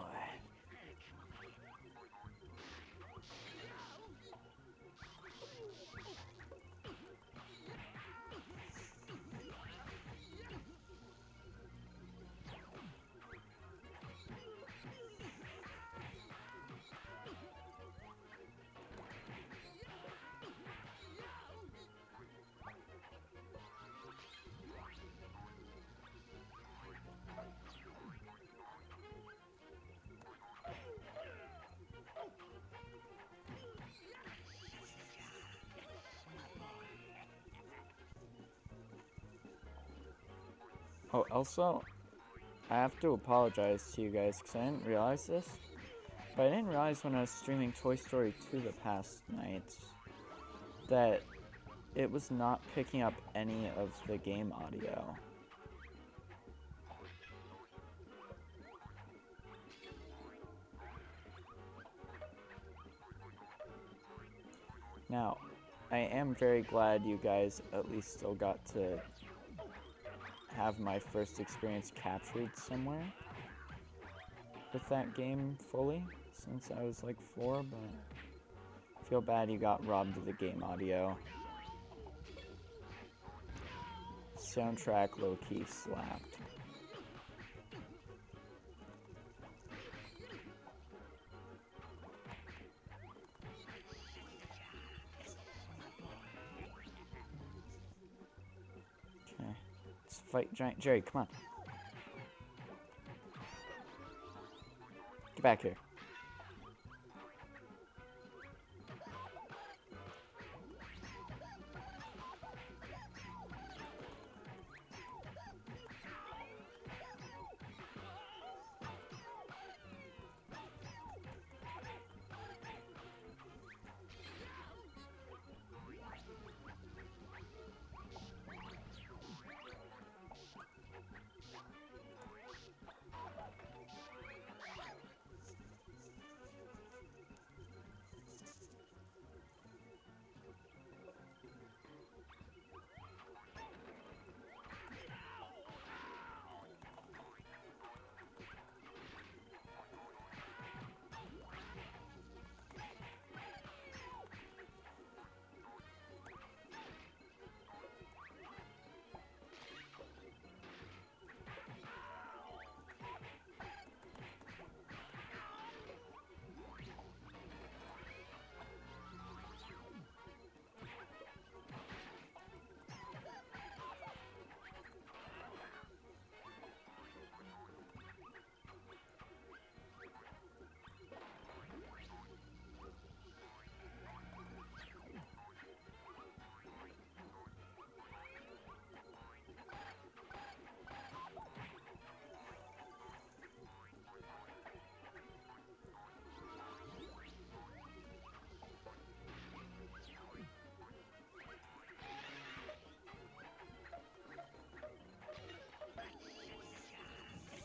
Oh, also, I have to apologize to you guys because I didn't realize this. But I didn't realize when I was streaming Toy Story 2 the past nights that it was not picking up any of the game audio. Now, I am very glad you guys at least still got to have my first experience captured somewhere with that game fully, since I was like 4, but I feel bad you got robbed of the game audio. Soundtrack low-key slapped. Okay, let's fight Giant Jerry, come on. Get back here.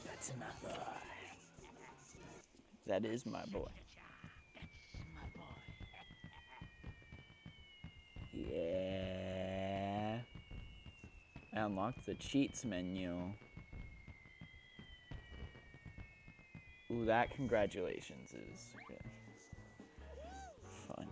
That's my boy. That is my boy. Yeah. I unlocked the cheats menu. Ooh, that congratulations is good. Fun.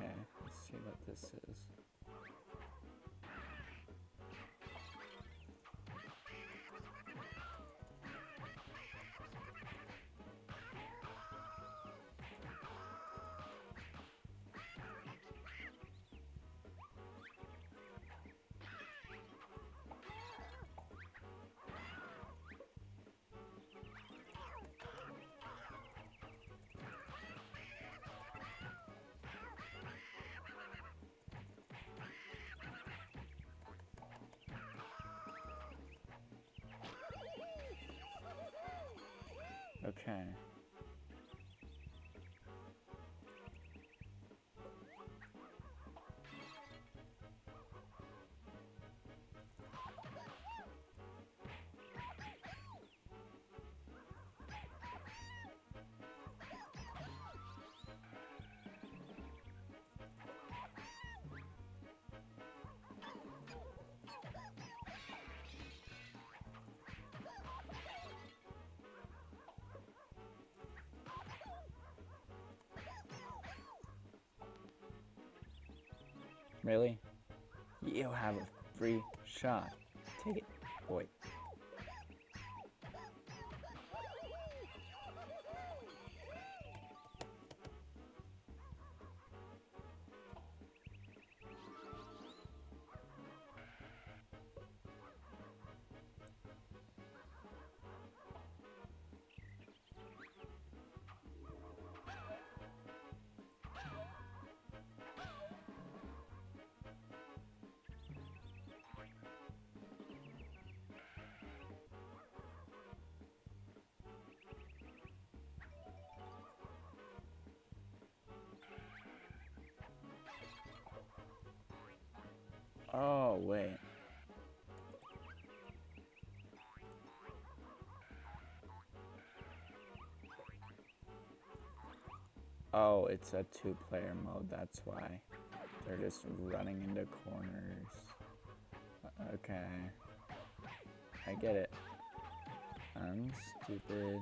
Okay, let's see what this is. Okay. Really? You have a free shot. Take it, boy. Oh, wait. Oh, it's a two-player mode, that's why. They're just running into corners. Okay. I get it. I'm stupid.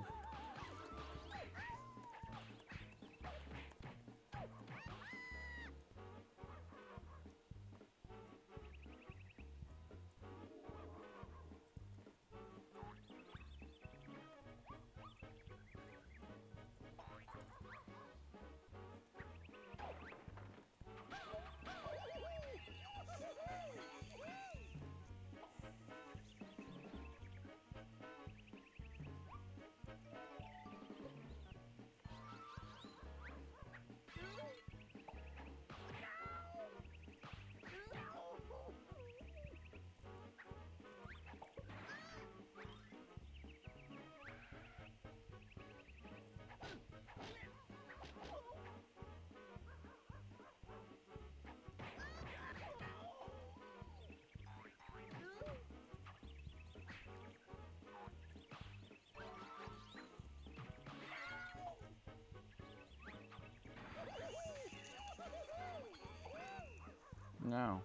No.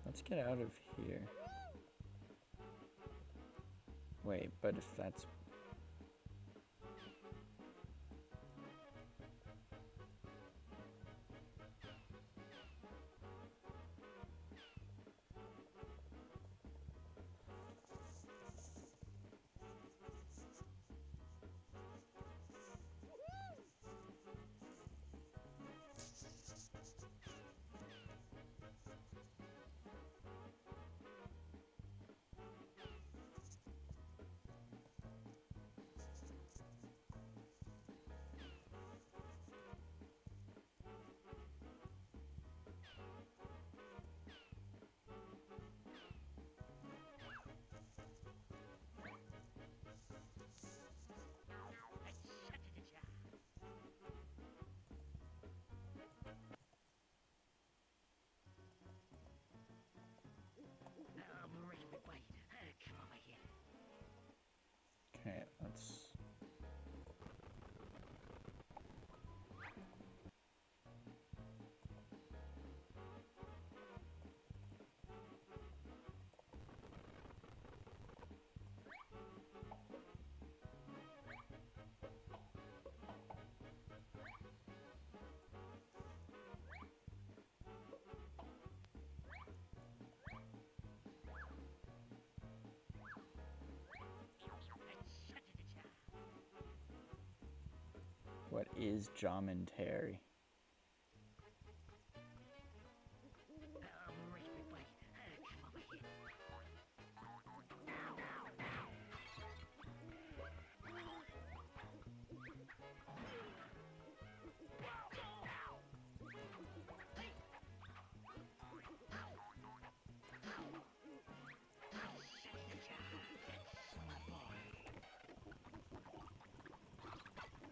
Let's get out of here. Wait, but if that's... is Jom and Terry?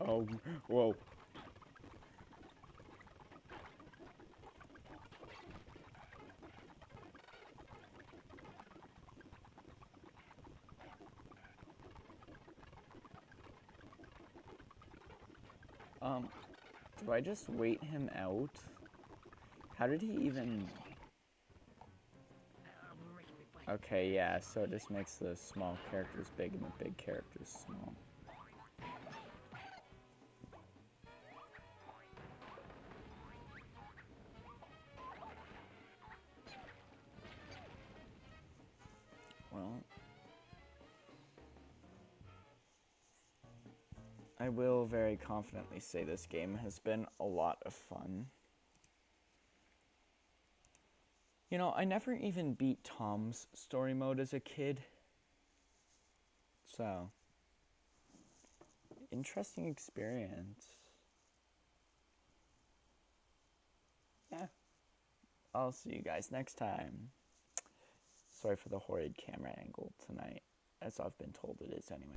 Oh, whoa. Do I just wait him out? How did he even... Okay, yeah, so it just makes the small characters big and the big characters small. Well, I will very confidently say this game has been a lot of fun. You know, I never even beat Tom's story mode as a kid. So, interesting experience. Yeah. I'll see you guys next time. Sorry for the horrid camera angle tonight, as I've been told it is anyway.